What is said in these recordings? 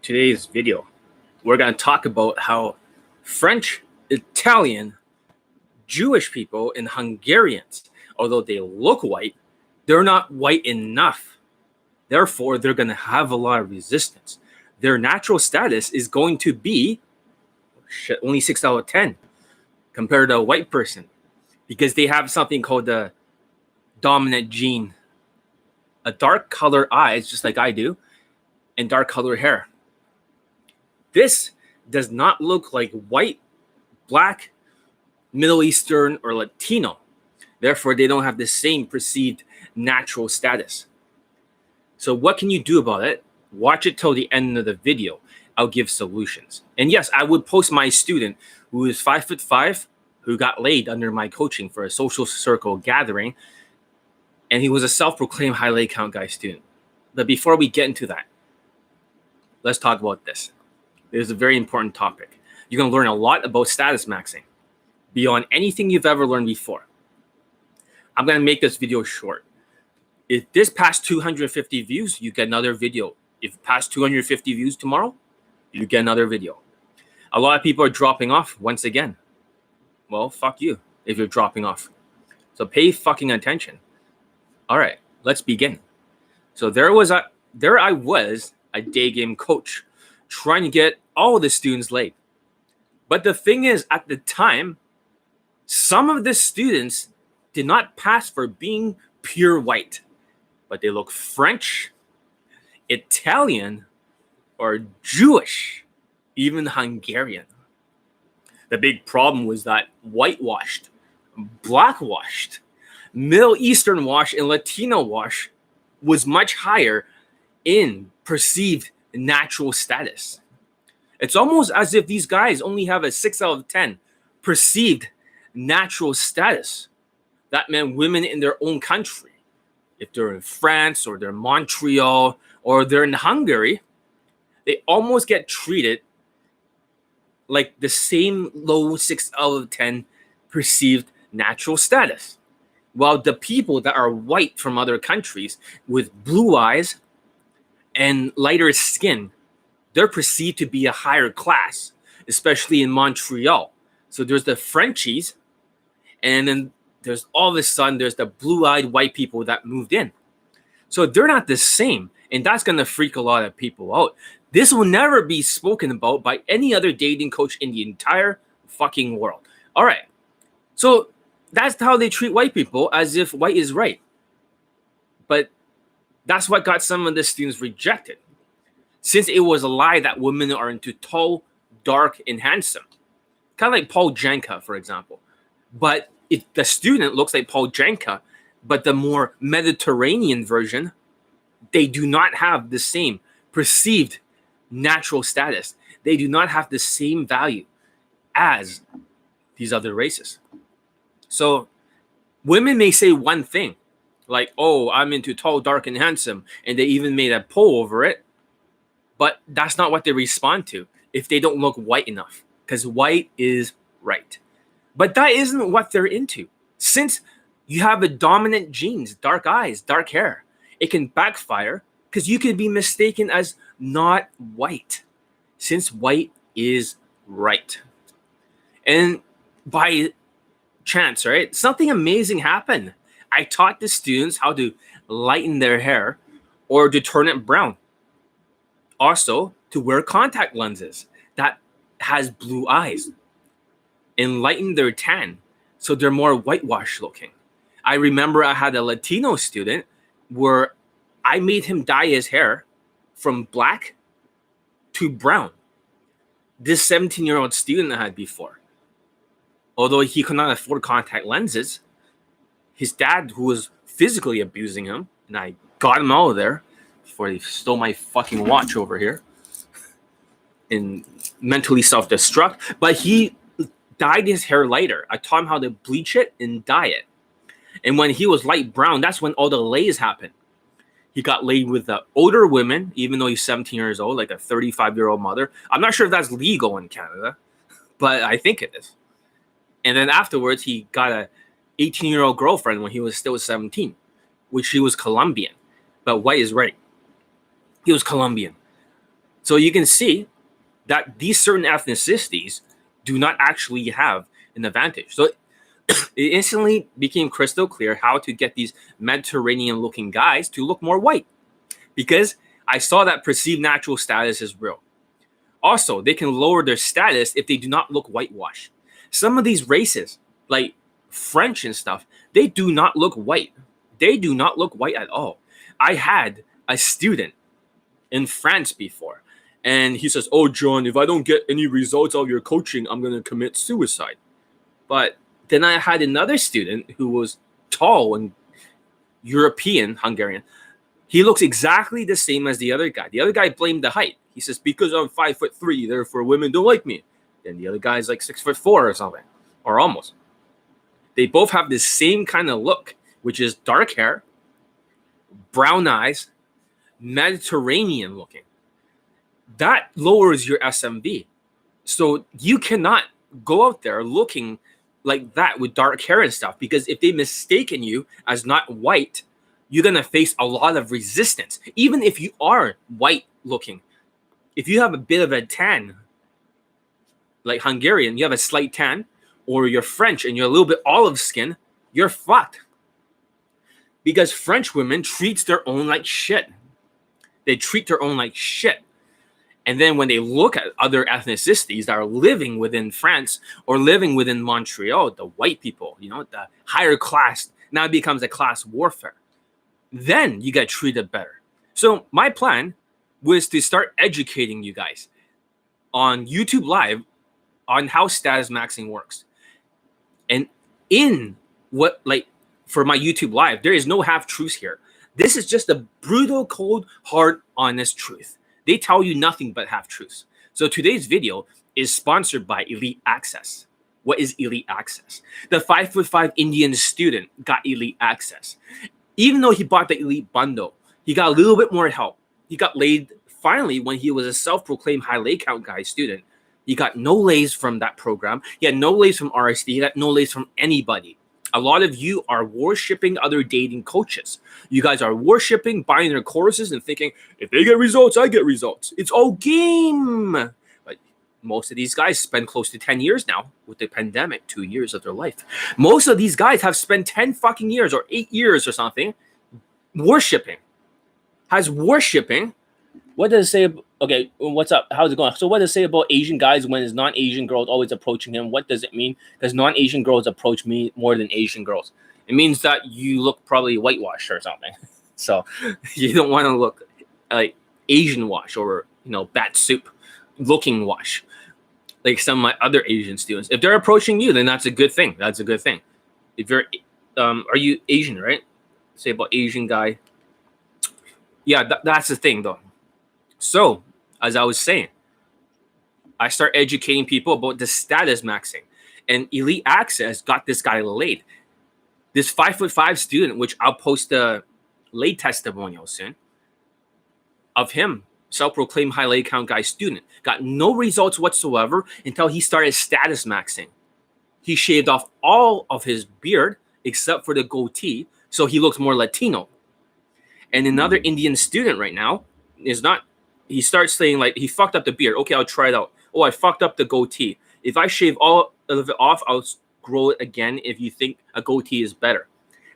today's video, we're going to talk about how French, Italian, Jewish people, and Hungarians, although they look white, they're not white enough. Therefore, they're going to have a lot of resistance. Their natural status is going to be only 6 out of 10 compared to a white person because they have something called the dominant gene. A dark color eyes, just like I do, and dark color hair. This does not look like white, black, Middle Eastern, or Latino. Therefore, they don't have the same perceived natural status. So what can you do about it? Watch it till the end of the video. I'll give solutions. And yes, I would post my student who is 5'5", who got laid under my coaching for a social circle gathering. And he was a self-proclaimed high leg count guy student. But before we get into that, let's talk about this. It is a very important topic. You're going to learn a lot about status maxing beyond anything you've ever learned before. I'm going to make this video short. If this past 250 views, you get another video. If past 250 views tomorrow, you get another video. A lot of people are dropping off once again. Well, fuck you if you're dropping off. So pay fucking attention. All right, let's begin. So there I was, a day game coach, trying to get all the students laid. But the thing is, at the time, some of the students did not pass for being pure white, but they look French, Italian, or Jewish, even Hungarian. The big problem was that whitewashed, blackwashed, Middle Eastern wash, and Latino wash was much higher in perceived natural status. It's almost as if these guys only have a 6 out of 10 perceived natural status. That meant women in their own country. If they're in France or they're in Montreal or they're in Hungary, they almost get treated like the same low 6 out of 10 perceived natural status. While the people that are white from other countries with blue eyes and lighter skin, they're perceived to be a higher class, especially in Montreal. So there's the Frenchies, and then there's all of a sudden there's the blue-eyed white people that moved in. So they're not the same, and that's going to freak a lot of people out. This will never be spoken about by any other dating coach in the entire fucking world. All right, so that's how they treat white people, as if white is right. But that's what got some of the students rejected, since it was a lie that women are into tall, dark, and handsome. Kind of like Paul Janka, for example. But if the student looks like Paul Janka, but the more Mediterranean version, they do not have the same perceived natural status. They do not have the same value as these other races. So women may say one thing, like, oh, I'm into tall, dark, and handsome, and they even made a poll over it. But that's not what they respond to if they don't look white enough, because white is right. But that isn't what they're into. Since you have a dominant genes, dark eyes, dark hair, it can backfire because you could be mistaken as not white, since white is right. And by chance, right, something amazing happened. I taught the students how to lighten their hair or to turn it brown. Also, to wear contact lenses that has blue eyes and lighten their tan so they're more whitewashed looking. I remember I had a Latino student where I made him dye his hair from black to brown. This 17-year-old student I had before, although he could not afford contact lenses, his dad, who was physically abusing him, and I got him out of there before he stole my fucking watch over here and mentally self-destruct, but he dyed his hair lighter. I taught him how to bleach it and dye it. And when he was light brown, that's when all the lays happened. He got laid with older women, even though he's 17 years old, like a 35-year-old mother. I'm not sure if that's legal in Canada, but I think it is. And then afterwards, he got a 18-year-old girlfriend when he was still 17, which he was Colombian. But white is right. He was Colombian. So you can see that these certain ethnicities do not actually have an advantage. So it instantly became crystal clear how to get these Mediterranean looking guys to look more white, because I saw that perceived natural status is real. Also, they can lower their status if they do not look whitewashed. Some of these races, like French and stuff, they do not look white. They do not look white at all. I had a student in France before, and he says, "Oh, John, if I don't get any results of your coaching, I'm going to commit suicide." But then I had another student who was tall and European, Hungarian. He looks exactly the same as the other guy. The other guy blamed the height. He says, "Because I'm 5'3", therefore women don't like me." Then the other guy's like 6'4" or something, or almost. They both have the same kind of look, which is dark hair, brown eyes, Mediterranean looking. That lowers your SMV. So you cannot go out there looking like that with dark hair and stuff, because if they mistaken you as not white, you're going to face a lot of resistance. Even if you are white looking, if you have a bit of a tan, like Hungarian, you have a slight tan, or you're French and you're a little bit olive skin, you're fucked. Because French women treat their own like shit. They treat their own like shit. And then when they look at other ethnicities that are living within France or living within Montreal, the white people, the higher class, now it becomes a class warfare. Then you get treated better. So my plan was to start educating you guys on YouTube Live on how status maxing works. And for my YouTube Live, there is no half truths here. This is just a brutal, cold, hard, honest truth. They tell you nothing but half truths. So today's video is sponsored by Elite Access. What is Elite Access? The 5'5" Indian student got Elite Access. Even though he bought the Elite bundle, he got a little bit more help. He got laid finally when he was a self-proclaimed high lay count guy student. He got no lays from that program. He had no lays from RSD. He got no lays from anybody. A lot of you are worshipping other dating coaches. You guys are worshipping, buying their courses and thinking, if they get results, I get results. It's all game. But most of these guys spend close to 10 years now with the pandemic, 2 years of their life. Most of these guys have spent 10 fucking years or 8 years or something worshipping. What does it say? Okay, what's up? How's it going? So what does it say about Asian guys when his non-Asian girls always approaching him? What does it mean? Because non-Asian girls approach me more than Asian girls. It means that you look probably whitewashed or something. So you don't want to look like Asian wash or, bat soup looking wash like some of my other Asian students. If they're approaching you, then that's a good thing. That's a good thing. If you're, are you Asian, right? Say about Asian guy. Yeah, that's the thing though. So, as I was saying, I start educating people about the status maxing, and Elite Access got this guy laid. This 5'5" student, which I'll post a lay testimonial soon, of him, self-proclaimed high lay count guy student, got no results whatsoever until he started status maxing. He shaved off all of his beard except for the goatee, so he looks more Latino. And another Indian student right now is not. He starts saying, like, he fucked up the beard. Okay, I'll try it out. Oh, I fucked up the goatee. If I shave all of it off, I'll grow it again if you think a goatee is better.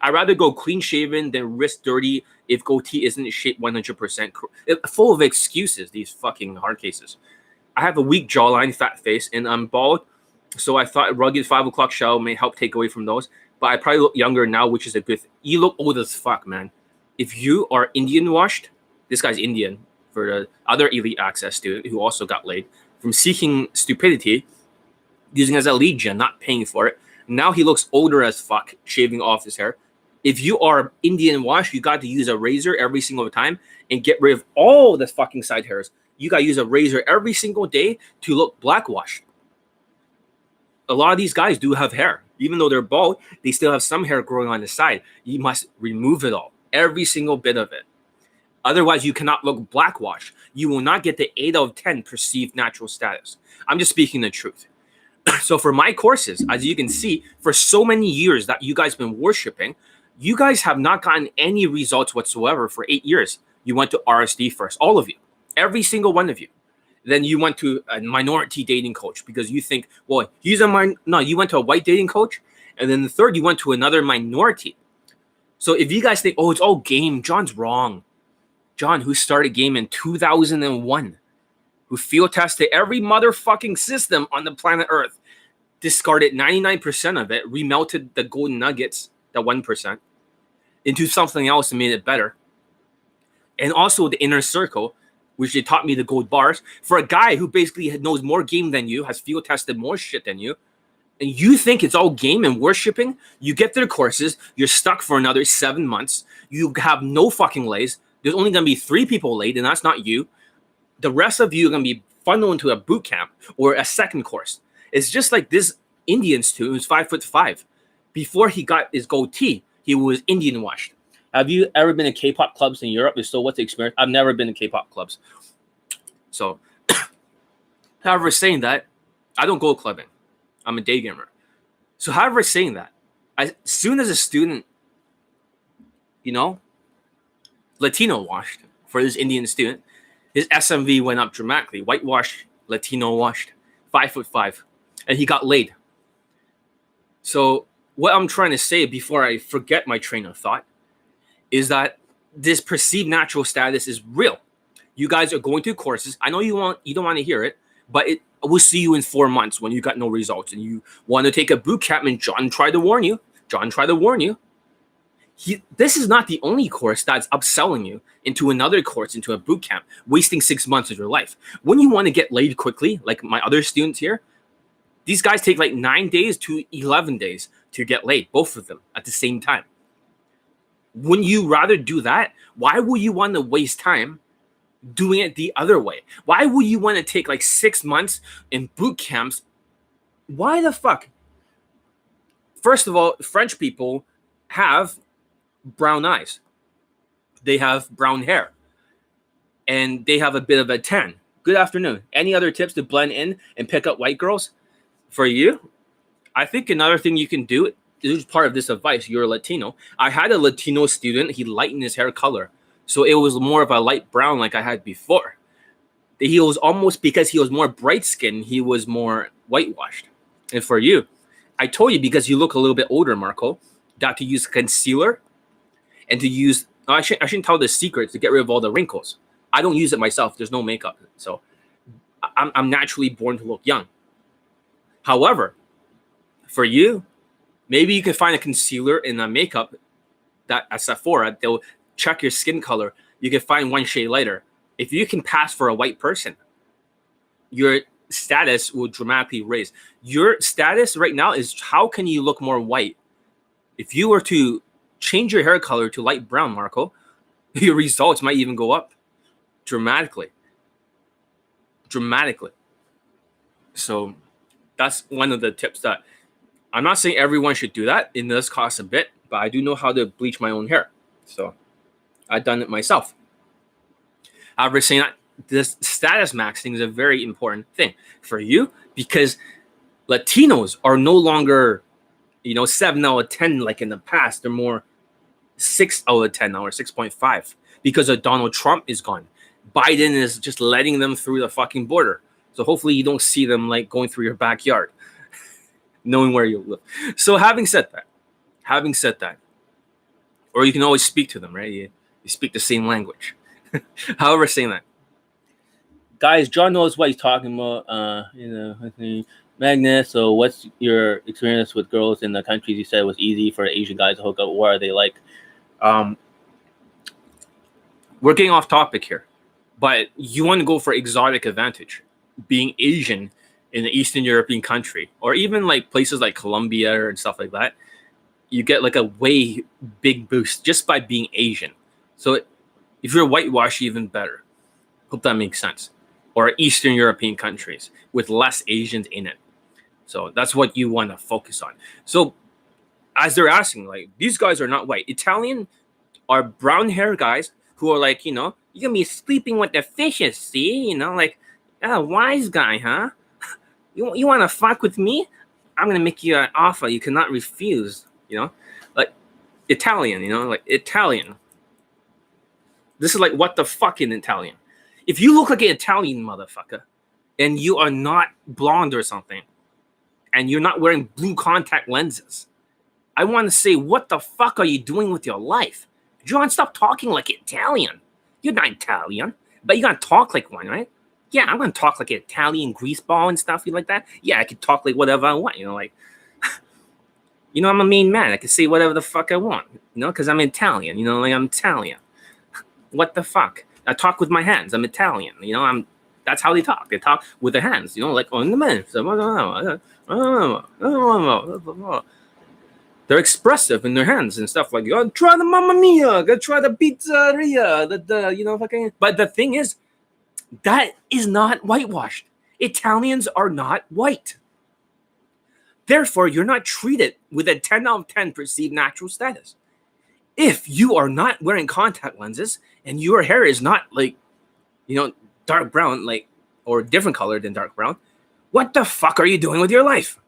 I'd rather go clean shaven than risk dirty if goatee isn't shaped 100%. Full of excuses, these fucking hard cases. I have a weak jawline, fat face, and I'm bald. So I thought rugged 5 o'clock shower may help take away from those. But I probably look younger now, which is a good thing. You look old as fuck, man. If you are Indian washed, this guy's Indian. For the other Elite Access student who also got laid from seeking stupidity, using as a lead gen, not paying for it. Now he looks older as fuck, shaving off his hair. If you are Indian wash, you got to use a razor every single time and get rid of all the fucking side hairs. You got to use a razor every single day to look black washed. A lot of these guys do have hair. Even though they're bald, they still have some hair growing on the side. You must remove it all, every single bit of it. Otherwise, you cannot look blackwash. You will not get the 8 out of 10 perceived natural status. I'm just speaking the truth. So for my courses, as you can see, for so many years that you guys been worshiping, you guys have not gotten any results whatsoever for 8 years. You went to RSD first, all of you, every single one of you. Then you went to a minority dating coach because you think, well, he's a no, you went to a white dating coach. And then the third, you went to another minority. So if you guys think, oh, it's all game, John's wrong. John, who started game in 2001, who field tested every motherfucking system on the planet Earth, discarded 99% of it, remelted the golden nuggets, the 1%, into something else and made it better. And also the inner circle, which they taught me the gold bars, for a guy who basically knows more game than you, has field tested more shit than you, and you think it's all game and worshipping, you get their courses, you're stuck for another 7 months, you have no fucking lays, there's only going to be 3 people laid, and that's not you. The rest of you are going to be funneled into a boot camp or a second course. It's just like this Indian student who's 5'5". Before he got his goatee, he was Indian washed. Have you ever been to K-pop clubs in Europe? If so, what's the experience? I've never been to K-pop clubs. So, however, saying that, I don't go clubbing. I'm a day gamer. So, however, saying that, as soon as a student, Latino washed for this Indian student, his SMV went up dramatically. Whitewashed, Latino washed, 5'5", and he got laid. So, what I'm trying to say before I forget my train of thought is that this perceived natural status is real. You guys are going through courses. I know you don't want to hear it, but we'll see you in 4 months when you got no results and you want to take a boot camp. And John tried to warn you. This is not the only course that's upselling you into another course, into a boot camp, wasting 6 months of your life. When you want to get laid quickly, like my other students here, these guys take like 9 days to 11 days to get laid, both of them at the same time. Wouldn't you rather do that? Why would you want to waste time doing it the other way? Why would you want to take like 6 months in boot camps? Why the fuck? First of all, French people have brown eyes. They have brown hair. And they have a bit of a tan. Good afternoon. Any other tips to blend in and pick up white girls? For you, I think another thing you can do, this is part of this advice, you're a Latino. I had a Latino student, he lightened his hair color. So it was more of a light brown like I had before. He was almost, because he was more bright skinned, he was more whitewashed. And for you, I told you, because you look a little bit older, Marco, that to use concealer and to use, I shouldn't tell the secret to get rid of all the wrinkles. I don't use it myself. There's no makeup. So I'm naturally born to look young. However, for you, maybe you can find a concealer and a makeup that at Sephora, they'll check your skin color. You can find one shade lighter. If you can pass for a white person, your status will dramatically raise. Your status right now is how can you look more white? If you were to change your hair color to light brown, Marco, your results might even go up dramatically. So that's one of the tips that I'm not saying everyone should do that. It does cost a bit, but I do know how to bleach my own hair. So I've done it myself. However, saying that this status maxing is a very important thing for you because Latinos are no longer, 7 out of 10 like in the past. They're more 6 out of 10 now, or 6.5 because of Donald Trump is gone. Biden is just letting them through the fucking border. So hopefully you don't see them like going through your backyard, knowing where you live. So having said that, or you can always speak to them, right? You speak the same language. However, saying that, guys, John knows what he's talking about. Magnus. So, what's your experience with girls in the countries you said it was easy for Asian guys to hook up? What are they like? We're getting off topic here, but you want to go for exotic advantage, being Asian in an Eastern European country, or even like places like Colombia and stuff like that. You get like a way big boost just by being Asian. So if you're whitewash, even better. Hope that makes sense. Or Eastern European countries with less Asians in it. So that's what you want to focus on. So as they're asking, like, these guys are not white. Italian are brown hair guys who are like, you're going to be sleeping with the fishes, see? Wise guy, huh? You want to fuck with me? I'm going to make you an offer you cannot refuse, Like Italian, Italian. This is like what the fuck in Italian. If you look like an Italian motherfucker, and you are not blonde or something, and you're not wearing blue contact lenses, I want to say, what the fuck are you doing with your life? John, stop talking like Italian. You're not Italian, but you're going to talk like one, right? Yeah, I'm going to talk like an Italian greaseball and stuff like that. Yeah, I can talk like whatever I want, like, I'm a mean man. I can say whatever the fuck I want, because I'm Italian, like I'm Italian. What the fuck? I talk with my hands. I'm Italian, that's how they talk. They talk with their hands, like on the man. They're expressive in their hands and stuff like, oh, try the Mamma Mia, go try the pizzeria, fucking. But the thing is, that is not whitewashed. Italians are not white. Therefore, you're not treated with a 10 out of 10 perceived natural status. If you are not wearing contact lenses and your hair is not like, dark brown, like, or different color than dark brown, what the fuck are you doing with your life?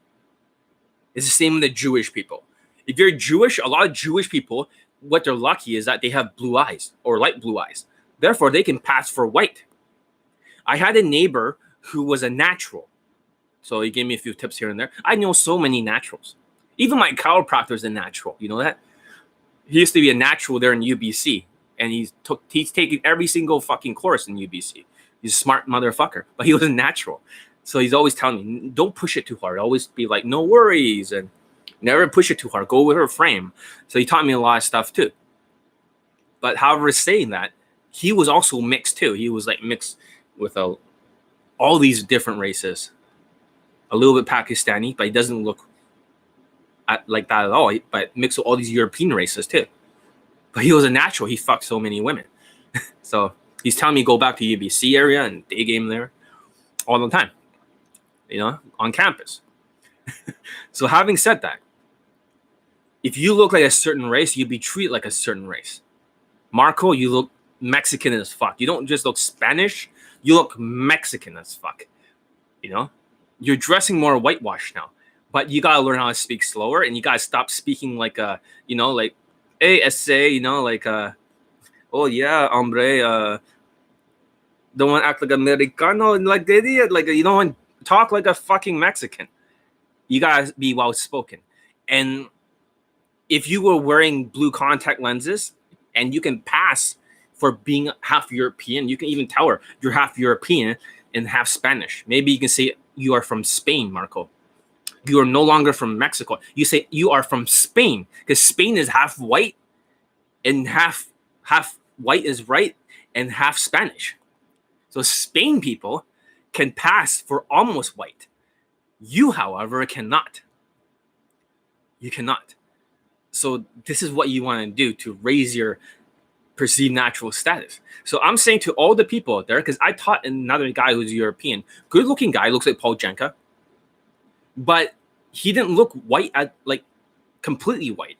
It's the same with the Jewish people. If you're Jewish, a lot of Jewish people, what they're lucky is that they have blue eyes or light blue eyes. Therefore, they can pass for white. I had a neighbor who was a natural. So he gave me a few tips here and there. I know so many naturals. Even my chiropractor is a natural. You know that? He used to be a natural there in UBC. And he's taken every single fucking course in UBC. He's a smart motherfucker. But he was a natural. So he's always telling me, don't push it too hard. Always be like, no worries. And never push it too hard. Go with her frame. So he taught me a lot of stuff too. But however, saying that, he was also mixed too. He was like mixed with all these different races. A little bit Pakistani, but he doesn't look like that at all. But mixed with all these European races too. But he was a natural. He fucked so many women. So he's telling me go back to UBC area and day game there all the time. On campus. So having said that, if you look like a certain race, you'd be treated like a certain race. Marco, you look Mexican as fuck. You don't just look Spanish. You look Mexican as fuck. You're dressing more whitewashed now. But you gotta learn how to speak slower, and you gotta stop speaking like like, hey, essay, like oh yeah, hombre, don't want to act like Americano, like the idiot, like you don't want to talk like a fucking Mexican. You gotta be well spoken. And if you were wearing blue contact lenses and you can pass for being half European, you can even tell her you're half European and half Spanish. Maybe you can say you are from Spain, Marco. You are no longer from Mexico. You say you are from Spain because Spain is half white and half white is right and half Spanish. So Spain people can pass for almost white. You, however, cannot. You cannot. So this is what you want to do to raise your perceived natural status. So I'm saying to all the people out there, because I taught another guy who's European, good-looking guy, looks like Paul Jenka, but he didn't look white, like completely white.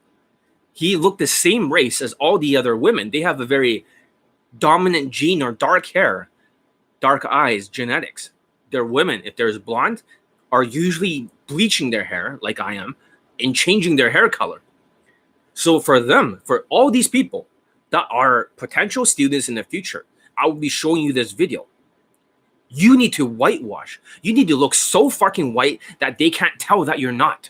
He looked the same race as all the other women. They have a very dominant gene or dark hair, dark eyes, genetics. They're women, if there's blonde, are usually bleaching their hair, like I am, and changing their hair color. So for them, for all these people that are potential students in the future, I will be showing you this video. You need to whitewash. You need to look so fucking white that they can't tell that you're not.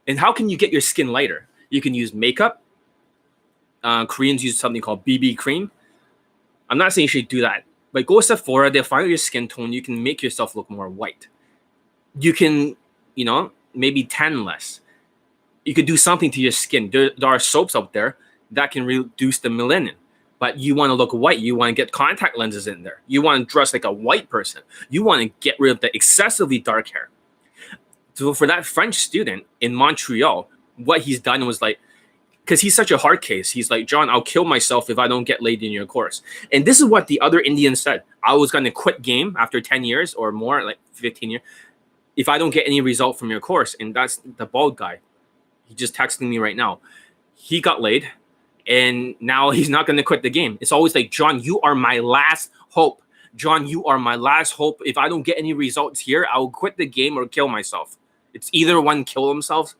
And how can you get your skin lighter? You can use makeup. Koreans use something called BB cream. I'm not saying you should do that, but go to Sephora, they'll find out your skin tone. You can make yourself look more white. You can, maybe tan less. You could do something to your skin. There are soaps out there that can reduce the melanin. But you want to look white. You want to get contact lenses in there. You want to dress like a white person. You want to get rid of the excessively dark hair. So for that French student in Montreal, what he's done was like, because he's such a hard case, he's like, John, I'll kill myself if I don't get laid in your course. And this is what the other Indians said. I was going to quit game after 10 years or more, like 15 years, if I don't get any result from your course. And that's the bald guy. He just texted me right now. He got laid. And now he's not going to quit the game. It's always like, John, you are my last hope. John, you are my last hope. If I don't get any results here, I will quit the game or kill myself. It's either one, kill themselves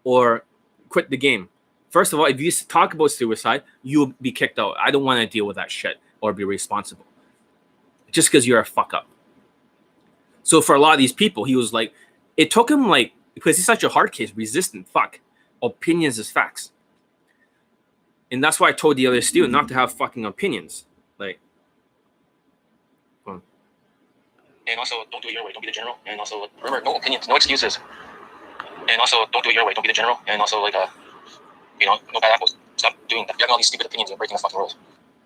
or quit the game. First of all, if you talk about suicide, you'll be kicked out. I don't want to deal with that shit or be responsible. Just because you're a fuck up. So for a lot of these people, he was like, it took him like, because he's such a hard case, resistant fuck. Opinions is facts. And that's why I told the other student not to have fucking opinions. Like, and also, don't do it your way. Don't be the general. And also, remember, no opinions, no excuses. And also, don't do it your way. Don't be the general. And also, like, no bad apples. Stop doing that. You're having all these stupid opinions and breaking the fucking rules.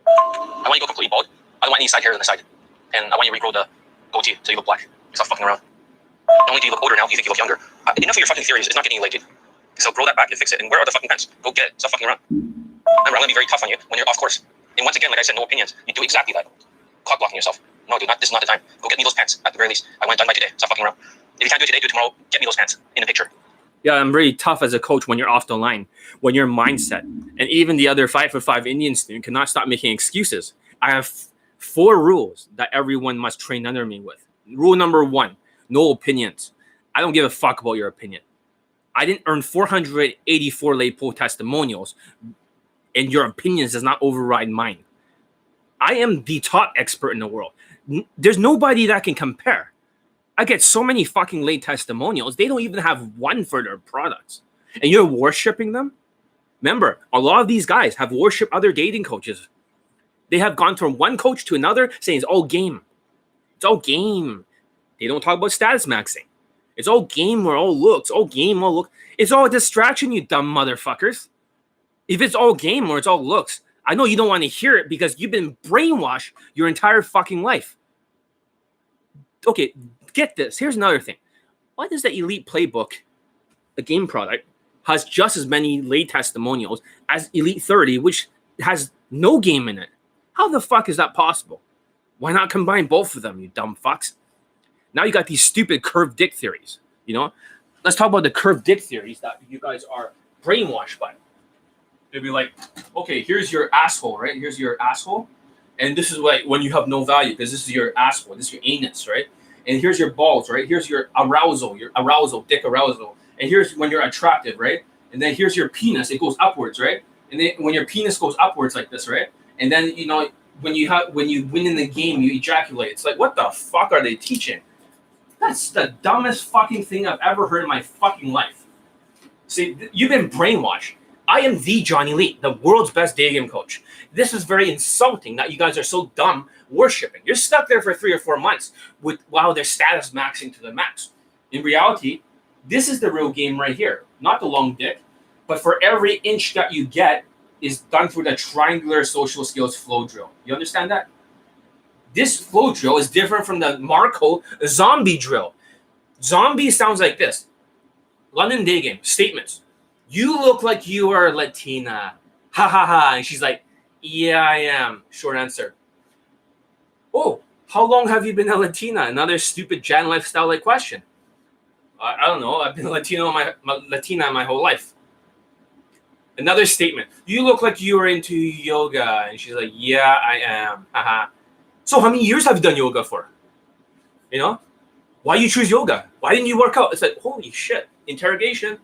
I want you to go completely bald. I don't want any side hair on the side. And I want you to regrow the goatee so you look black. Stop fucking around. Not only do you look older now, you think you look younger. Enough of your fucking theories. It's not getting you elected. So grow that back and fix it. And where are the fucking pants? Go get it. Stop fucking around. Remember, I'm going to be very tough on you when you're off course. And once again, like I said, no opinions. You do exactly that. Cock blocking yourself. No, dude, this is not the time. Go get me those pants at the very least. I want it done by today. Stop fucking around. If you can't do it today, do it tomorrow. Get me those pants in a picture. Yeah, I'm really tough as a coach when you're off the line, when your mindset. And even the other 5'5" Indian student cannot stop making excuses. I have 4 rules that everyone must train under me with. Rule number 1, no opinions. I don't give a fuck about your opinion. I didn't earn 484 lay poll testimonials, and your opinions does not override mine. I am the top expert in the world. There's nobody that can compare. I get so many fucking late testimonials. They don't even have one for their products. And you're worshipping them? Remember, a lot of these guys have worshipped other dating coaches. They have gone from one coach to another saying it's all game. It's all game. They don't talk about status maxing. It's all game or all looks. All game, all look. It's all a distraction, you dumb motherfuckers. If it's all game or it's all looks, I know you don't want to hear it because you've been brainwashed your entire fucking life. Okay, get this. Here's another thing. Why does the Elite Playbook, a game product, has just as many lay testimonials as Elite 30, which has no game in it? How the fuck is that possible? Why not combine both of them, you dumb fucks? Now you got these stupid curved dick theories, Let's talk about the curved dick theories that you guys are brainwashed by. They'd be like, okay, here's your asshole, right? Here's your asshole. And this is like when you have no value because this is your asshole. This is your anus, right? And here's your balls, right? Here's your arousal, dick arousal. And here's when you're attractive, right? And then here's your penis. It goes upwards, right? And then when your penis goes upwards like this, right? And then, when you win in the game, you ejaculate. It's like, what the fuck are they teaching? That's the dumbest fucking thing I've ever heard in my fucking life. See, you've been brainwashed. I am the Johnny Lee, the world's best day game coach. This is very insulting that you guys are so dumb worshipping. You're stuck there for 3 or 4 months while they're status maxing to the max. In reality, this is the real game right here, not the long dick. But for every inch that you get is done through the triangular social skills flow drill. You understand that? This flow drill is different from the Marco zombie drill. Zombie sounds like this. London day game, statements. You look like you are Latina. Ha ha ha. And she's like, yeah, I am. Short answer. Oh, how long have you been a Latina? Another stupid Jan lifestyle-like question. I don't know. I've been Latina my whole life. Another statement. You look like you are into yoga. And she's like, yeah, I am. Haha. So how many years have you done yoga for? Why you choose yoga? Why didn't you work out? It's like, holy shit. Interrogation.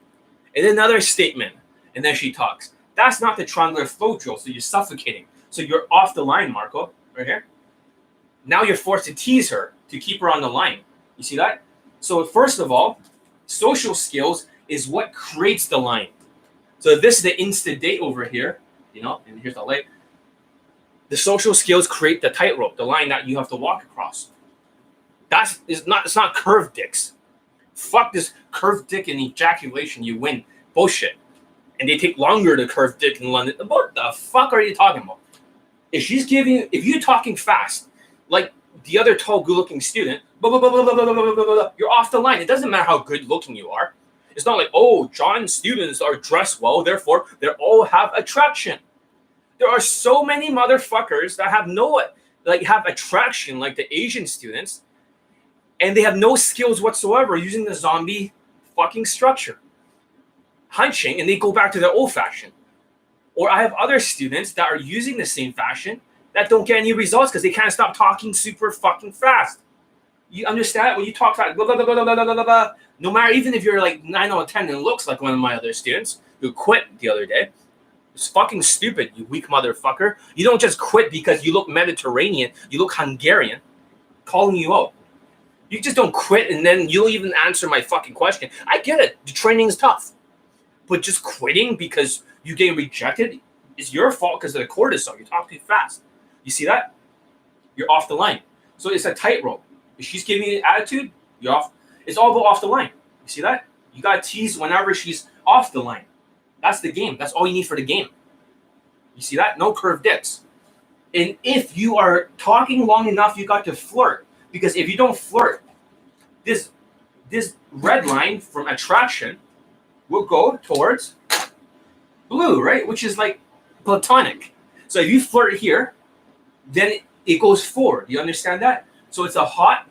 And another statement. And then she talks. That's not the triangular flow drill, so you're suffocating. So you're off the line, Marco, right here. Now you're forced to tease her to keep her on the line. You see that? So first of all, social skills is what creates the line. So this is the instant date over here, and here's the leg. The social skills create the tightrope, the line that you have to walk across. It's not curved dicks. Fuck this curved dick and ejaculation, you win. Bullshit. And they take longer to curve dick in London. What the fuck are you talking about? If you're talking fast, like the other tall, good-looking student, blah, blah, blah, blah, blah, blah, blah, blah, blah, you're off the line. It doesn't matter how good-looking you are. It's not like, oh, John's students are dressed well, therefore they all have attraction. There are so many motherfuckers that have attraction, like the Asian students, and they have no skills whatsoever using the zombie fucking structure. Hunching, and they go back to their old fashion. Or I have other students that are using the same fashion that don't get any results because they can't stop talking super fucking fast. You understand? When you talk fast, blah, blah, blah, blah, blah, blah, blah, blah, no matter, even if you're like 9 out of 10 and looks like one of my other students who quit the other day, it's fucking stupid, you weak motherfucker. You don't just quit because you look Mediterranean, you look Hungarian, calling you out. You just don't quit and then you don't even answer my fucking question. I get it. The training is tough. But just quitting because you getting rejected is your fault because of the cortisol. You talk too fast. You see that? You're off the line. So it's a tightrope. If she's giving you an attitude, you're off. It's all about off the line. You see that? You got to tease whenever she's off the line. That's the game. That's all you need for the game. You see that? No curved dicks. And if you are talking long enough, you got to flirt. Because if you don't flirt, this red line from attraction will go towards blue, right? Which is like platonic. So if you flirt here, then it goes forward. You understand that? So it's a hot,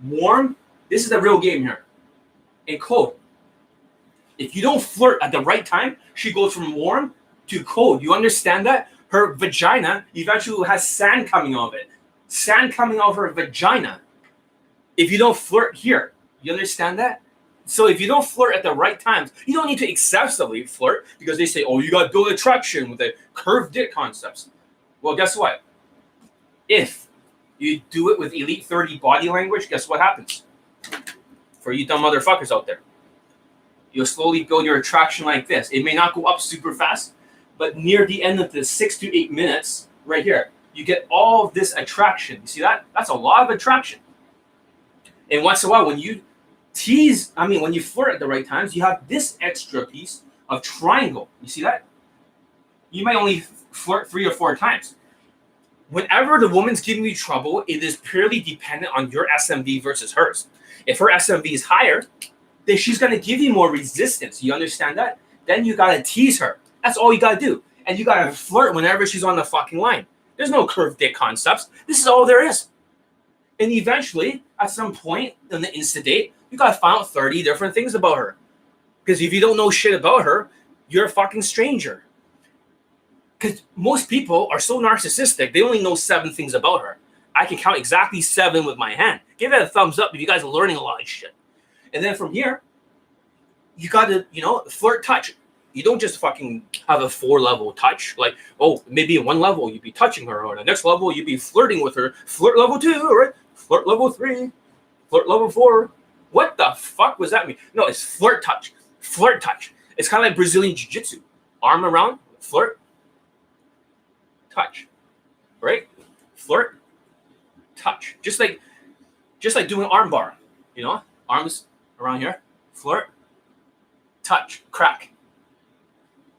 warm. This is the real game here. And cold. If you don't flirt at the right time, she goes from warm to cold. You understand that? Her vagina eventually has sand coming out of it. Sand coming out of her vagina. If you don't flirt here, you understand that? So if you don't flirt at the right times, you don't need to excessively flirt because they say, oh, you got to build attraction with the curved dick concepts. Well, guess what? If you do it with Elite 30 body language, guess what happens? For you dumb motherfuckers out there. You'll slowly build your attraction like this. It may not go up super fast, but near the end of the 6 to 8 minutes, right here, you get all of this attraction. You see that? That's a lot of attraction. And once in a while, when you when you flirt at the right times, you have this extra piece of triangle. You see that? You might only flirt 3 or 4 times. Whenever the woman's giving you trouble, it is purely dependent on your SMV versus hers. If her SMV is higher, then she's going to give you more resistance. You understand that? Then you got to tease her. That's all you got to do. And you got to flirt whenever she's on the fucking line. There's no curved dick concepts. This is all there is. And eventually, at some point in the Insta date, you got to find out 30 different things about her. Because if you don't know shit about her, you're a fucking stranger. Because most people are so narcissistic, they only know 7 things about her. I can count exactly 7 with my hand. Give it a thumbs up if you guys are learning a lot of shit. And then from here, you got to, flirt touch. You don't just fucking have a 4-level touch. Like, oh, maybe in one level you'd be touching her, or the next level you'd be flirting with her. Flirt level 2, right? Flirt level 3, flirt level 4. What the fuck was that mean? No, it's flirt touch. Flirt touch. It's kind of like Brazilian jiu-jitsu. Arm around, flirt, touch. Right? Flirt, touch. Just like doing arm bar. Arms around here. Flirt, touch, crack.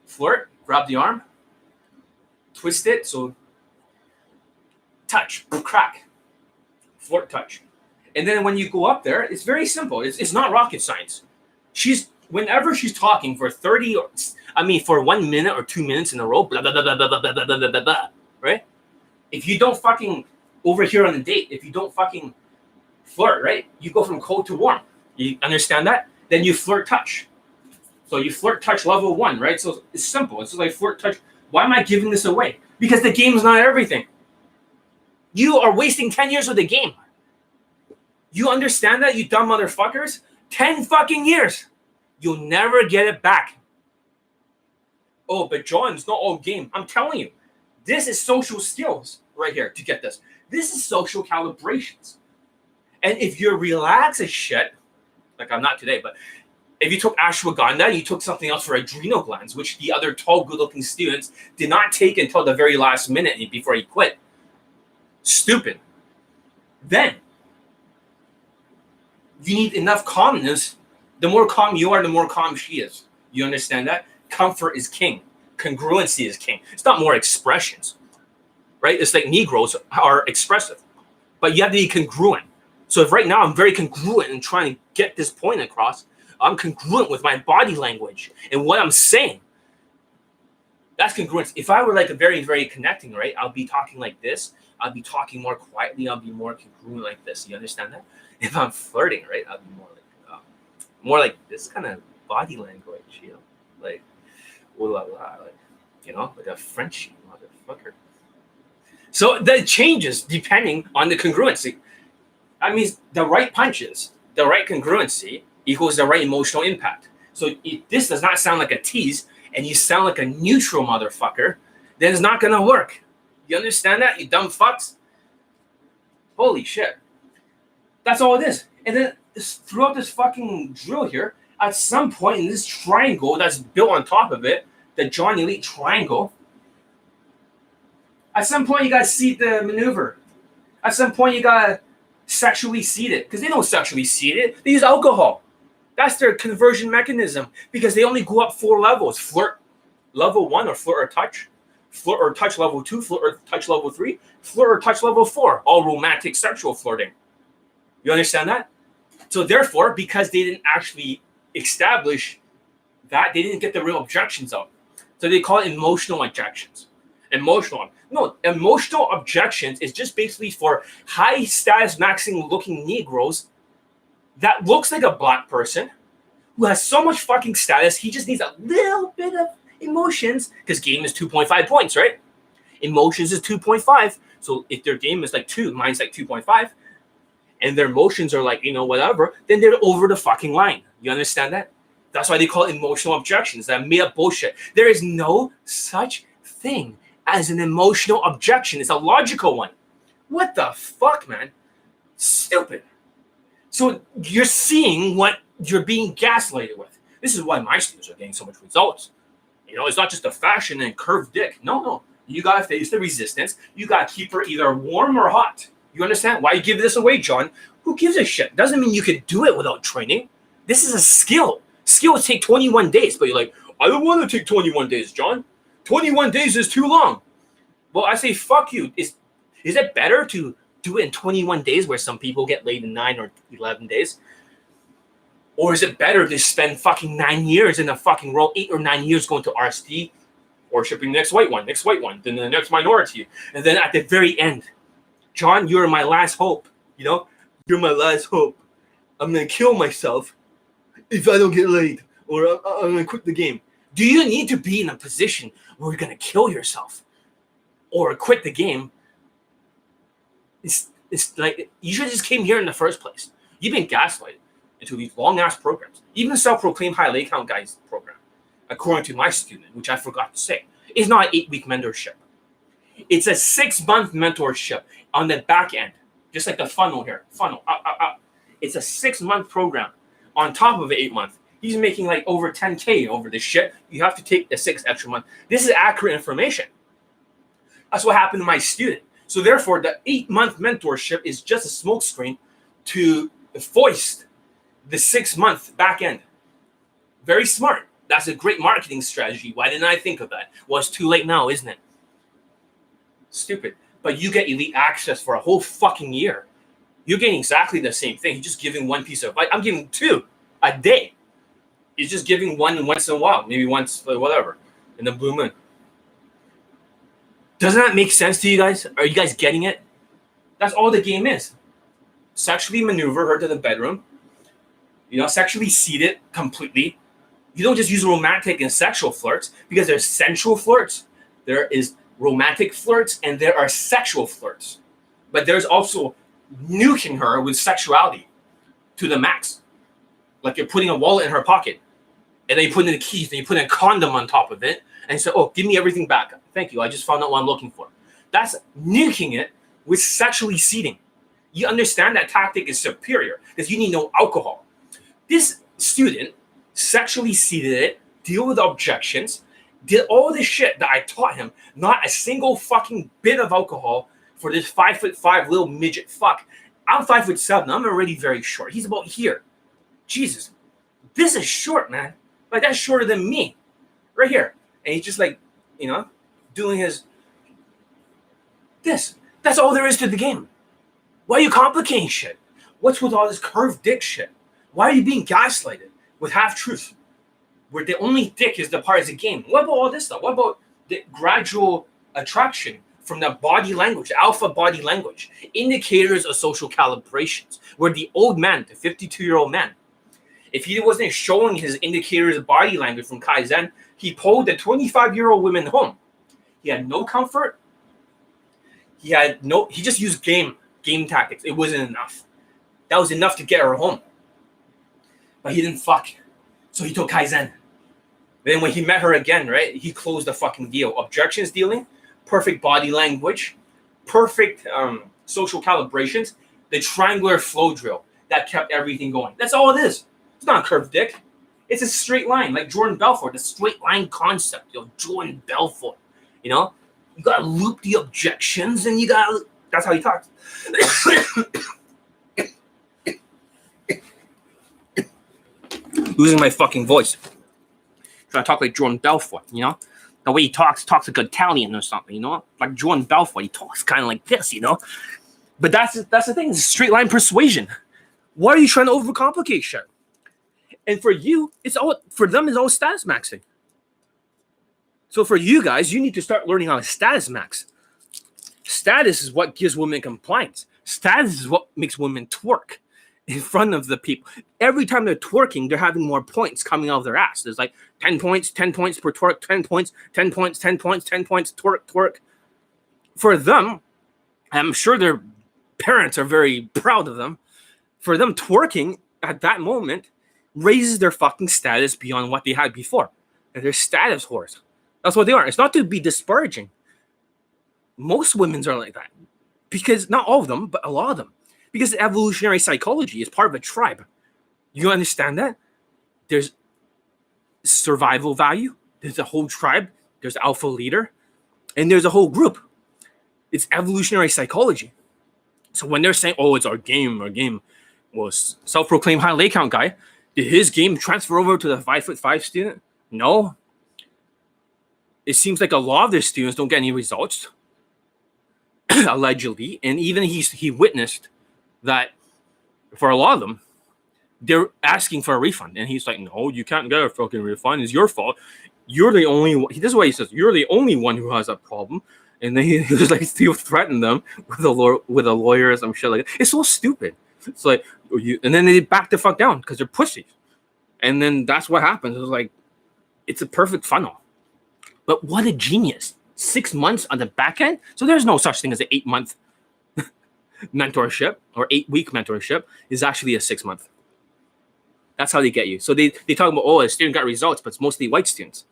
Flirt, grab the arm, twist it, so touch, crack, flirt, touch. And then when you go up there, it's very simple. It's not rocket science. Whenever she's talking for 1 minute or 2 minutes in a row, blah, blah, blah, blah, blah, blah, blah, blah, blah, blah, right? If you don't fucking, over here on the date, if you don't fucking flirt, right? You go from cold to warm. You understand that? Then you flirt touch. So you flirt touch level 1, right? So it's simple. It's like flirt touch. Why am I giving this away? Because the game is not everything. You are wasting 10 years of the game. You understand that, you dumb motherfuckers? 10 fucking years. You'll never get it back. Oh, but John, it's not all game. I'm telling you, this is social skills right here to get this. This is social calibrations. And if you're relaxed as shit, like I'm not today, but if you took ashwagandha, you took something else for adrenal glands, which the other tall, good-looking students did not take until the very last minute before he quit. Stupid. Then, you need enough calmness. The more calm you are, the more calm she is. You understand that? Comfort is king. Congruency is king. It's not more expressions, right? It's like Negroes are expressive, but you have to be congruent. So if right now I'm very congruent in trying to get this point across, I'm congruent with my body language and what I'm saying. That's congruence. If I were like a very, very connecting, right? I'll be talking like this. I'll be talking more quietly. I'll be more congruent like this. You understand that? If I'm flirting, right? I'll be more like this kind of body language, like ooh la la, like a Frenchy motherfucker. So that changes depending on the congruency. That means the right punches, the right congruency equals the right emotional impact. So if this does not sound like a tease and you sound like a neutral motherfucker, then it's not going to work. You understand that, you dumb fucks? Holy shit. That's all it is. And then throughout this fucking drill here, at some point in this triangle that's built on top of it, the John Elite triangle, at some point you gotta seed the maneuver. At some point you gotta sexually seed it. Because they don't sexually seed it, they use alcohol. That's their conversion mechanism. Because they only go up 4 levels. Flirt level 1 or flirt or touch. Flirt or touch level 2, flirt or touch level 3, flirt or touch level 4. All romantic sexual flirting. You understand that? So therefore, because they didn't actually establish that, they didn't get the real objections out. So they call it emotional objections. Emotional objections is just basically for high status maxing looking Negroes that looks like a black person who has so much fucking status, he just needs a little bit of emotions, because game is 2.5 points, right? Emotions is 2.5. So if their game is like 2, mine's like 2.5, and their emotions are like, whatever, then they're over the fucking line. You understand that? That's why they call it emotional objections. That made up bullshit. There is no such thing as an emotional objection. It's a logical one. What the fuck, man? Stupid. So you're seeing what you're being gaslighted with. This is why my students are getting so much results. It's not just a fashion and curved dick. No. You gotta face the resistance. You gotta keep her either warm or hot. You understand? Why you give this away, John? Who gives a shit? Doesn't mean you can do it without training. This is a skill. Skills take 21 days, but you're like, I don't want to take 21 days, John. 21 days is too long. Well, I say, fuck you. Is it better to do it in 21 days where some people get laid in 9 or 11 days? Or is it better to spend fucking 9 years in a fucking role, 8 or 9 years going to RSD, worshiping the next white one, then the next minority, and then at the very end, John, you're my last hope. You're my last hope. I'm going to kill myself if I don't get laid, or I'm going to quit the game. Do you need to be in a position where you're going to kill yourself or quit the game? It's like, you should have just came here in the first place. You've been gaslighted into these long-ass programs. Even the self-proclaimed high lay count guys program, according to my student, which I forgot to say, is not an 8-week mentorship. It's a 6-month mentorship on the back end, just like the funnel here. It's a 6-month program on top of an 8-month. He's making like over 10K over this shit. You have to take the 6 extra month. This is accurate information. That's what happened to my student. So therefore, the 8-month mentorship is just a smokescreen to foist the 6-month back end. Very smart. That's a great marketing strategy. Why didn't I think of that? Well, it's too late now, isn't it? Stupid. But you get elite access for a whole fucking year. You're getting exactly the same thing. You're just giving one piece of advice. I'm giving 2 a day. He's just giving one once in a while, maybe once, whatever, in the blue moon. Doesn't that make sense to you guys? Are you guys getting it? That's all the game is. Sexually maneuver her to the bedroom. Sexually seed it completely. You don't just use romantic and sexual flirts, because there's sensual flirts. There is romantic flirts and there are sexual flirts. But there's also nuking her with sexuality to the max. Like you're putting a wallet in her pocket, and then you put in the keys, and you put in a condom on top of it, and you say, oh, give me everything back. Thank you. I just found out what I'm looking for. That's nuking it with sexually seeding. You understand that tactic is superior because you need no alcohol. This student sexually seeded it, deal with objections, did all this shit that I taught him, not a single fucking bit of alcohol for this 5'5" little midget fuck. I'm 5'7". I'm already very short. He's about here. Jesus. This is short, man. Like, that's shorter than me. Right here. And he's just like, doing his this. That's all there is to the game. Why are you complicating shit? What's with all this curved dick shit? Why are you being gaslighted with half-truths? Where the only dick is the part of the game. What about all this stuff? What about the gradual attraction from the body language, alpha body language, indicators of social calibrations, where the old man, the 52-year-old man, if he wasn't showing his indicators of body language from Kaizen, he pulled the 25-year-old women home. He had no comfort. He just used game tactics. It wasn't enough. That was enough to get her home. But he didn't fuck. So he took Kaizen. Then when he met her again, right, he closed the fucking deal. Objections dealing, perfect body language, perfect social calibrations, the triangular flow drill that kept everything going. That's all it is. It's not a curved dick. It's a straight line, like Jordan Belfort, the straight line concept of Jordan Belfort. You know, you gotta loop the objections, and you gotta. That's how he talks. Losing my fucking voice. Trying to talk like Jordan Belfort, you know? The way he talks like Italian or something, you know? Like Jordan Belfort, he talks kind of like this, you know? But that's the thing, it's straight line persuasion. Why are you trying to overcomplicate shit? And for you, it's all status maxing. So for you guys, you need to start learning how to status max. Status is what gives women compliance. Status is what makes women twerk in front of the people. Every time they're twerking, they're having more points coming out of their ass. There's like 10 points per twerk, 10 points, 10 points, 10 points, 10 points, twerk. For them, I'm sure their parents are very proud of them. For them, twerking at that moment raises their fucking status beyond what they had before. And they're status whores. That's what they are. It's not to be disparaging. Most women are like that. Because, not all of them, but a lot of them. Because evolutionary psychology is part of a tribe. You understand that? There's survival value. There's a whole tribe. There's alpha leader. And there's a whole group. It's evolutionary psychology. So when they're saying, oh, it's our game, well, self-proclaimed high leg count guy, did his game transfer over to the 5'5" student? No. It seems like a lot of their students don't get any results, allegedly. And even he witnessed that for a lot of them, they're asking for a refund. And he's like, no, you can't get a fucking refund. It's your fault. You're the only one. This is what he says. You're the only one who has a problem. And then he was like, still threatened them with a lawyer or some shit like that. It's so stupid. It's like, and then they back the fuck down because they're pussies. And then that's what happens. It's like, it's a perfect funnel. But what a genius. 6 months on the back end. So there's no such thing as an 8-month mentorship or 8-week mentorship. Is actually a 6 month. That's how they get you. So they talk about, oh, a student got results, but it's mostly white students.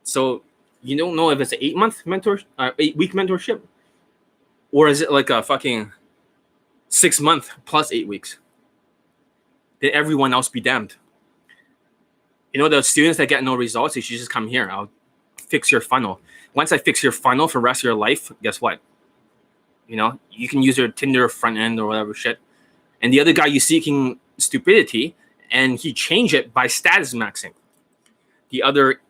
So you don't know if it's an 8-week mentorship, or is it like a fucking 6 month plus 8 weeks? Then everyone else be damned. You know, the students that get no results, they should just come here. I'll fix your funnel. Once I fix your funnel for the rest of your life, guess what? You know, you can use your Tinder front end or whatever shit. And the other guy, you seeking stupidity, and he changed it by status maxing. The other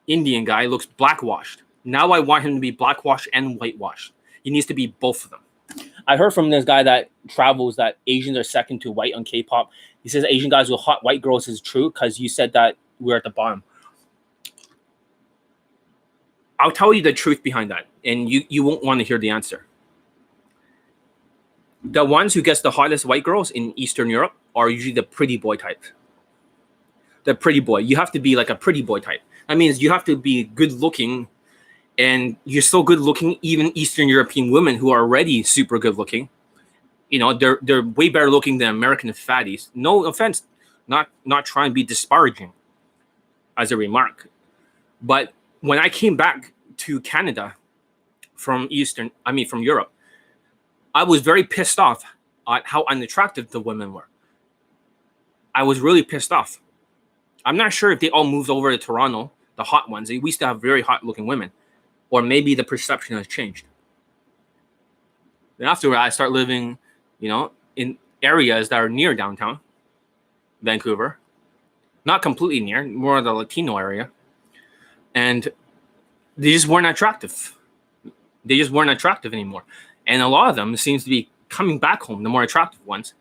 Indian guy looks blackwashed. Now I want him to be blackwashed and whitewashed. He needs to be both of them. I heard from this guy that travels that Asians are second to white on K-pop. He says Asian guys with hot white girls is true because you said that we're at the bottom. I'll tell you the truth behind that, and you won't want to hear the answer. The ones who gets the hottest white girls in Eastern Europe are usually the pretty boy type. The pretty boy. You have to be like a pretty boy type. That means you have to be good looking, and you're so good looking, even Eastern European women who are already super good looking, you know, they're way better looking than American fatties. No offense, not trying to be disparaging as a remark. But when I came back to Canada from Europe, I was very pissed off at how unattractive the women were. I was really pissed off. I'm not sure if they all moved over to Toronto, the hot ones. We used to have very hot looking women. Or maybe the perception has changed. Then afterward, I start living, you know, in areas that are near downtown Vancouver. Not completely near, more of the Latino area. And they just weren't attractive. They just weren't attractive anymore. And a lot of them seems to be coming back home, the more attractive ones.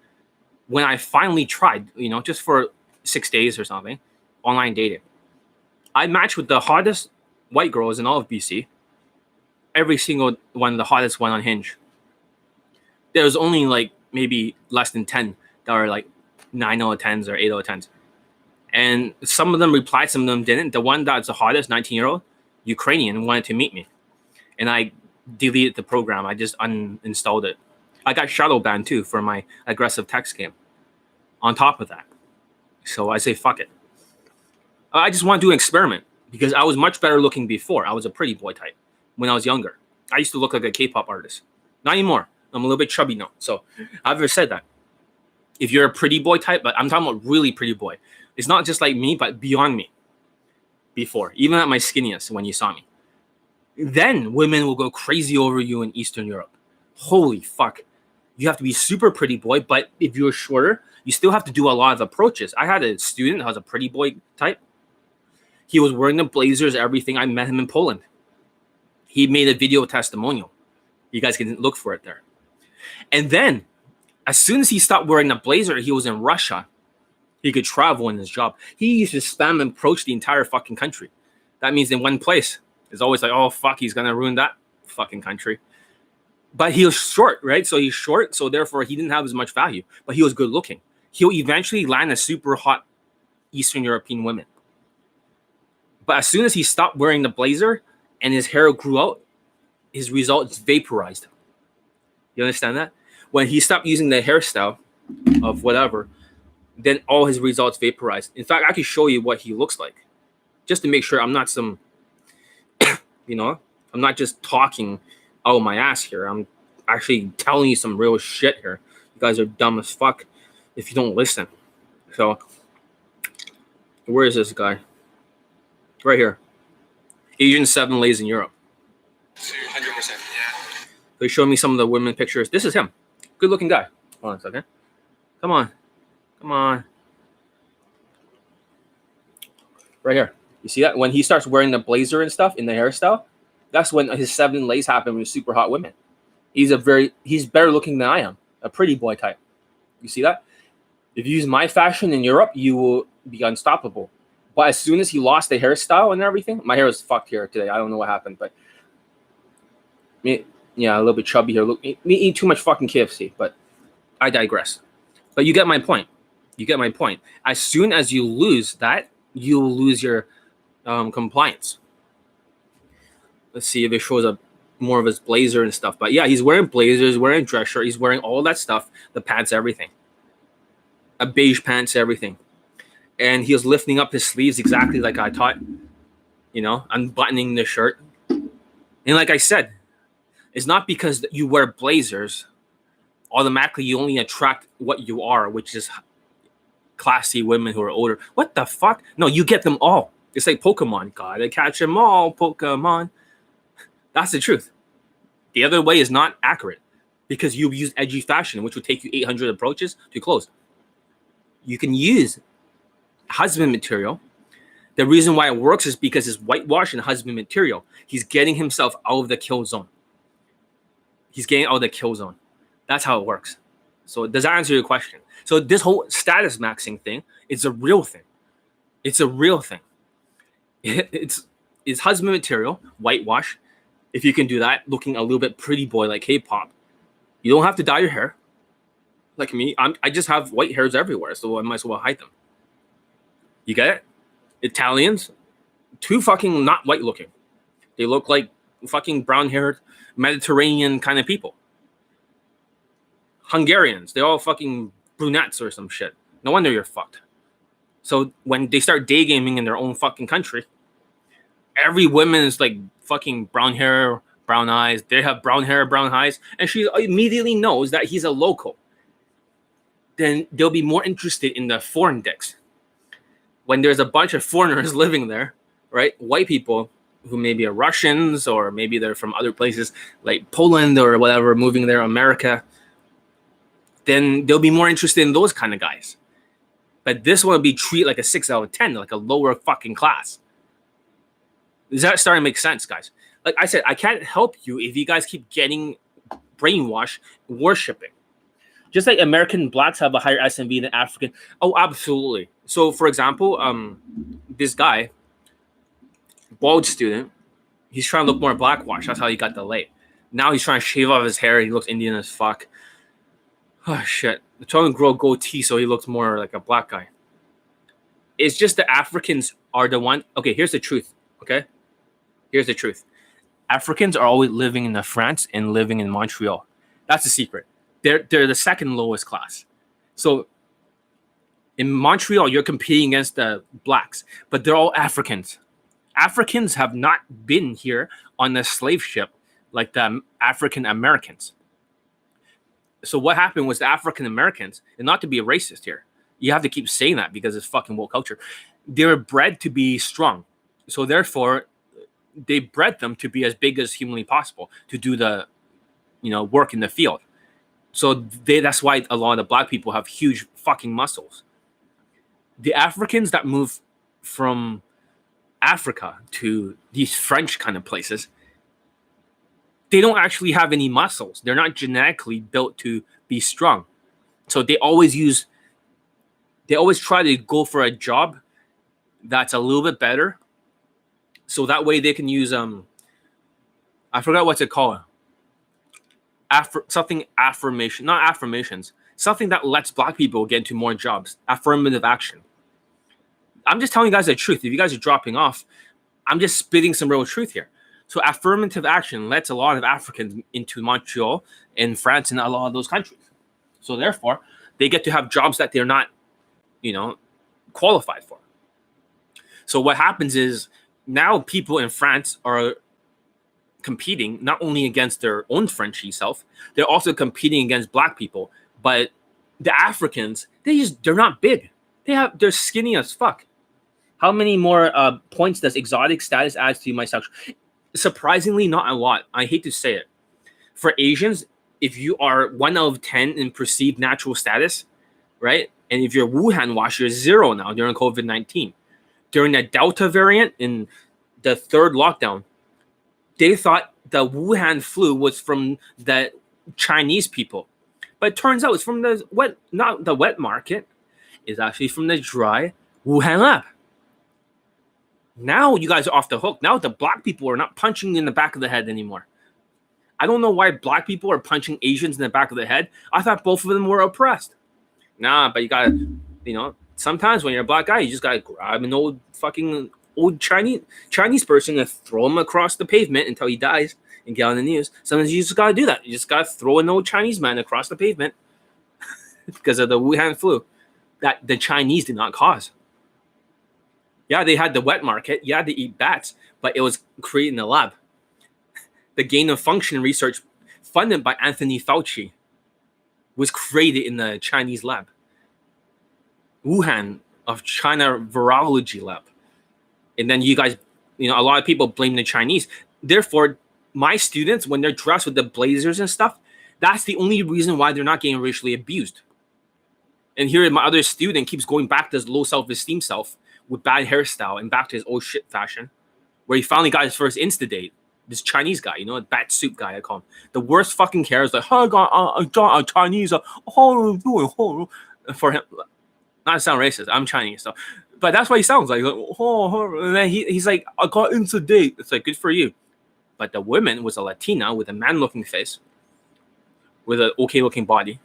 When I finally tried, you know, just for 6 days or something, online dating, I matched with the hottest white girls in all of BC. Every single one, the hottest one on Hinge. There was only like maybe less than 10 that were like 9 out of 10s or 8 out of 10s. And some of them replied, some of them didn't. The one that's the hottest, 19-year-old, Ukrainian, wanted to meet me. And I deleted the program. I just uninstalled it. I got shadow banned too for my aggressive text game on top of that. So I say, fuck it. I just want to do an experiment because I was much better looking before. I was a pretty boy type when I was younger. I used to look like a K-pop artist. Not anymore. I'm a little bit chubby now. So I've ever said that. If you're a pretty boy type, but I'm talking about really pretty boy. It's not just like me, but beyond me. Before, even at my skinniest, when you saw me, then women will go crazy over you in Eastern Europe. Holy fuck. You have to be super pretty boy, but if you're shorter, you still have to do a lot of approaches. I had a student who was a pretty boy type. He was wearing the blazers, everything. I met him in Poland. He made a video testimonial. You guys can look for it there. And then, as soon as he stopped wearing the blazer, he was in Russia. He could travel in his job. He used to spam and approach the entire fucking country. That means in one place. It's always like, oh, fuck, he's going to ruin that fucking country. But he was short, right? So he's short, so therefore he didn't have as much value. But he was good looking. He'll eventually land a super hot Eastern European woman. But as soon as he stopped wearing the blazer and his hair grew out, his results vaporized. You understand that? When he stopped using the hairstyle of whatever, then all his results vaporized. In fact, I can show you what he looks like, just to make sure I'm not some, I'm not just talking out my ass here. I'm actually telling you some real shit here. You guys are dumb as fuck if you don't listen. So, where is this guy? Right here. Asian 7 lays in Europe. 100%. Yeah. They showed me some of the women pictures. This is him. Good looking guy. Hold on a second. Come on. Come on. Right here. You see that? When he starts wearing the blazer and stuff in the hairstyle, that's when his 7 lays happen with super hot women. He's better looking than I am. A pretty boy type. You see that? If you use my fashion in Europe, you will be unstoppable. But as soon as he lost the hairstyle and everything, my hair was fucked here today. I don't know what happened, but a little bit chubby here. Look, me eat too much fucking KFC, but I digress. But you get my point. You get my point. As soon as you lose that, you'll lose your compliance. Let's see if it shows up more of his blazer and stuff. But yeah, he's wearing blazers, wearing a dress shirt, he's wearing all that stuff, the pants, everything. A beige pants, everything. And he was lifting up his sleeves exactly like I taught, unbuttoning the shirt. And like I said, it's not because you wear blazers, automatically you only attract what you are, which is classy women who are older. What the fuck? No, you get them all. It's like Pokemon. Gotta catch them all, Pokemon. That's the truth. The other way is not accurate because you've used edgy fashion, which would take you 800 approaches to close. You can use husband material. The reason why it works is because it's whitewash and husband material. He's getting himself out of the kill zone. He's getting out of the kill zone. That's how it works. So does that answer your question? So this whole status maxing thing, it's a real thing. It's a real thing. It's husband material, whitewash. If you can do that, looking a little bit pretty boy like K-pop. You don't have to dye your hair. Like me, I just have white hairs everywhere, so I might as well hide them. You get it? Italians, too fucking not white looking. They look like fucking brown-haired Mediterranean kind of people. Hungarians, they're all fucking brunettes or some shit. No wonder you're fucked. So when they start day gaming in their own fucking country, every woman is like fucking brown hair, brown eyes. They have brown hair, brown eyes, and she immediately knows that he's a local. Then they'll be more interested in the foreign dicks. When there's a bunch of foreigners living there, right? White people who maybe are Russians or maybe they're from other places like Poland or whatever, moving there, America, then they'll be more interested in those kind of guys. But this one will be treated like a 6 out of 10, like a lower fucking class. Is that starting to make sense, guys? Like I said, I can't help you if you guys keep getting brainwashed, worshipping. Just like American blacks have a higher SMV than African. Oh, absolutely. So, for example, this guy, bald student, he's trying to look more blackwash. That's how he got the lay. Now he's trying to shave off his hair. He looks Indian as fuck. Oh, shit. They're trying to grow a goatee so he looks more like a black guy. It's just the Africans are the one. Okay, here's the truth. Okay? Here's the truth. Africans are always living in France and living in Montreal. That's the secret. They're the second lowest class. So in Montreal, you're competing against the blacks, but they're all Africans. Africans have not been here on the slave ship like the African Americans. So what happened was the African Americans, and not to be a racist here, you have to keep saying that because it's fucking woke culture. They were bred to be strong, so therefore they bred them to be as big as humanly possible to do the, work in the field. So that's why a lot of the black people have huge fucking muscles. The Africans that move from Africa to these French kind of places, they don't actually have any muscles. They're not genetically built to be strong. So they always try to go for a job that's a little bit better. So that way they can use I forgot what's it called. Something affirmation, not affirmations, something that lets black people get into more jobs. Affirmative action. I'm just telling you guys the truth. If you guys are dropping off, I'm just spitting some real truth here. So affirmative action lets a lot of Africans into Montreal and France and a lot of those countries. So therefore, they get to have jobs that they're not, qualified for. So what happens is now people in France are competing not only against their own Frenchy self, they're also competing against black people. But the Africans, they're not big. They're skinny as fuck. How many more points does exotic status add to my sexual? Surprisingly, not a lot. I hate to say it. For Asians, if you are 1 out of 10 in perceived natural status, right? And if you're Wuhan wash, you're 0 now during COVID-19. During the Delta variant in the 3rd lockdown, they thought the Wuhan flu was from the Chinese people. But it turns out it's from not the wet market. It's actually from the dry Wuhan lab. Now you guys are off the hook. Now the black people are not punching you in the back of the head anymore. I don't know why black people are punching Asians in the back of the head. I thought both of them were oppressed. Nah, but you gotta, sometimes when you're a black guy, you just gotta grab an old Chinese person and throw him across the pavement until he dies and get on the news. Sometimes you just gotta do that. You just gotta throw an old Chinese man across the pavement because of the Wuhan flu that the Chinese did not cause. Yeah, they had the wet market. Yeah, they eat bats, but it was created in the lab. The gain of function research funded by Anthony Fauci was created in the Chinese lab. Wuhan of China virology lab. And then you guys, a lot of people blame the Chinese. Therefore, my students, when they're dressed with the blazers and stuff, that's the only reason why they're not getting racially abused. And here my other student keeps going back to his low self-esteem self with bad hairstyle and back to his old shit fashion, where he finally got his first Insta date. This Chinese guy, a bat suit guy, I call him. The worst fucking care is like, I got a Chinese, for him. Not to sound racist, I'm Chinese, so. But that's what he sounds like. And then he's like, I got Insta date. It's like, good for you. But the woman was a Latina with a man-looking face, with an okay-looking body.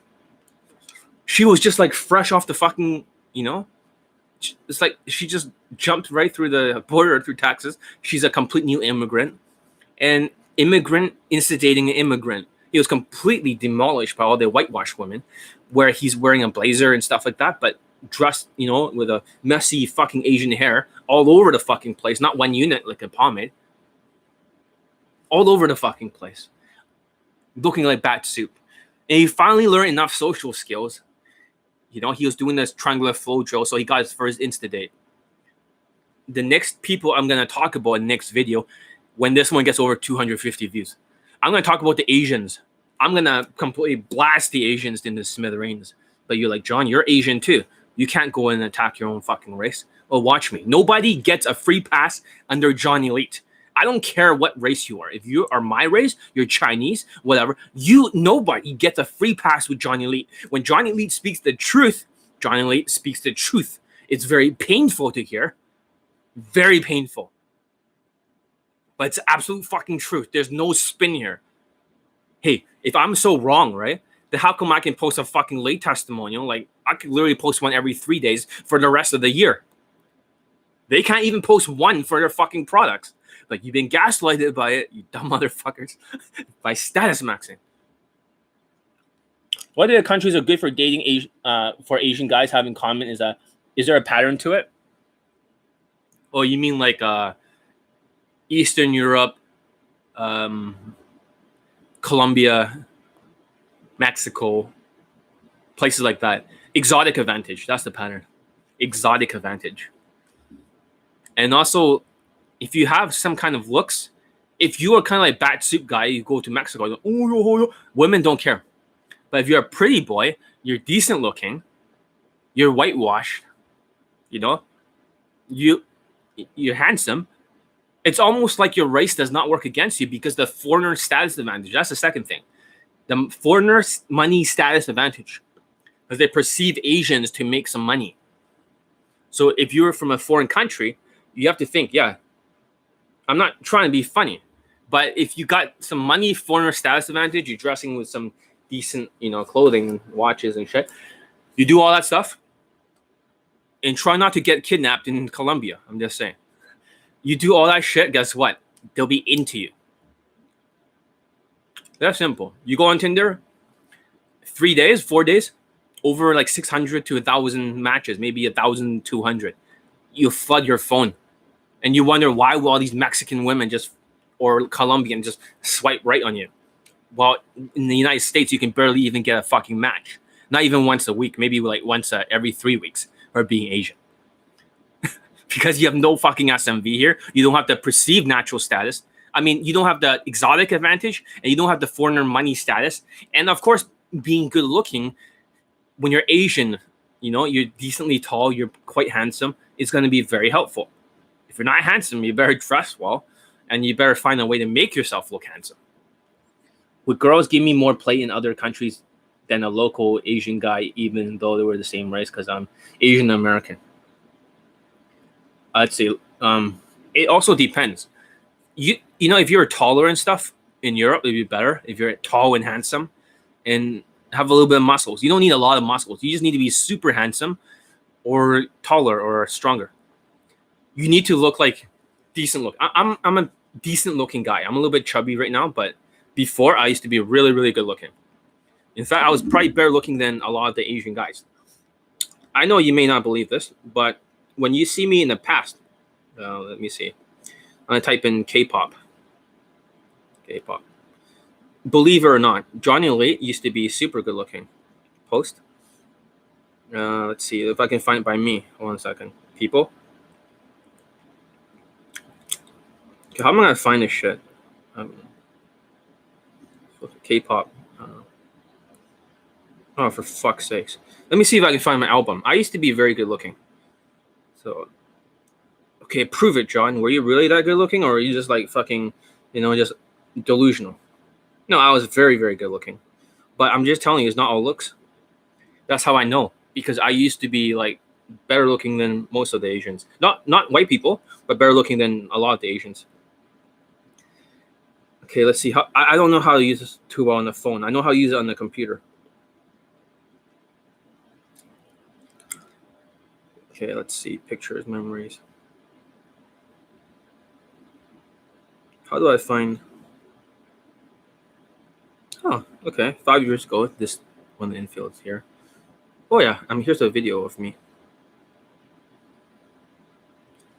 She was just like fresh off the fucking, it's like she just jumped right through the border through Texas. She's a complete new immigrant. And immigrant instigating an immigrant. He was completely demolished by all the whitewashed women, where he's wearing a blazer and stuff like that, but dressed, with a messy fucking Asian hair all over the fucking place. Not one unit like a pomade. All over the fucking place. Looking like bat soup. And he finally learned enough social skills. He was doing this triangular flow drill, so he got his first Insta date. The next people I'm going to talk about in the next video, when this one gets over 250 views, I'm going to talk about the Asians. I'm going to completely blast the Asians into smithereens. But you're like, John, you're Asian too. You can't go in and attack your own fucking race. Well, watch me. Nobody gets a free pass under John Elite. I don't care what race you are. If you are my race, you're Chinese, whatever. Nobody gets a free pass with John Elite. When John Elite speaks the truth, John Elite speaks the truth. It's very painful to hear. Very painful. But it's absolute fucking truth. There's no spin here. Hey, if I'm so wrong, right? Then how come I can post a fucking late testimonial? Like, I could literally post one every 3 days for the rest of the year. They can't even post one for their fucking products. Like, you've been gaslighted by it, you dumb motherfuckers, by status maxing. What other countries are good for dating for Asian guys have in common is there a pattern to it? Oh, you mean like Eastern Europe, Colombia, Mexico, places like that. Exotic advantage. That's the pattern. Exotic advantage. And also, if you have some kind of looks, if you are kind of like bat soup guy, you go to Mexico, you go, oh, yo. Women don't care. But if you're a pretty boy, you're decent looking, you're whitewashed, you know, you're handsome. It's almost like your race does not work against you because the foreigner status advantage. That's the second thing. The foreigner money status advantage. Because they perceive Asians to make some money. So if you're from a foreign country, you have to think, yeah, I'm not trying to be funny, but if you got some money, foreigner status advantage, you're dressing with some decent, clothing, watches and shit. You do all that stuff and try not to get kidnapped in Colombia. I'm just saying. You do all that shit, guess what? They'll be into you. That's simple. You go on Tinder, 3 days, 4 days, over like 600 to 1,000 matches, maybe 1,200. You flood your phone. And you wonder why will all these Mexican women or Colombian just swipe right on you? Well, in the United States, you can barely even get a fucking match. Not even once a week, maybe like once every 3 weeks for being Asian. Because you have no fucking SMV here. You don't have the perceived natural status. I mean, you don't have the exotic advantage and you don't have the foreigner money status. And of course, being good looking, when you're Asian, you're decently tall, you're quite handsome, it's going to be very helpful. If you're not handsome, you better dress well and you better find a way to make yourself look handsome. Would girls give me more play in other countries than a local Asian guy, even though they were the same race? Because I'm Asian American. I'd say it also depends. If you're taller and stuff in Europe, it'd be better if you're tall and handsome and have a little bit of muscles. You don't need a lot of muscles. You just need to be super handsome or taller or stronger. You need to look like decent look. I'm a decent looking guy. I'm a little bit chubby right now, but before I used to be really, really good looking. In fact, I was probably better looking than a lot of the Asian guys. I know you may not believe this, but when you see me in the past, let me see. I'm going to type in K-pop. K-pop. Believe it or not, Johnny Late used to be super good looking. Post. Let's see if I can find it by me. Hold on a second. People. Okay, how am I going to find this shit? K-pop. Oh, for fuck's sakes. Let me see if I can find my album. I used to be very good looking. So, okay, prove it, John. Were you really that good looking, or were you just like fucking, just delusional? No, I was very, very good looking. But I'm just telling you, it's not all looks. That's how I know. Because I used to be like better looking than most of the Asians. Not white people, but better looking than a lot of the Asians. Okay, let's see. I don't know how to use this too well on the phone. I know how to use it on the computer. Okay, let's see. Pictures, memories. How do I find... Oh, okay. 5 years ago, this one, the infield is here. Oh, yeah. Here's a video of me.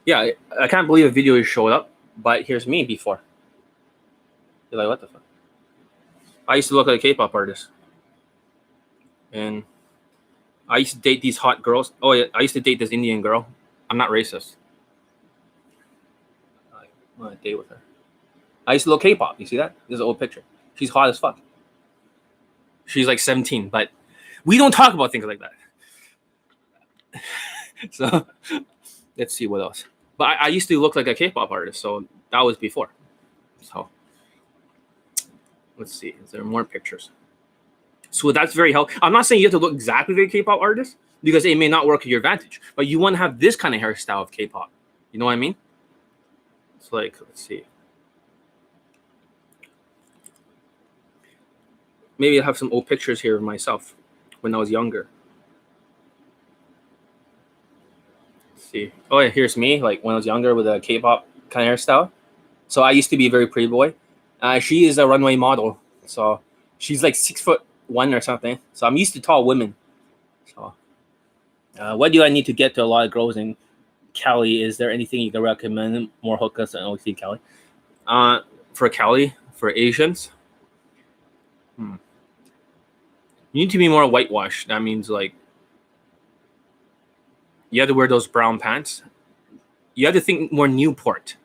Yeah, I can't believe a video showed up, but here's me before. You're like, what the fuck? I used to look like a K-pop artist. And I used to date these hot girls. Oh, yeah. I used to date this Indian girl. I'm not racist. I want to date with her. I used to look K-pop. You see that? This is an old picture. She's hot as fuck. She's like 17, but we don't talk about things like that. So let's see what else. But I used to look like a K-pop artist, so that was before. So let's see. Is there more pictures? So that's very helpful. I'm not saying you have to look exactly like a K-pop artist because it may not work to your advantage, but you want to have this kind of hairstyle of K-pop. You know what I mean? It's like, let's see. Maybe I have some old pictures here of myself when I was younger. Let's see. Oh, yeah, here's me, like when I was younger with a K-pop kind of hairstyle. So I used to be a very pretty boy. She is a runway model. So she's like 6'1" or something. So I'm used to tall women. So what do I need to get to a lot of girls in Cali? Is there anything you can recommend? More hookups than OC Cali? For Cali, for Asians? You need to be more whitewashed. That means like you have to wear those brown pants. You have to think more Newport.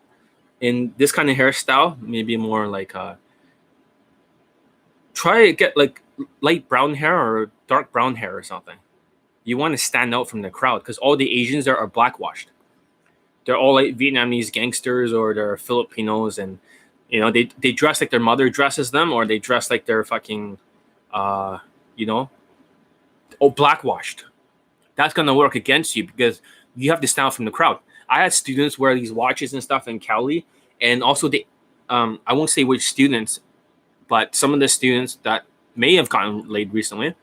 In this kind of hairstyle, maybe more like try to get like light brown hair or dark brown hair or something. You want to stand out from the crowd because all the Asians there are blackwashed. They're all like Vietnamese gangsters or they're Filipinos, and you know they dress like their mother dresses them, or they dress like they're fucking, you know, blackwashed. That's gonna work against you because you have to stand out from the crowd. I had students wear these watches and stuff in Cali, and also I won't say which students, but some of the students that may have gotten laid recently,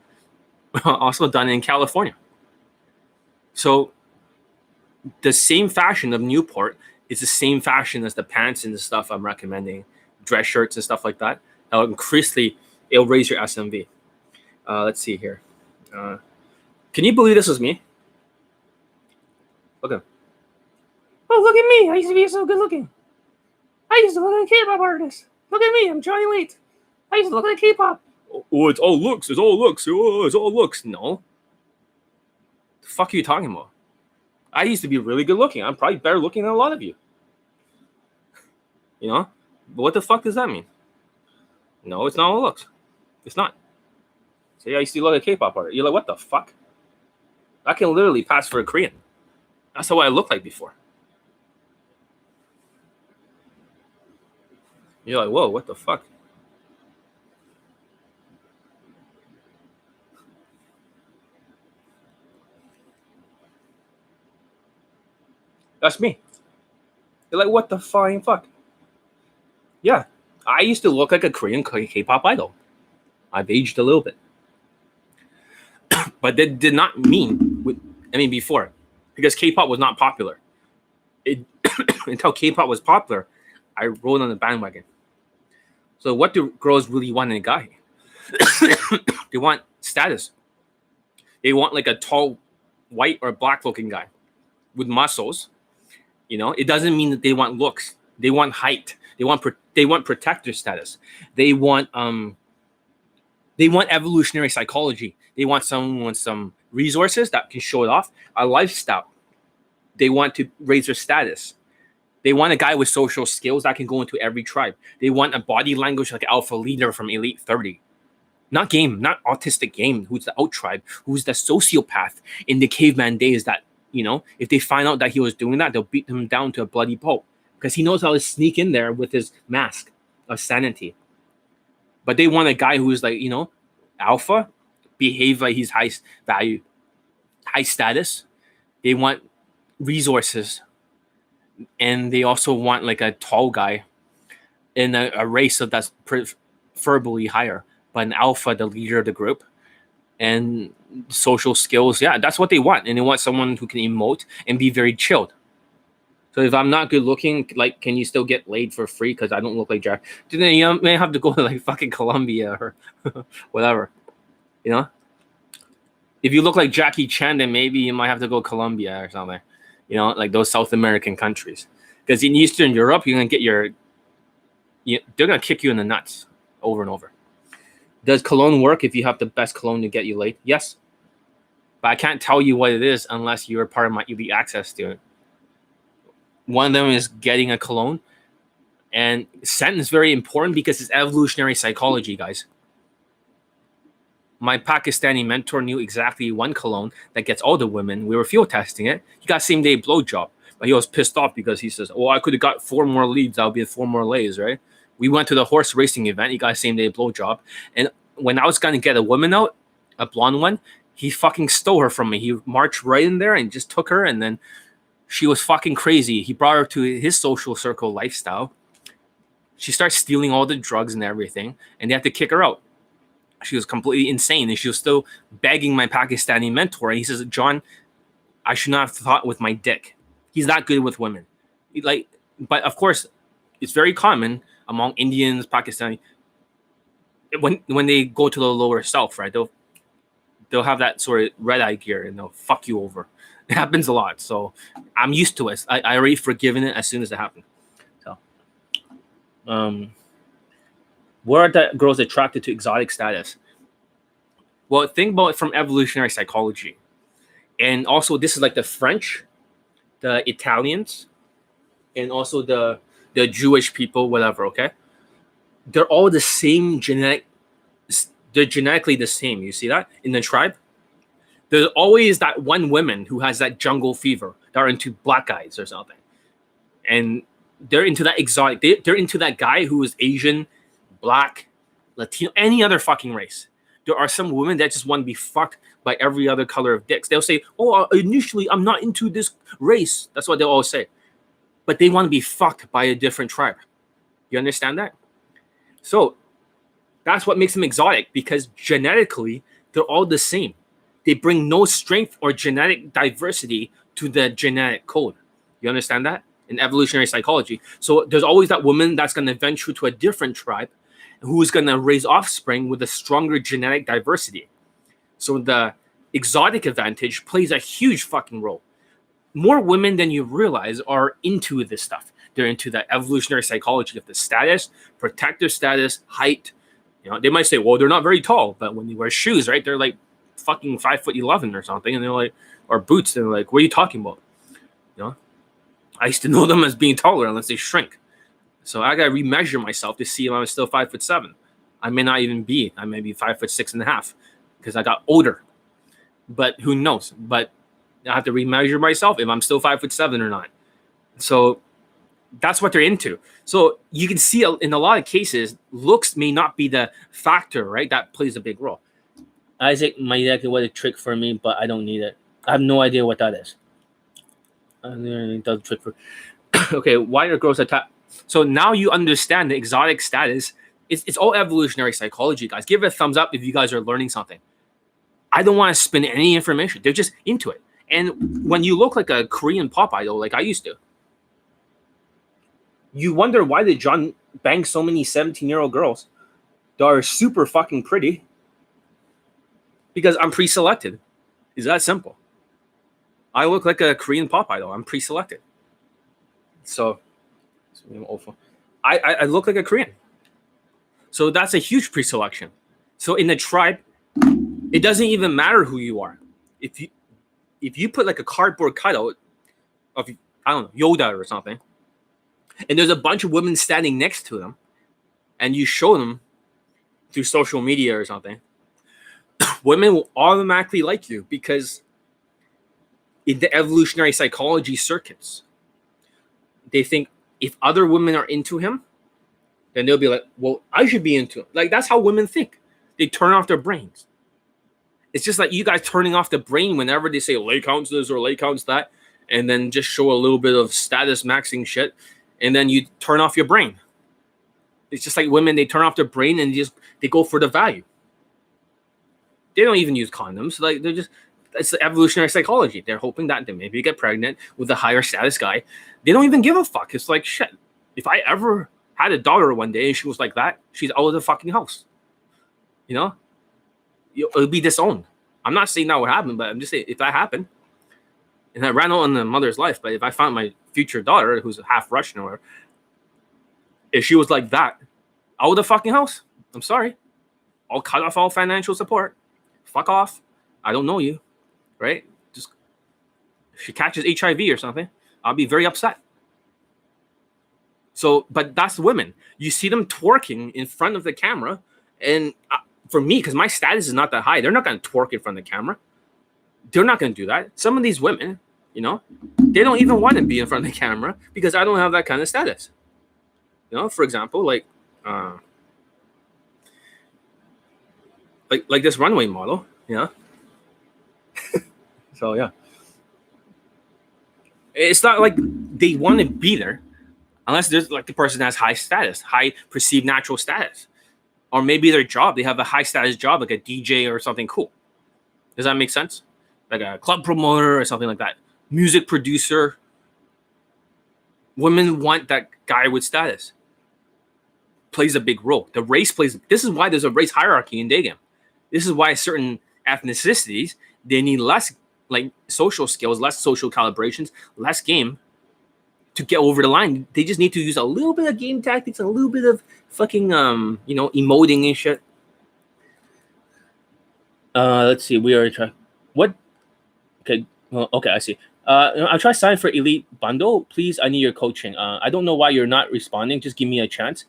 also done in California. So the same fashion of Newport is the same fashion as the pants and the stuff I'm recommending, dress shirts and stuff like that. It'll raise your SMV. Let's see here. Can you believe this was me? Look at. Oh, look at me! I used to be so good looking. I used to look like a K-pop artist. Look at me! I'm Johnny Wait. I used to look like K-pop. Oh, it's all looks. It's all looks. Oh, it's all looks. No. The fuck are you talking about? I used to be really good looking. I'm probably better looking than a lot of you. You know? But what the fuck does that mean? No, it's not all looks. It's not. Say I used to look like a K-pop artist. You're like, what the fuck? I can literally pass for a Korean. That's how I looked like before. You're like, whoa, what the fuck? That's me. You're like, what the flying fuck? Yeah, I used to look like a Korean K-pop idol. I've aged a little bit. But that did not mean, before, because K-pop was not popular. Until K-pop was popular, I rode on the bandwagon. So what do girls really want in a guy? They want status. They want like a tall, white or black looking guy with muscles. You know, it doesn't mean that they want looks. They want height. They want protector status. They want evolutionary psychology. They want someone with some resources that can show it off, a lifestyle. They want to raise their status. They want a guy with social skills that can go into every tribe. They want a body language like Alpha Leader from Elite 30. Not autistic game, who's the out tribe, who's the sociopath in the caveman days that, you know, if they find out that he was doing that, they'll beat him down to a bloody pulp because he knows how to sneak in there with his mask of sanity. But they want a guy who's like, you know, alpha, behave like he's high value, high status. They want resources. And they also want like a tall guy in a race that's preferably higher, but an alpha, the leader of the group, and social skills. Yeah, that's what they want. And they want someone who can emote and be very chilled. So if I'm not good looking, like, can you still get laid for free because I don't look like Jack? Then you may have to go to like fucking Colombia or whatever. You know? If you look like Jackie Chan, then maybe you might have to go Colombia or something. You know, like those South American countries. Because in Eastern Europe, you're going to get they're going to kick you in the nuts over and over. Does cologne work if you have the best cologne to get you laid? Yes. But I can't tell you what it is unless you're part of my elite access student. One of them is getting a cologne. And scent is very important because it's evolutionary psychology, guys. My Pakistani mentor knew exactly one cologne that gets all the women. We were field testing it. He got same-day blowjob. But he was pissed off because he says, I could have got 4 more leads. That would be 4 more lays, right? We went to the horse racing event. He got a same-day blowjob. And when I was going to get a woman out, a blonde one, he fucking stole her from me. He marched right in there and just took her. And then she was fucking crazy. He brought her to his social circle lifestyle. She starts stealing all the drugs and everything. And they had to kick her out. She was completely insane, and she was still begging my Pakistani mentor. And he says, John, I should not have thought with my dick. He's not good with women. But of course, it's very common among Indians, Pakistani, when they go to the lower south, right? They'll have that sort of red eye gear and they'll fuck you over. It happens a lot, so I'm used to it. I already forgiven it as soon as it happened. So, where are the girls attracted to exotic status? Well, think about it from evolutionary psychology. And also, this is like the French, the Italians, and also the Jewish people, whatever, okay? They're all the same genetic. They're genetically the same. You see that in the tribe? There's always that one woman who has that jungle fever. They're into black guys or something. And they're into that exotic. They're into that guy who is Asian, black, Latino, any other fucking race. There are some women that just want to be fucked by every other color of dicks. They'll say, "Oh, initially I'm not into this race." That's what they'll all say. But they want to be fucked by a different tribe. You understand that? So that's what makes them exotic, because genetically they're all the same. They bring no strength or genetic diversity to the genetic code. You understand that? In evolutionary psychology. So there's always that woman that's going to venture to a different tribe who is going to raise offspring with a stronger genetic diversity. So the exotic advantage plays a huge fucking role. More women than you realize are into this stuff. They're into the evolutionary psychology of the status, protector status, height. You know, they might say, well, they're not very tall, but when you wear shoes, right, they're like fucking 5'11" or something, and they're like, or boots, they're like, what are you talking about? You know, I used to know them as being taller unless they shrink. So I gotta remeasure myself to see if I'm still 5'7". I may not even be. I may be 5'6.5" because I got older. But who knows? But I have to remeasure myself if I'm still 5'7" or not. So that's what they're into. So you can see in a lot of cases, looks may not be the factor, right? That plays a big role. Isaac might actually what a trick for me, but I don't need it. I have no idea what that is. It does a trick for. Okay, why are girls attack? So now you understand the exotic status. It's all evolutionary psychology, guys. Give it a thumbs up if you guys are learning something. I don't want to spin any information. They're just into it. And when you look like a Korean pop idol, like I used to, you wonder why did John bang so many 17-year-old girls that are super fucking pretty? Because I'm pre-selected. It's that simple. I look like a Korean pop idol. I'm pre-selected. So I look like a Korean. So that's a huge pre-selection. So in the tribe, it doesn't even matter who you are. If you put like a cardboard cutout of, I don't know, Yoda or something, and there's a bunch of women standing next to them, and you show them through social media or something, women will automatically like you, because in the evolutionary psychology circuits, they think if other women are into him, then they'll be like, well, I should be into him. Like, that's how women think. They turn off their brains. It's just like you guys turning off the brain whenever they say lay counts this or lay counts that, and then just show a little bit of status maxing shit, and then you turn off your brain. It's just like women, they turn off their brain and they go for the value. They don't even use condoms. Like, it's the evolutionary psychology. They're hoping that they maybe get pregnant with a higher status guy. They don't even give a fuck. It's like, shit, if I ever had a daughter one day and she was like that, she's out of the fucking house. You know? It'll be disowned. I'm not saying that would happen, but I'm just saying if that happened, and I ran out on the mother's life, but if I found my future daughter who's half Russian or whatever, if she was like that, out of the fucking house, I'm sorry. I'll cut off all financial support. Fuck off. I don't know you. Right? Just if she catches HIV or something, I'll be very upset. So, but that's women. You see them twerking in front of the camera, and for me, because my status is not that high, they're not going to twerk in front of the camera. They're not going to do that. Some of these women, you know, they don't even want to be in front of the camera because I don't have that kind of status. You know, for example, like this runway model, you know. So yeah, it's not like they want to be there unless there's like the person has high status, high perceived natural status, or maybe their job, they have a high status job like a DJ or something cool. Does that make sense? Like a club promoter or something like that, music producer. Women want that guy with status. Plays a big role. The race plays. This is why there's a race hierarchy in DAYGAME. This is why certain ethnicities, they need less like social skills, less social calibrations, less game to get over the line. They just need to use a little bit of game tactics and a little bit of fucking emoting and shit. Let's see. We are trying. What? Okay. Well, okay. I see. I'll try sign for elite bundle. Please, I need your coaching. I don't know why you're not responding. Just give me a chance.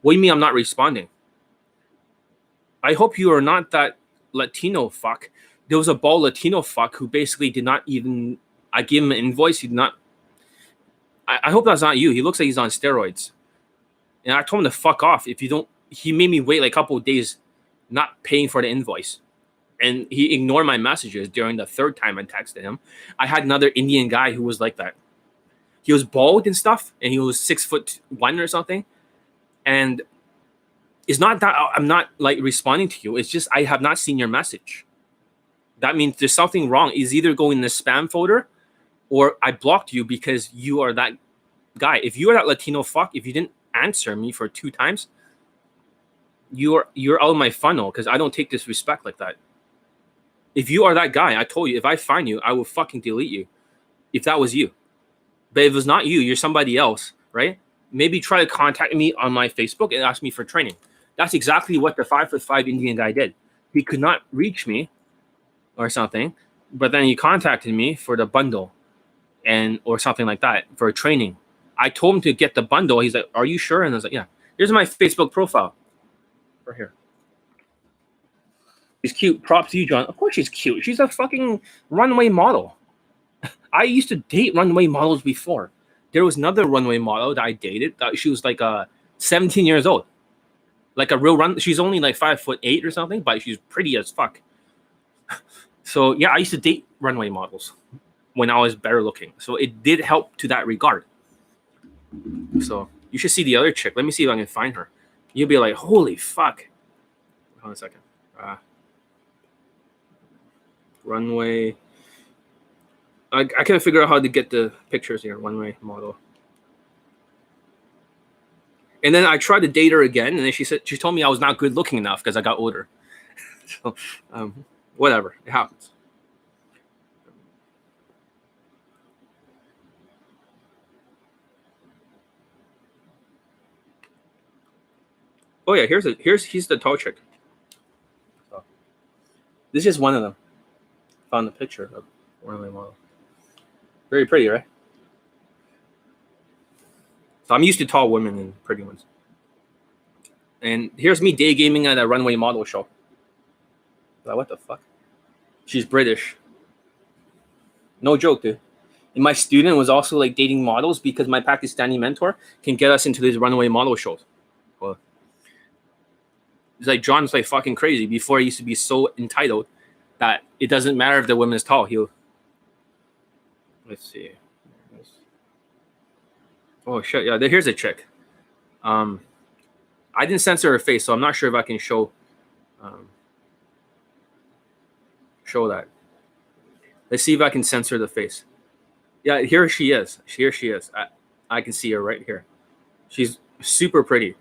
What do you mean I'm not responding? I hope you are not that Latino fuck. There was a bald Latino fuck who basically did not even. I gave him an invoice. He did not. I hope that's not you. He looks like he's on steroids. And I told him to fuck off. If you don't, he made me wait like a couple of days, not paying for the invoice. And he ignored my messages during the third time I texted him. I had another Indian guy who was like that. He was bald and stuff, and he was 6'1" or something. And it's not that I'm not like responding to you. It's just I have not seen your message. That means there's something wrong. It's either going in the spam folder, or I blocked you because you are that guy. If you are that Latino fuck, if you didn't answer me for 2 times, you're out of my funnel because I don't take disrespect like that. If you are that guy, I told you, if I find you, I will fucking delete you. If that was you. But if it's not you, you're somebody else, right? Maybe try to contact me on my Facebook and ask me for training. That's exactly what the 5'5" Indian guy did. He could not reach me or something, but then he contacted me for the bundle or something like that for training. I told him to get the bundle. He's like, "Are you sure?" And I was like, "Yeah." Here's my Facebook profile. Right here. She's cute. Props to you, John. Of course she's cute. She's a fucking runway model. I used to date runway models before. There was another runway model that I dated. She was like 17 years old. Like a real run. She's only like 5'8" or something, but she's pretty as fuck. So yeah, I used to date runway models when I was better looking. So it did help to that regard. So you should see the other chick. Let me see if I can find her. You'll be like, holy fuck. Hold on a second. Runway. I can't figure out how to get the pictures here. Runway model. And then I tried to date her again, and then she told me I was not good looking enough because I got older. So whatever, it happens. Oh yeah, he's the tall chick. So, this is one of them. Found the picture of runway model. Very pretty, right? So I'm used to tall women and pretty ones. And here's me day gaming at a runway model show. Like, what the fuck? She's British. No joke, dude. And my student was also like dating models because my Pakistani mentor can get us into these runway model shows. Well, it's like John's like fucking crazy. Before he used to be so entitled that it doesn't matter if the woman is tall. Let's see. Oh shit! Yeah, here's a chick. I didn't censor her face, so I'm not sure if I can show that. Let's see if I can censor the face. Yeah, here she is. Here she is. I can see her right here. She's super pretty,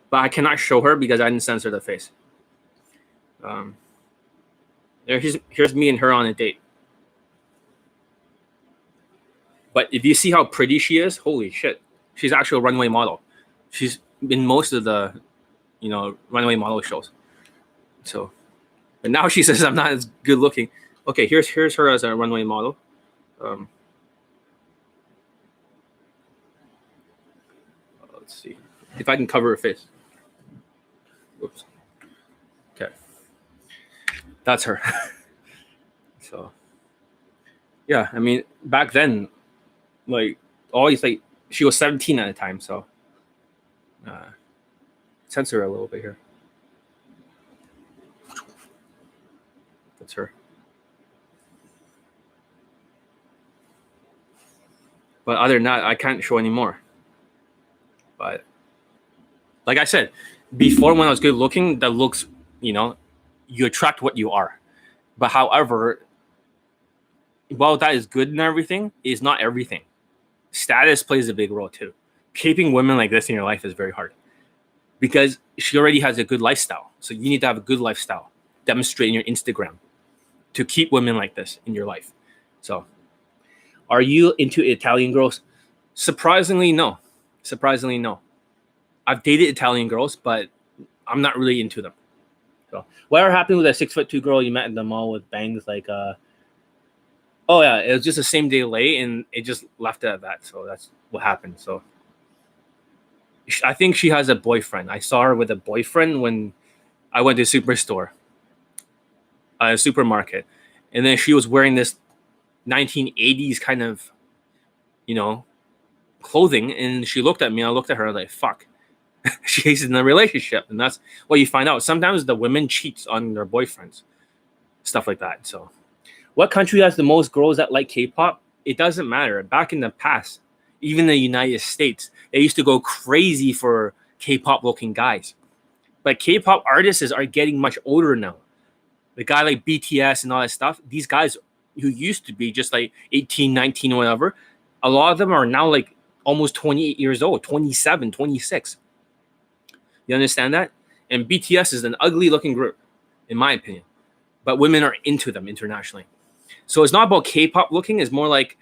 but I cannot show her because I didn't censor the face. Here's me and her on a date. But if you see how pretty she is, holy shit. She's actually a runway model. She's in most of the, runway model shows. So, but now she says I'm not as good looking. Okay, here's her as a runway model. Let's see if I can cover her face. Whoops. Okay, that's her. So, yeah, I mean, back then, like, always like she was 17 at the time, so censor her a little bit here. That's her. But other than that, I can't show anymore. But like I said, before when I was good looking, that looks, you attract what you are. But however, while that is good and everything, is not everything. Status plays a big role too. Keeping women like this in your life is very hard because she already has a good lifestyle. So you need to have a good lifestyle, demonstrating your Instagram to keep women like this in your life. So are you into Italian girls? Surprisingly, no. I've dated Italian girls, but I'm not really into them. So whatever happened with that 6'2" girl you met in the mall with bangs, like oh yeah, it was just the same day late, and it just left it at that. So that's what happened. So I think she has a boyfriend. I saw her with a boyfriend when I went to a supermarket, and then she was wearing this 1980s kind of, you know, clothing, and she looked at me. I looked at her like, "Fuck." She's in a relationship, and that's what you find out. Sometimes the women cheats on their boyfriends, stuff like that. So, what country has the most girls that like K-pop? It doesn't matter. Back in the past, even the United States, they used to go crazy for K-pop looking guys. But K-pop artists are getting much older now. The guy like BTS and all that stuff, these guys who used to be just like 18, 19, or whatever, a lot of them are now like almost 28 years old, 27, 26. You understand that? And BTS is an ugly looking group, in my opinion. But women are into them internationally. So it's not about K-pop looking, it's more like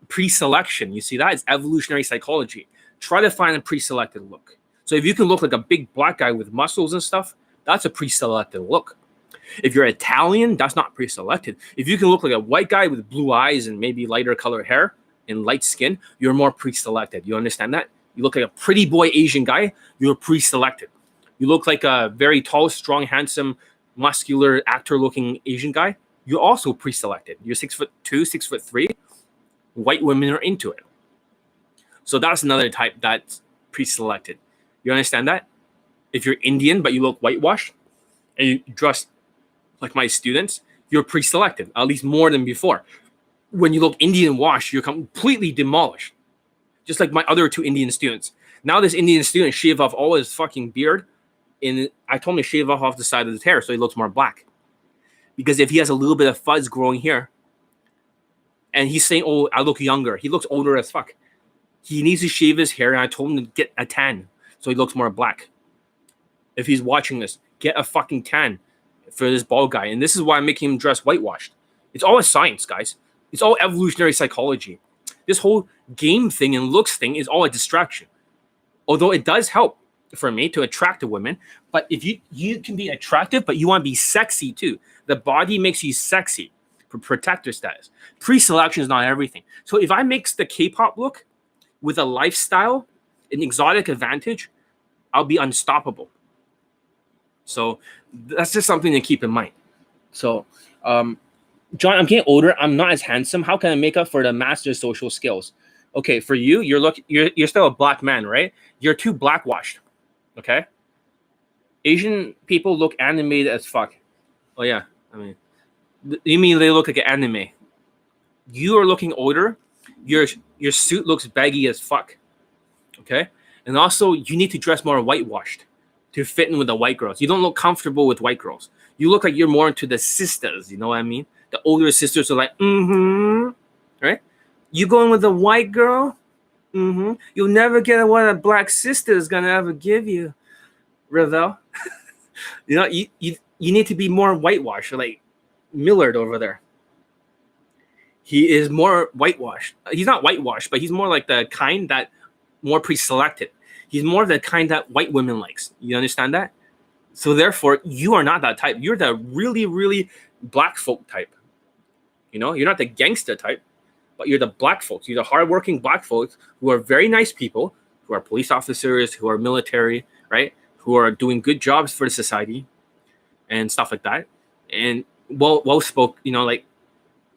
pre-selection. You see that? It's evolutionary psychology. Try to find a pre-selected look. So if you can look like a big black guy with muscles and stuff, that's a pre-selected look. If you're Italian, that's not pre-selected. If you can look like a white guy with blue eyes and maybe lighter colored hair and light skin, you're more pre-selected. You understand that? You look like a pretty boy Asian guy, you're pre-selected. You look like a very tall, strong, handsome, muscular actor-looking Asian guy, you're also pre-selected. You're 6'2", 6'3". White women are into it. So that's another type that's pre-selected. You understand that? If you're Indian but you look whitewashed and you dress like my students, you're pre-selected, at least more than before. When you look Indian washed, you're completely demolished. Just like my other two Indian students. Now this Indian student shaved off all his fucking beard, and I told him to shave off the side of his hair so he looks more black. Because if he has a little bit of fuzz growing here, and he's saying, "Oh, I look younger," he looks older as fuck. He needs to shave his hair, and I told him to get a tan so he looks more black. If he's watching this, get a fucking tan for this bald guy. And this is why I'm making him dress whitewashed. It's all a science, guys. It's all evolutionary psychology. This whole game thing and looks thing is all a distraction. Although it does help for me to attract a woman, but if you can be attractive, but you want to be sexy too. The body makes you sexy for protector status. Pre-selection is not everything. So if I mix the K-pop look with a lifestyle, an exotic advantage, I'll be unstoppable. So that's just something to keep in mind. So, John, I'm getting older. I'm not as handsome. How can I make up for the master social skills? Okay, for you, you're still a black man, right? You're too blackwashed. Okay. Asian people look animated as fuck. Oh yeah, I mean, you mean they look like an anime? You are looking older. Your suit looks baggy as fuck. Okay, and also you need to dress more whitewashed to fit in with the white girls. You don't look comfortable with white girls. You look like you're more into the sisters. You know what I mean? The older sisters are like, right? You going with a white girl? You'll never get what a black sister is gonna ever give you, Ravel. You know, you need to be more whitewashed, like Millard over there. He is more whitewashed. He's not whitewashed, but he's more like the kind that more pre-selected. He's more the kind that white women likes. You understand that? So therefore, you are not that type. You're the really, really black folk type. You know, you're not the gangster type, but you're the black folks. You're the hardworking black folks who are very nice people, who are police officers, who are military, right? Who are doing good jobs for the society and stuff like that. And well spoke, you know, like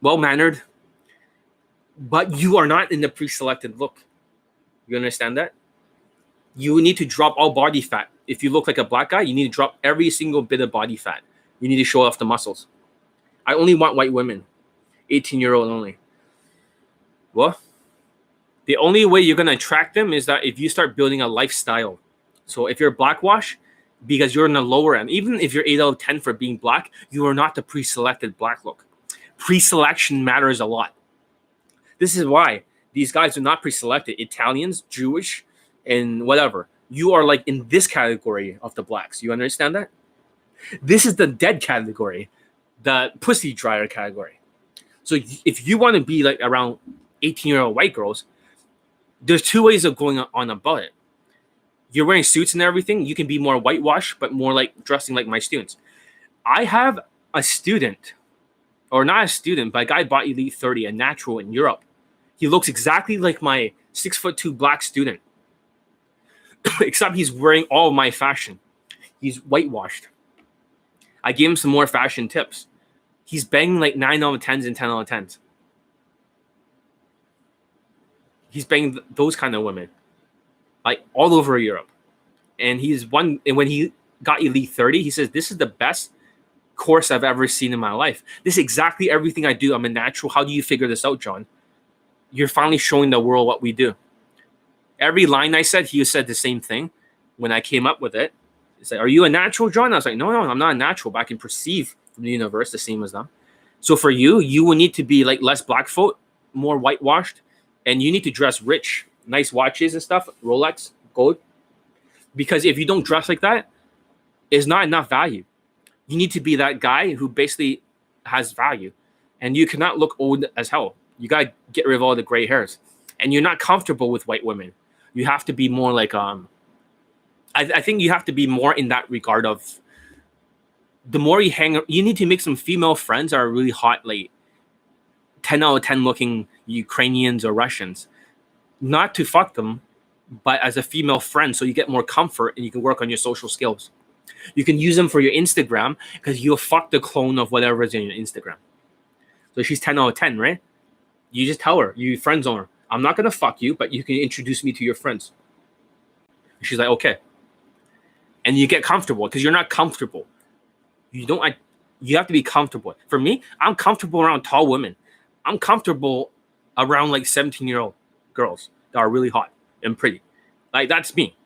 well-mannered. But you are not in the pre-selected look. You understand that? You need to drop all body fat. If you look like a black guy, you need to drop every single bit of body fat. You need to show off the muscles. I only want white women. 18-year-old only. Well, the only way you're going to attract them is that if you start building a lifestyle. So if you're blackwash, because you're in the lower end, even if you're 8 out of 10 for being black, you are not the pre-selected black look. Pre-selection matters a lot. This is why these guys are not pre-selected. Italians, Jewish, and whatever. You are like in this category of the blacks. You understand that? This is the dead category, the pussy dryer category. So if you want to be like around 18-year-old white girls, there's two ways of going on about it. You're wearing suits and everything. You can be more whitewashed, but more like dressing like my students. I have a student, or not a student, but a guy bought Elite 30, a natural in Europe. He looks exactly like my 6'2" black student, except he's wearing all of my fashion. He's whitewashed. I gave him some more fashion tips. He's banging like 9 out of 10s and 10 out of 10s. He's banging those kind of women, like all over Europe. And he's one. And when he got Elite 30, he says, "This is the best course I've ever seen in my life. This is exactly everything I do. I'm a natural. How do you figure this out, John? You're finally showing the world what we do." Every line I said, he said the same thing. When I came up with it, he said, "Are you a natural, John?" I was like, no, I'm not a natural, but I can perceive from the universe the same as them. So for you, you will need to be like less black folk, more whitewashed, and you need to dress rich, nice watches and stuff, Rolex, gold. Because if you don't dress like that, it's not enough value. You need to be that guy who basically has value, and you cannot look old as hell. You gotta get rid of all the gray hairs, and you're not comfortable with white women. You have to be more like I think you have to be more in that regard of the more you hang. You need to make some female friends that are really hot, like 10 out of 10 looking Ukrainians or Russians. Not to fuck them, but as a female friend, so you get more comfort and you can work on your social skills. You can use them for your Instagram because you'll fuck the clone of whatever is in your Instagram. So she's 10 out of 10, right? You just tell her, you friend zone her. I'm not gonna fuck you, but you can introduce me to your friends. She's like, okay. And you get comfortable because you're not comfortable. You don't. You have to be comfortable. For me, I'm comfortable around tall women. I'm comfortable around like 17-year-old girls that are really hot and pretty. Like that's me.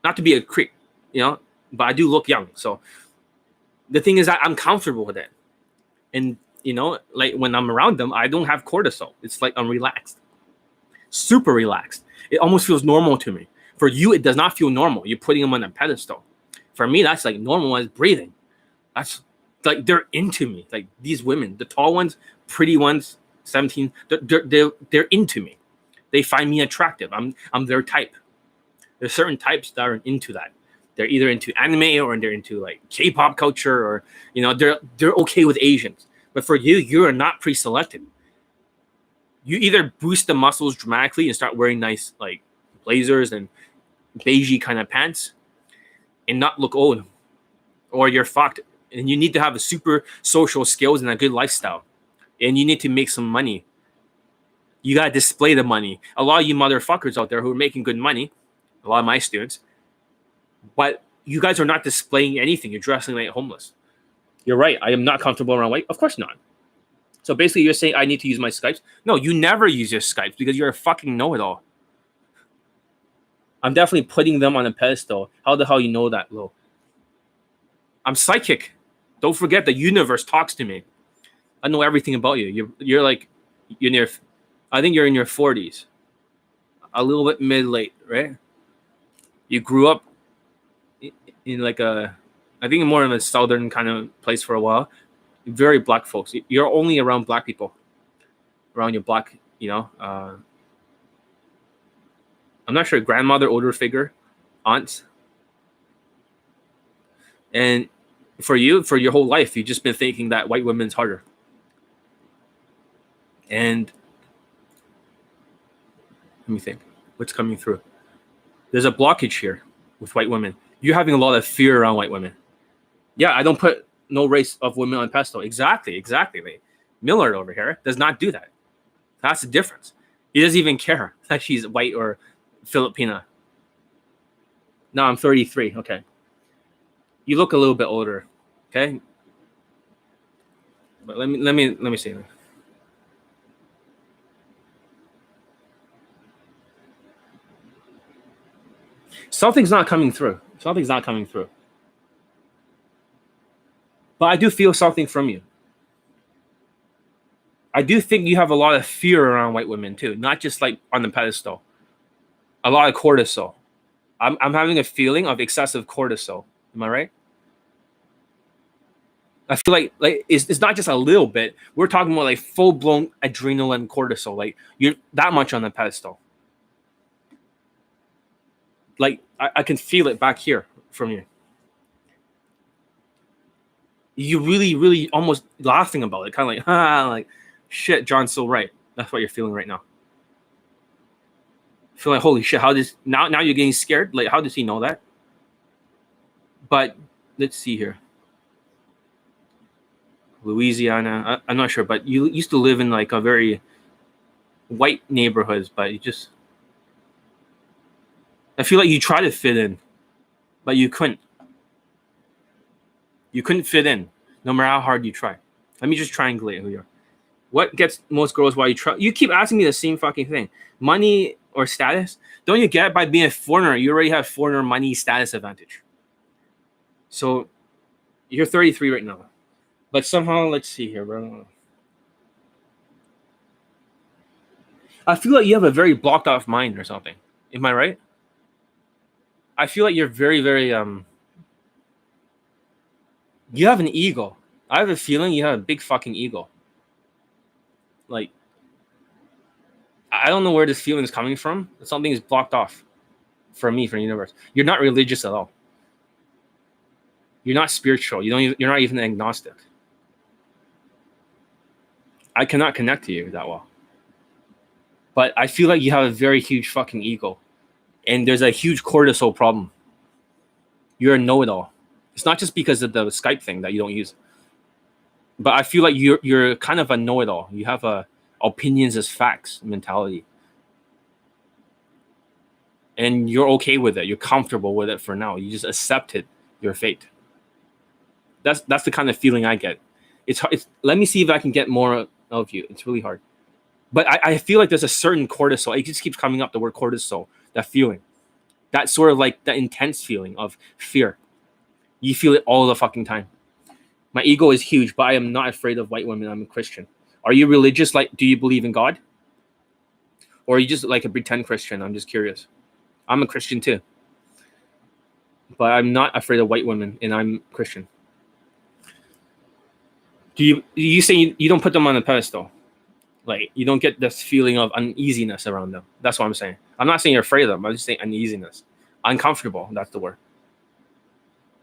Not to be a creep, but I do look young. So the thing is that I'm comfortable with it. And like when I'm around them, I don't have cortisol. It's like I'm relaxed. Super relaxed. It almost feels normal to me. For you, it does not feel normal. You're putting them on a pedestal. For me, that's like normal as breathing. That's like they're into me. Like these women, the tall ones, pretty ones, 17, they're into me. They find me attractive. I'm their type. There's certain types that are into that. They're either into anime or they're into like K-pop culture, or they're okay with Asians. But for you, you are not pre-selected. You either boost the muscles dramatically and start wearing nice like blazers and beigey kind of pants and not look old, or you're fucked. And you need to have a super social skills and a good lifestyle, and you need to make some money. You gotta display the money. A lot of you motherfuckers out there who are making good money, a lot of my students, but you guys are not displaying anything. You're dressing like homeless. You're right. I am not comfortable around white. Of course not. So basically, you're saying I need to use my Skypes. No, you never use your Skypes because you're a fucking know-it-all. I'm definitely putting them on a pedestal. How the hell you know that, Lo? I'm psychic. Don't forget the universe talks to me. I know everything about you. You're like, you're near, I think you're in your 40s. A little bit mid-late, right? You grew up in like I think more of a southern kind of place for a while. Very black folks. You're only around black people. Around your black, I'm not sure, grandmother, older figure, aunts. And for you, for your whole life, you've just been thinking that white women's harder. And let me think. What's coming through? There's a blockage here with white women. You're having a lot of fear around white women. Yeah, I don't put no race of women on pedestal. Exactly. Like, Millard over here does not do that. That's the difference. He doesn't even care that she's white or Filipina. No, I'm 33. Okay. You look a little bit older. Okay. But let me see. Something's not coming through. But I do feel something from you. I do think you have a lot of fear around white women too, not just like on the pedestal. A lot of cortisol. I'm having a feeling of excessive cortisol. Am I right? I feel like it's not just a little bit. We're talking about like full blown adrenaline cortisol. Like you're that much on the pedestal. Like I can feel it back here from you. You really, really almost laughing about it, kind of like, like, shit, John's so right. That's what you're feeling right now. Feel like, holy shit, how does now you're getting scared? Like, how does he know that? But let's see here. Louisiana, I'm not sure, but you used to live in like a very white neighborhoods, but I feel like you try to fit in, but you couldn't. You couldn't fit in, no matter how hard you try. Let me just triangulate who you are. What gets most girls while you try? You keep asking me the same fucking thing. Money or status? Don't you get it? By being a foreigner, you already have foreigner money status advantage. So you're 33 right now. But somehow, let's see here, bro. I feel like you have a very blocked off mind or something. Am I right? I feel like you're very, very you have an ego. I have a feeling you have a big fucking ego. Like, I don't know where this feeling is coming from. Something is blocked off from me, from the universe. You're not religious at all. You're not spiritual. You're not even agnostic. I cannot connect to you that well. But I feel like you have a very huge fucking ego. And there's a huge cortisol problem. You're a know-it-all. It's not just because of the Skype thing that you don't use. But I feel like you're kind of a know-it-all. You have a opinions as facts mentality. And you're okay with it. You're comfortable with it for now. You just accepted your fate. That's the kind of feeling I get. It's let me see if I can get more of you. It's really hard. But I feel like there's a certain cortisol. It just keeps coming up, the word cortisol, that feeling. That sort of like that intense feeling of fear. You feel it all the fucking time. My ego is huge, but I am not afraid of white women. I'm a Christian. Are you religious? Like, do you believe in God? Or are you just like a pretend Christian? I'm just curious. I'm a Christian too. But I'm not afraid of white women, and I'm Christian. Do you say you don't put them on a pedestal? Like, you don't get this feeling of uneasiness around them. That's what I'm saying. I'm not saying you're afraid of them. I'm just saying uneasiness. Uncomfortable. That's the word.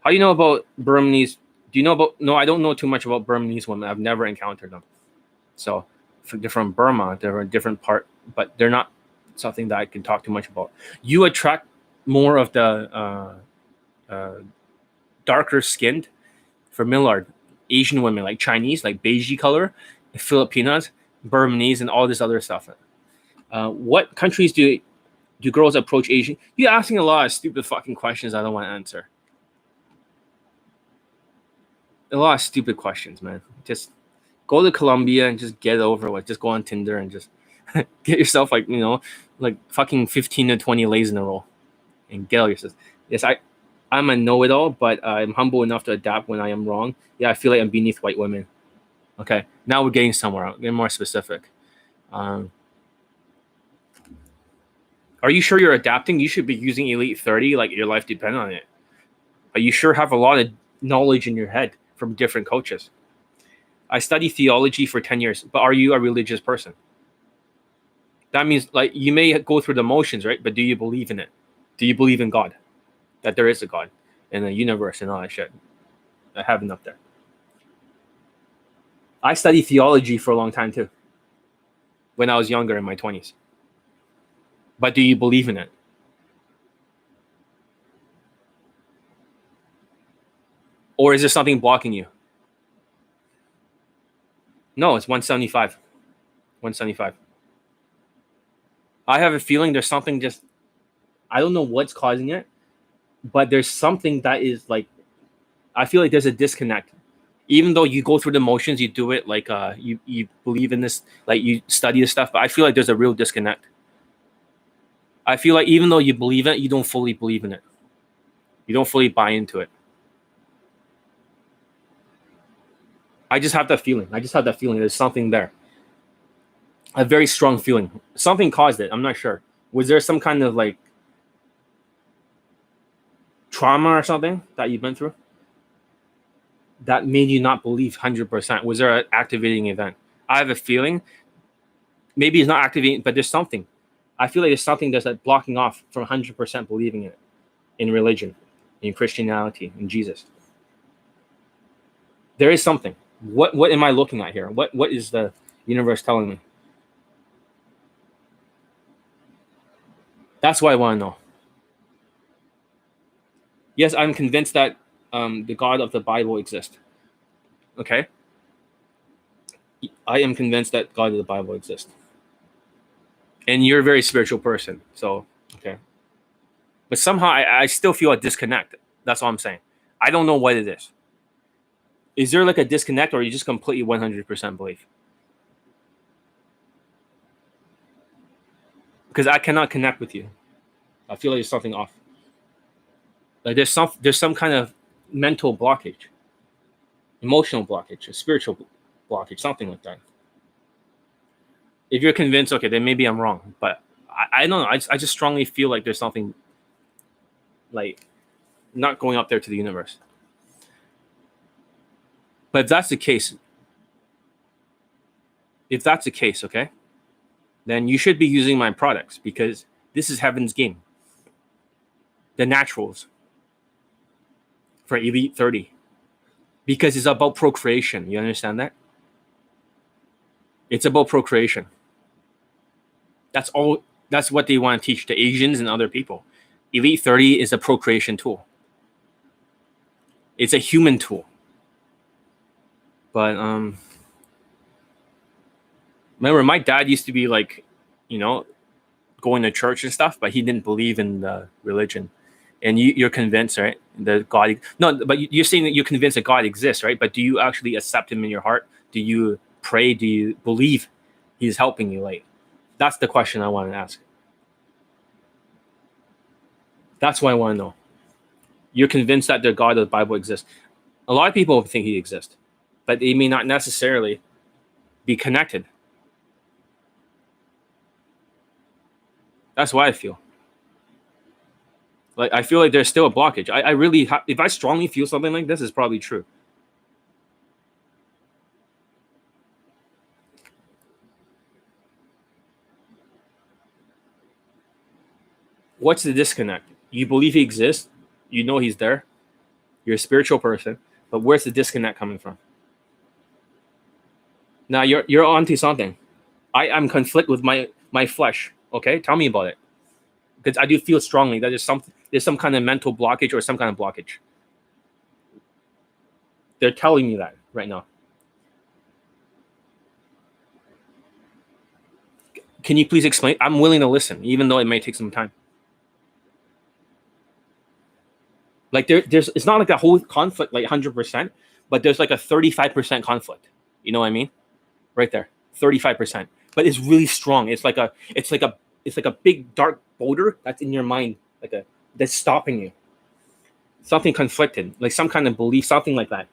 How do you know about Burmese? Do you know about? No, I don't know too much about Burmese women. I've never encountered them. So they're from Burma. They're a different part, but they're not something that I can talk too much about. You attract more of the darker skinned, for Millard, Asian women, like Chinese, like beige color, Filipinas, Burmese, and all this other stuff. What countries do girls approach Asian? You're asking a lot of stupid fucking questions I don't want to answer. A lot of stupid questions, man. Just go to Colombia and just get it over with. Just go on Tinder and just get yourself like fucking 15 to 20 lays in a row and get all yourself. Yes, I'm a know-it-all, but I'm humble enough to adapt when I am wrong. Yeah, I feel like I'm beneath white women. Okay, now we're getting somewhere. I'm getting more specific. Are you sure you're adapting? You should be using Elite 30 like your life depends on it. But you sure have a lot of knowledge in your head from different coaches. I studied theology for 10 years, but are you a religious person? That means like you may go through the motions, right? But do you believe in it? Do you believe in God? That there is a God and a universe and all that shit? I have enough there. I studied theology for a long time too. When I was younger in my 20s. But do you believe in it? Or is there something blocking you? No, it's 175. 175. I have a feeling there's something just, I don't know what's causing it, but there's something that is like, I feel like there's a disconnect. Even though you go through the motions, you do it like you believe in this, like you study this stuff, but I feel like there's a real disconnect. I feel like even though you believe it, you don't fully believe in it. You don't fully buy into it. I just have that feeling. There's something there. A very strong feeling. Something caused it. I'm not sure. Was there some kind of like trauma or something that you've been through that made you not believe 100%? Was there an activating event? I have a feeling. Maybe it's not activating, but there's something. I feel like there's something that's like blocking off from 100% believing it in religion, in Christianity, in Jesus. There is something. What am I looking at here? What is the universe telling me? That's what I want to know. Yes, I'm convinced that the God of the Bible exists. Okay? I am convinced that God of the Bible exists. And you're a very spiritual person. So, okay. But somehow I still feel a disconnect. That's all I'm saying. I don't know what it is. Is there like a disconnect, or you just completely 100% believe? Because I cannot connect with you. I feel like there's something off. Like there's some kind of mental blockage, emotional blockage, a spiritual blockage, something like that. If you're convinced, okay, then maybe I'm wrong. But I don't know. I just strongly feel like there's something like not going up there to the universe. But if that's the case, okay, then you should be using my products, because this is heaven's game. The naturals for Elite 30. Because it's about procreation. You understand that? It's about procreation. That's all. That's what they want to teach the Asians and other people. Elite 30 is a procreation tool. It's a human tool. But remember, my dad used to be like, going to church and stuff, but he didn't believe in the religion. And you're convinced, right? That God. No, but you're saying that you're convinced that God exists, right? But do you actually accept Him in your heart? Do you pray? Do you believe He's helping you? Like, that's the question I want to ask. That's what I want to know. You're convinced that the God of the Bible exists. A lot of people think He exists, but they may not necessarily be connected. That's what I feel. Like, I feel like there's still a blockage. I really, if I strongly feel something like this, it's probably true. What's the disconnect? You believe He exists. You know He's there. You're a spiritual person, but where's the disconnect coming from? Now you're onto something. I'm conflict with my flesh. Okay, tell me about it, because I do feel strongly that there's some kind of mental blockage or some kind of blockage. They're telling me that right now. Can you please explain? I'm willing to listen, even though it may take some time. Like there's it's not like a whole conflict like 100%, but there's like a 35% conflict. You know what I mean? Right there, 35%. But it's really strong. It's like a big dark boulder that's in your mind, that's stopping you. Something conflicted, like some kind of belief, something like that.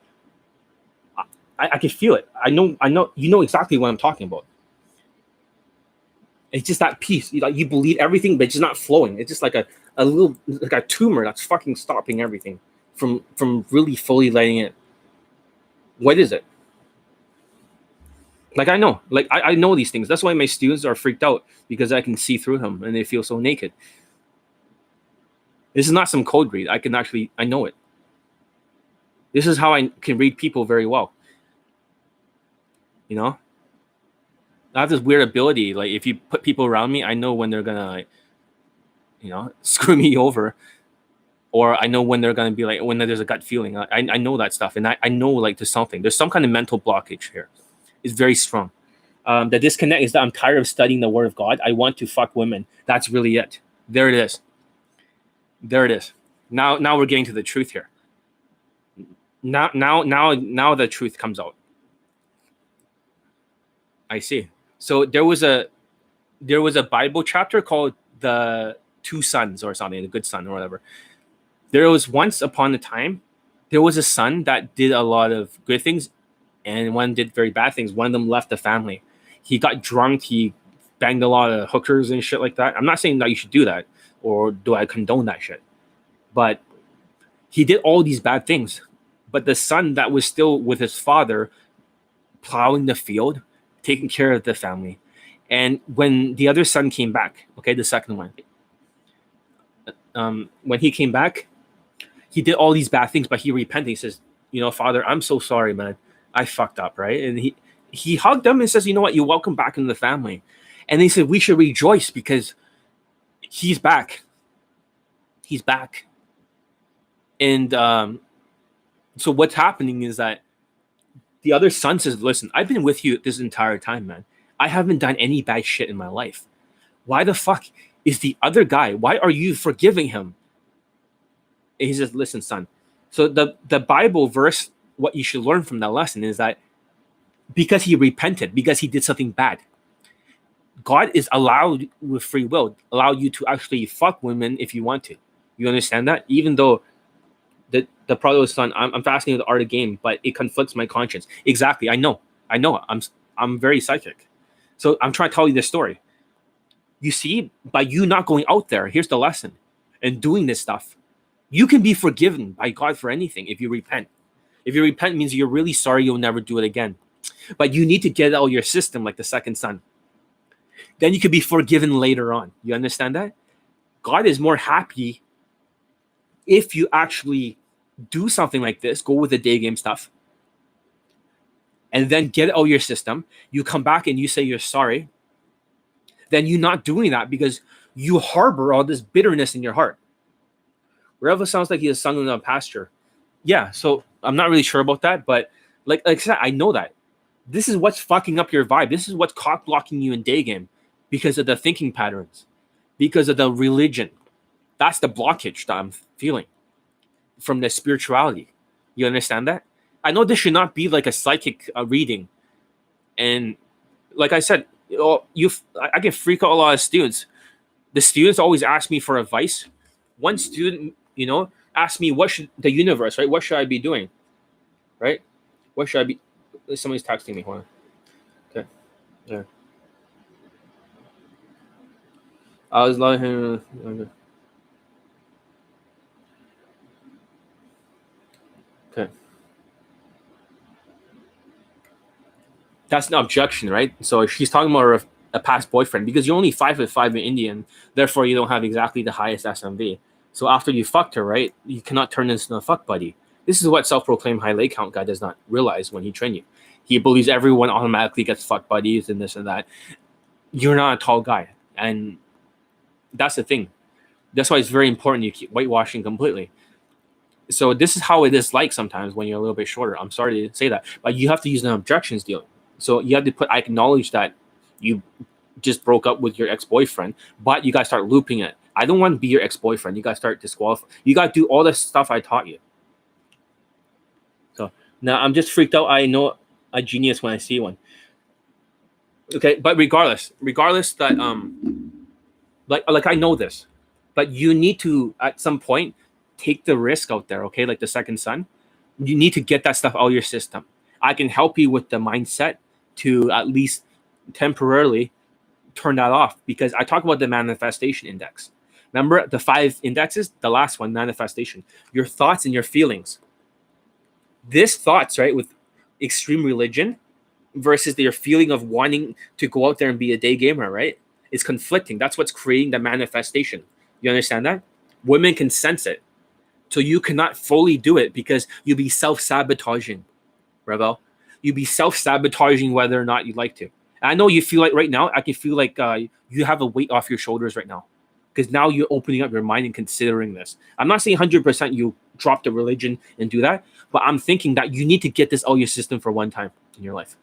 I can feel it. I know. You know exactly what I'm talking about. It's just that piece. You believe everything, but it's just not flowing. It's just like a little, like a tumor that's fucking stopping everything from really fully letting it. What is it? Like, I know. Like, I know these things. That's why my students are freaked out, because I can see through them and they feel so naked. This is not some code read. I know it. This is how I can read people very well. I have this weird ability. Like, if you put people around me, I know when they're gonna, screw me over, or I know when they're gonna be like, when there's a gut feeling. I know that stuff, and I know, like, there's something. There's some kind of mental blockage here. It's very strong. The disconnect is that I'm tired of studying the Word of God. I want to fuck women. That's really it. There it is. There it is. Now we're getting to the truth here. Now the truth comes out. I see. So there was a Bible chapter called the Two Sons or something, the Good Son or whatever. There was once upon a time, there was a son that did a lot of good things, and one did very bad things. One of them left the family. He got drunk. He banged a lot of hookers and shit like that. I'm not saying that you should do that, or do I condone that shit. But he did all these bad things. But the son that was still with his father, plowing the field, taking care of the family. And when the other son came back, okay, the second one, when he came back, he did all these bad things, but he repented. He says, Father, I'm so sorry, man. I fucked up, right? And he hugged him and says, you know what, you're welcome back into the family. And he said, we should rejoice because he's back. He's back. And so what's happening is that the other son says, listen, I've been with you this entire time, man. I haven't done any bad shit in my life. Why the fuck is the other guy? Why are you forgiving him? And he says, listen, son. So the Bible verse, what you should learn from that lesson is that because he repented, because he did something bad, God is allowed with free will, allow you to actually fuck women if you want to. You understand that? Even though the prodigal son, I'm fascinated with the art of game, but it conflicts my conscience. Exactly. I know. I'm very psychic. So I'm trying to tell you this story. You see, by you not going out there, here's the lesson, and doing this stuff, you can be forgiven by God for anything if you repent. If you repent, means you're really sorry, you'll never do it again. But you need to get out of your system like the second son. Then you could be forgiven later on. You understand that? God is more happy if you actually do something like this, go with the day game stuff, and then get it out of your system. You come back and you say you're sorry. Then you're not doing that because you harbor all this bitterness in your heart. Reva sounds like he has sung in a pasture. Yeah, so I'm not really sure about that, but like I said, I know that. This is what's fucking up your vibe. This is what's cock blocking you in day game because of the thinking patterns, because of the religion. That's the blockage that I'm feeling from the spirituality. You understand that? I know this should not be like a psychic reading. And like I said, I can freak out a lot of students. The students always ask me for advice. One student, asked me, what should the universe, right? What should I be doing? Right? What should I be? Somebody's texting me. Hold on. Okay. Yeah. I was like, okay. That's an objection, right? So she's talking about a past boyfriend because you're only 5'5" in Indian, therefore you don't have exactly the highest SMV. So after you fucked her, right, you cannot turn this into a fuck buddy. This is what self-proclaimed high leg count guy does not realize when he train you. He believes everyone automatically gets fuck buddies and this and that. You're not a tall guy, and that's the thing. That's why it's very important you keep whitewashing completely. So this is how it is like sometimes when you're a little bit shorter. I'm sorry to say that, but you have to use an objections deal. So you have to I acknowledge that you just broke up with your ex-boyfriend, but you got to start looping it. I don't want to be your ex-boyfriend. You got to start disqualifying. You got to do all the stuff I taught you. So now I'm just freaked out. I know a genius when I see one. Okay, but regardless that like I know this, but you need to at some point take the risk out there. Okay, like the second son, you need to get that stuff out of your system. I can help you with the mindset to at least temporarily turn that off because I talk about the manifestation index. Remember the 5 indexes? The last one, manifestation. Your thoughts and your feelings. This thoughts, right, with extreme religion versus their feeling of wanting to go out there and be a day gamer, right? It's conflicting. That's what's creating the manifestation. You understand that? Women can sense it. So you cannot fully do it because you'll be self-sabotaging, Revel. You'll be self-sabotaging whether or not you'd like to. And I know you feel like right now, I can feel like you have a weight off your shoulders right now because now you're opening up your mind and considering this. I'm not saying 100% you drop the religion and do that, but I'm thinking that you need to get this out of your system for one time in your life.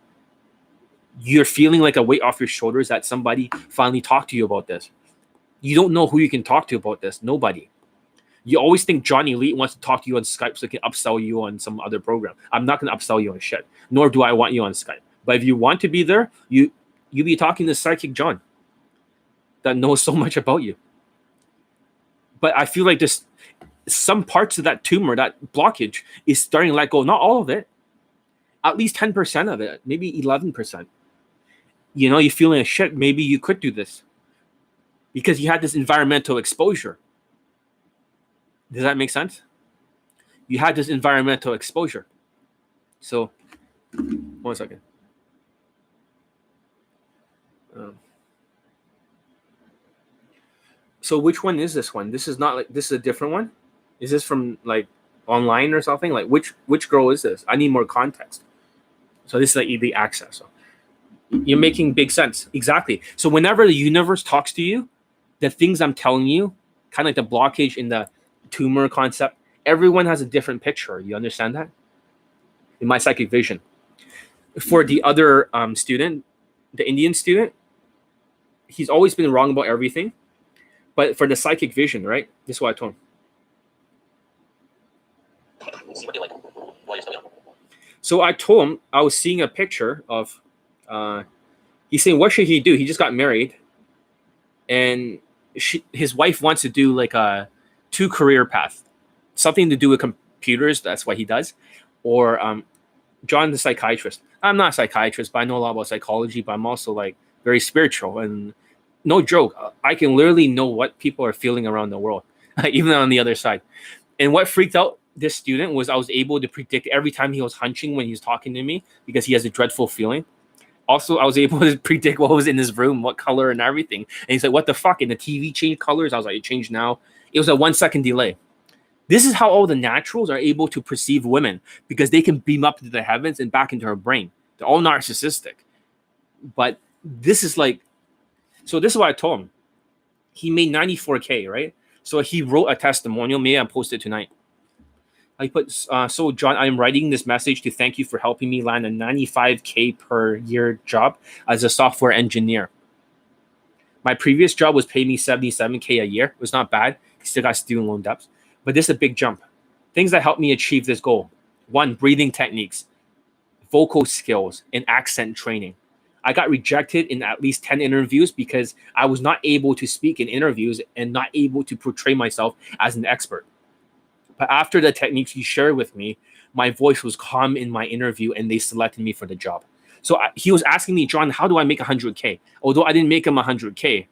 You're feeling like a weight off your shoulders that somebody finally talked to you about this. You don't know who you can talk to about this. Nobody. You always think Johnny Elite wants to talk to you on Skype so he can upsell you on some other program. I'm not going to upsell you on shit, nor do I want you on Skype. But if you want to be there, you be talking to Psychic John that knows so much about you. But I feel like this, some parts of that tumor, that blockage is starting to let go. Not all of it. At least 10% of it, maybe 11%. You're feeling like shit. Maybe you could do this because you had this environmental exposure. Does that make sense? You had this environmental exposure. So, 1 second. So which one is this one? This is not like, this is a different one. Is this from like online or something? Like which girl is this? I need more context. So this is like elite access. So you're making big sense. Exactly. So whenever the universe talks to you, the things I'm telling you, kind of like the blockage in the tumor concept, everyone has a different picture. You understand that? In my psychic vision. For the other student, the Indian student, he's always been wrong about everything. But for the psychic vision, right? This is what I told him. See what they like while you're studying. So I told him I was seeing a picture of. He's saying, "What should he do?" He just got married, and his wife wants to do like a 2 career path, something to do with computers. That's what he does, or John the psychiatrist. I'm not a psychiatrist, but I know a lot about psychology. But I'm also like very spiritual, and no joke, I can literally know what people are feeling around the world, even on the other side. And what freaked out this student was I was able to predict every time he was hunching when he was talking to me because he has a dreadful feeling. Also, I was able to predict what was in his room, what color and everything. And he's like, "What the fuck?" And the TV changed colors. I was like, "It changed now." It was a 1 second delay. This is how all the naturals are able to perceive women because they can beam up to the heavens and back into her brain. They're all narcissistic. But this is like, so this is what I told him. He made 94K, right? So he wrote a testimonial. Maybe I'll post it tonight. I put, so John, I'm writing this message to thank you for helping me land a 95K per year job as a software engineer. My previous job was paying me 77K a year. It was not bad. Still got student loan debts. But this is a big jump. Things that helped me achieve this goal. 1, breathing techniques, vocal skills, and accent training. I got rejected in at least 10 interviews because I was not able to speak in interviews and not able to portray myself as an expert. But after the techniques you shared with me, my voice was calm in my interview and they selected me for the job. So he was asking me, "John, how do I make 100K? Although I didn't make him 100K,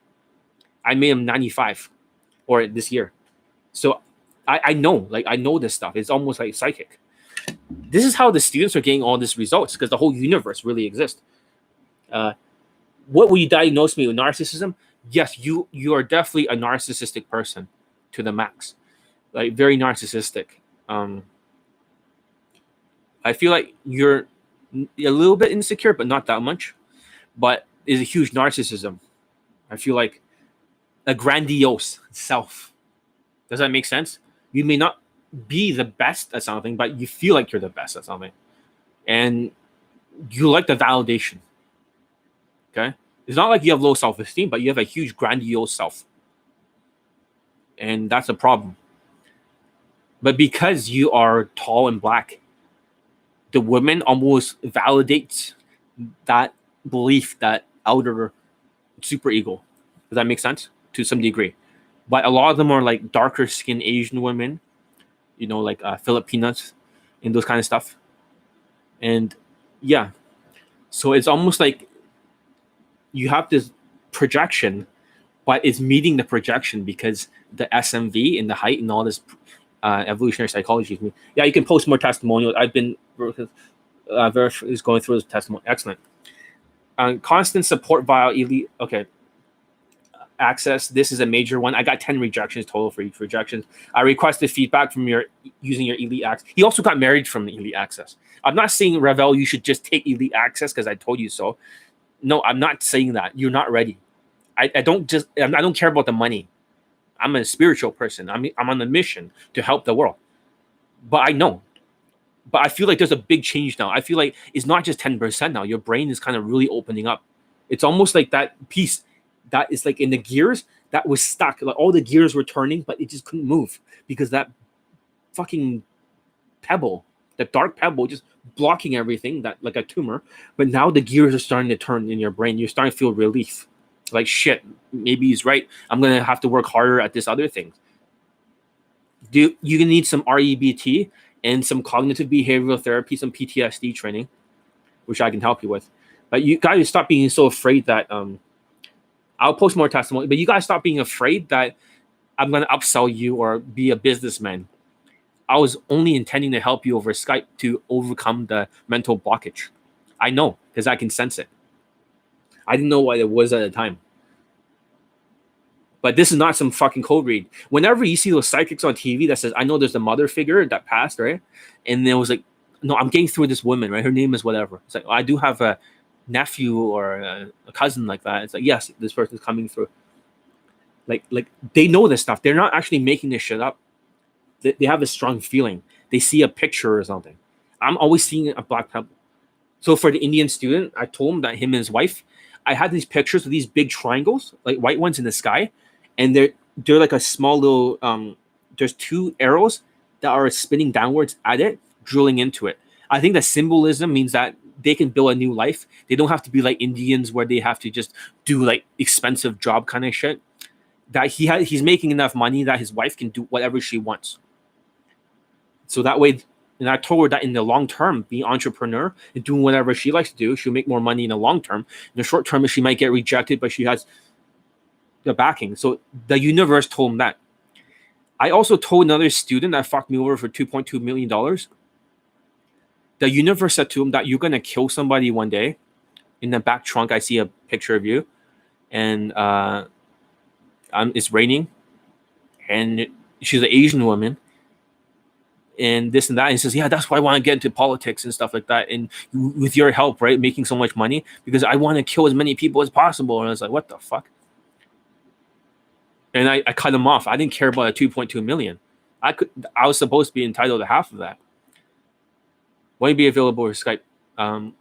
I made him 95 or this year. So I know, like I know this stuff. It's almost like psychic. This is how the students are getting all these results because the whole universe really exists. What will you diagnose me with? Narcissism? Yes, you are definitely a narcissistic person to the max. Like very narcissistic. I feel like you're a little bit insecure, but not that much. But is a huge narcissism. I feel like a grandiose self. Does that make sense? You may not be the best at something, but you feel like you're the best at something. And you like the validation. Okay? It's not like you have low self-esteem, but you have a huge grandiose self. And that's a problem. But because you are tall and black, the woman almost validates that belief, that outer super ego. Does that make sense? To some degree. But a lot of them are like darker skinned Asian women, you know, like Filipinas and those kind of stuff. And yeah, so it's almost like you have this projection, but it's meeting the projection because the SMV and the height and all this evolutionary psychology. Yeah, you can post more testimonials. I've been is going through this testimony. Excellent. Constant support via elite. Okay. Access. This is a major one. I got 10 rejections total for each rejection. I requested feedback from your using your elite access. He also got married from the elite access. I'm not saying, Revel, you should just take elite access because I told you so. No, I'm not saying that. You're not ready. I don't care about the money. I'm a spiritual person. I'm on a mission to help the world. But I know. But I feel like there's a big change now. I feel like it's not just 10% now. Your brain is kind of really opening up. It's almost like that piece that is like in the gears that was stuck. Like all the gears were turning, but it just couldn't move because that fucking pebble, the dark pebble, just blocking everything, that like a tumor. But now the gears are starting to turn in your brain. You're starting to feel relief. Like shit, maybe he's right. I'm gonna have to work harder at this other thing. You need some REBT and some cognitive behavioral therapy, some PTSD training, which I can help you with. But you guys stop being so afraid that I'll post more testimony, but you guys stop being afraid that I'm going to upsell you or be a businessman. I was only intending to help you over Skype to overcome the mental blockage. I know because I can sense it. I didn't know what it was at the time. But this is not some fucking code read. Whenever you see those psychics on TV that says, I know there's a mother figure that passed, right? And it was like, no, I'm getting through this woman, right? Her name is whatever. It's like, I do have a nephew or a cousin like that. It's like, yes, this person's coming through. Like they know this stuff. They're not actually making this shit up. They have a strong feeling. They see a picture or something. I'm always seeing a black pebble. So for the Indian student, I told him that him and his wife, I had these pictures of these big triangles, like white ones in the sky. And they're like a small little there's two arrows that are spinning downwards at it, drilling into it. I think the symbolism means that they can build a new life. They don't have to be like Indians where they have to just do like expensive job kind of shit. That he's making enough money that his wife can do whatever she wants. So that way, and I told her that in the long term, being an entrepreneur and doing whatever she likes to do, she'll make more money in the long term. In the short term, she might get rejected, but she has the backing. So the universe told him that. I also told another student that fucked me over for $2.2 million. The universe said to him that you're going to kill somebody one day. In the back trunk, I see a picture of you. And it's raining. And she's an Asian woman. And this and that. And he says, yeah, that's why I want to get into politics and stuff like that. And with your help, right, making so much money. Because I want to kill as many people as possible. And I was like, what the fuck? And I cut him off. I didn't care about a 2.2 million. I was supposed to be entitled to half of that. Will you be available for Skype?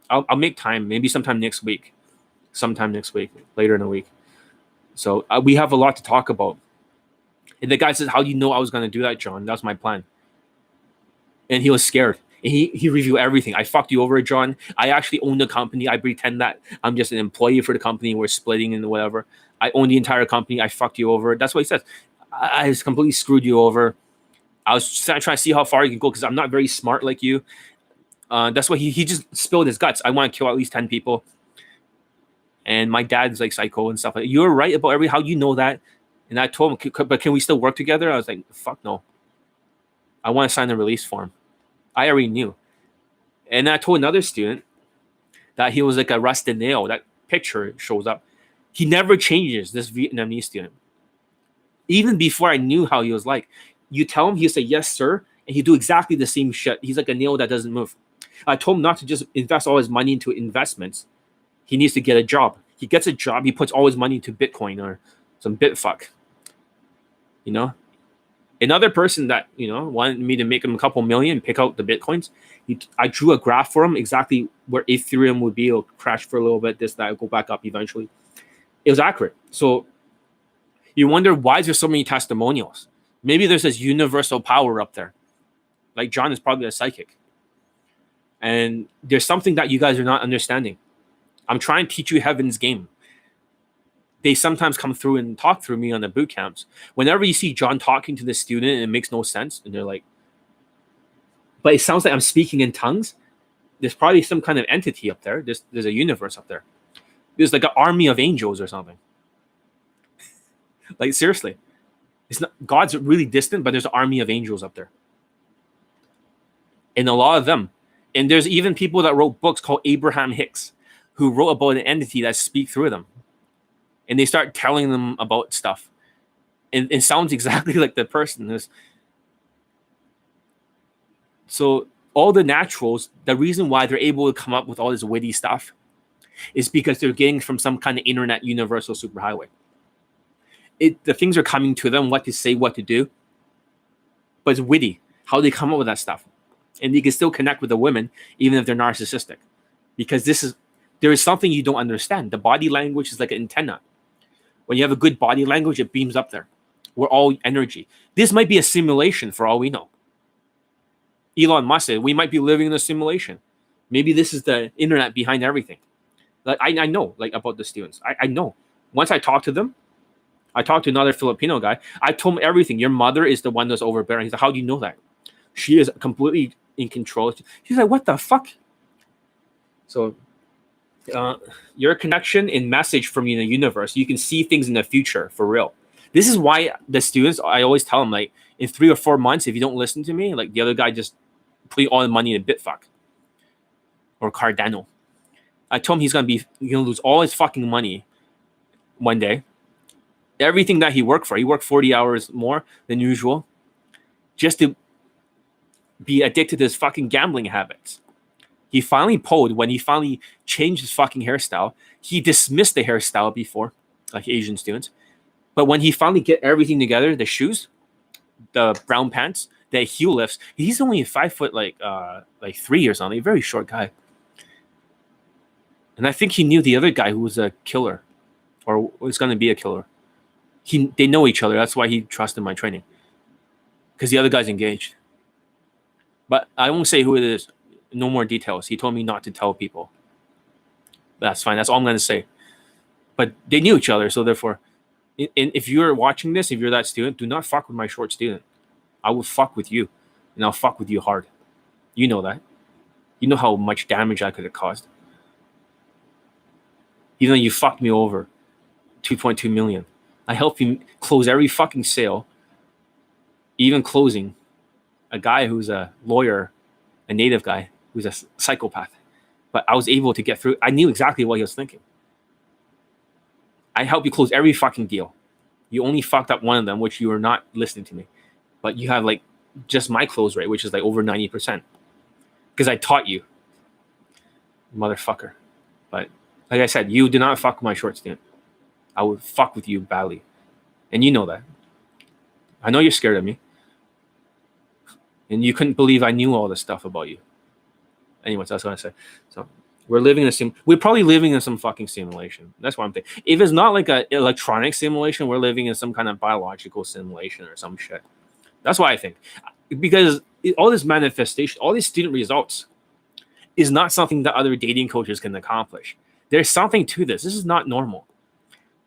I'll make time. Maybe sometime next week. Later in the week. So we have a lot to talk about. And the guy says, how do you know I was going to do that, John? That's my plan. And he was scared. And he reviewed everything. I fucked you over, John. I actually own the company. I pretend that I'm just an employee for the company. We're splitting and whatever. I own the entire company. I fucked you over. That's what he says. I just completely screwed you over. I was trying to see how far you can go because I'm not very smart like you. That's why he just spilled his guts. I want to kill at least 10 people. And my dad's like psycho and stuff. You're right about how you know that. And I told him, but can we still work together? I was like, fuck no. I want to sign the release form. I already knew. And I told another student that he was like a rusted nail. That picture shows up. He never changes, this Vietnamese student. Even before I knew how he was like. You tell him, he'll say, yes, sir. And he'll do exactly the same shit. He's like a nail that doesn't move. I told him not to just invest all his money into investments. He needs to get a job. He gets a job. He puts all his money into Bitcoin or some Bitfuck. You know? Another person that, wanted me to make him a couple million, pick out the Bitcoins. I drew a graph for him, exactly where Ethereum would be. It'll crash for a little bit, this, that, go back up eventually. It was accurate. So you wonder, why is there so many testimonials? Maybe there's this universal power up there. Like John is probably a psychic. And there's something that you guys are not understanding. I'm trying to teach you heaven's game. They sometimes come through and talk through me on the boot camps. Whenever you see John talking to the student and it makes no sense, and they're like, but it sounds like I'm speaking in tongues. There's probably some kind of entity up there. There's a universe up there. There's like an army of angels or something. Like seriously. It's not, God's really distant, but there's an army of angels up there. And a lot of them. And there's even people that wrote books called Abraham Hicks, who wrote about an entity that speak through them. And they start telling them about stuff. And it sounds exactly like the person is. So all the naturals, the reason why they're able to come up with all this witty stuff is because they're getting from some kind of internet universal superhighway. The things are coming to them, what to say, what to do. But it's witty, how they come up with that stuff. And they can still connect with the women, even if they're narcissistic. Because there is something you don't understand. The body language is like an antenna. When you have a good body language, it beams up there. We're all energy. This might be a simulation for all we know. Elon Musk said, we might be living in a simulation. Maybe this is the internet behind everything. Like I know like about the students. I know. Once I talk to them, I talked to another Filipino guy. I told him everything. Your mother is the one that's overbearing. He's like, how do you know that? She is completely in control. She's like, what the fuck? So your connection and message from the universe, you can see things in the future for real. This is why the students, I always tell them, like, in 3 or 4 months, if you don't listen to me, like the other guy just put all the money in Bitfuck or Cardano. I told him he's gonna lose all his fucking money one day. everything that he worked 40 hours more than usual just to be addicted to his fucking gambling habits. He finally pulled when he finally changed his fucking hairstyle. He dismissed the hairstyle before, like Asian students. But when he finally get everything together, the shoes, the brown pants, the heel lifts, he's only 5 foot like 3 or something, a very short guy. And I think he knew the other guy who was a killer or was going to be a killer. They know each other. That's why he trusted my training. Because the other guy's engaged. But I won't say who it is. No more details. He told me not to tell people. That's fine. That's all I'm going to say. But they knew each other. So therefore, and if you're watching this, if you're that student, do not fuck with my short student. I will fuck with you. And I'll fuck with you hard. You know that. You know how much damage I could have caused. Even though you fucked me over. 2.2 million. I helped you close every fucking sale. Even closing a guy who's a lawyer, a native guy, who's a psychopath. But I was able to get through. I knew exactly what he was thinking. I helped you close every fucking deal. You only fucked up one of them, which you were not listening to me. But you have like just my close rate, which is like over 90%. Because I taught you. Motherfucker. But like I said, you do not fuck with my short student. I would fuck with you badly. And you know that. I know you're scared of me. And you couldn't believe I knew all this stuff about you. Anyways, that's what I say. So we're probably living in some fucking simulation. That's what I'm thinking. If it's not like an electronic simulation, we're living in some kind of biological simulation or some shit. That's what I think. Because all this manifestation, all these student results is not something that other dating coaches can accomplish. There's something to this. This is not normal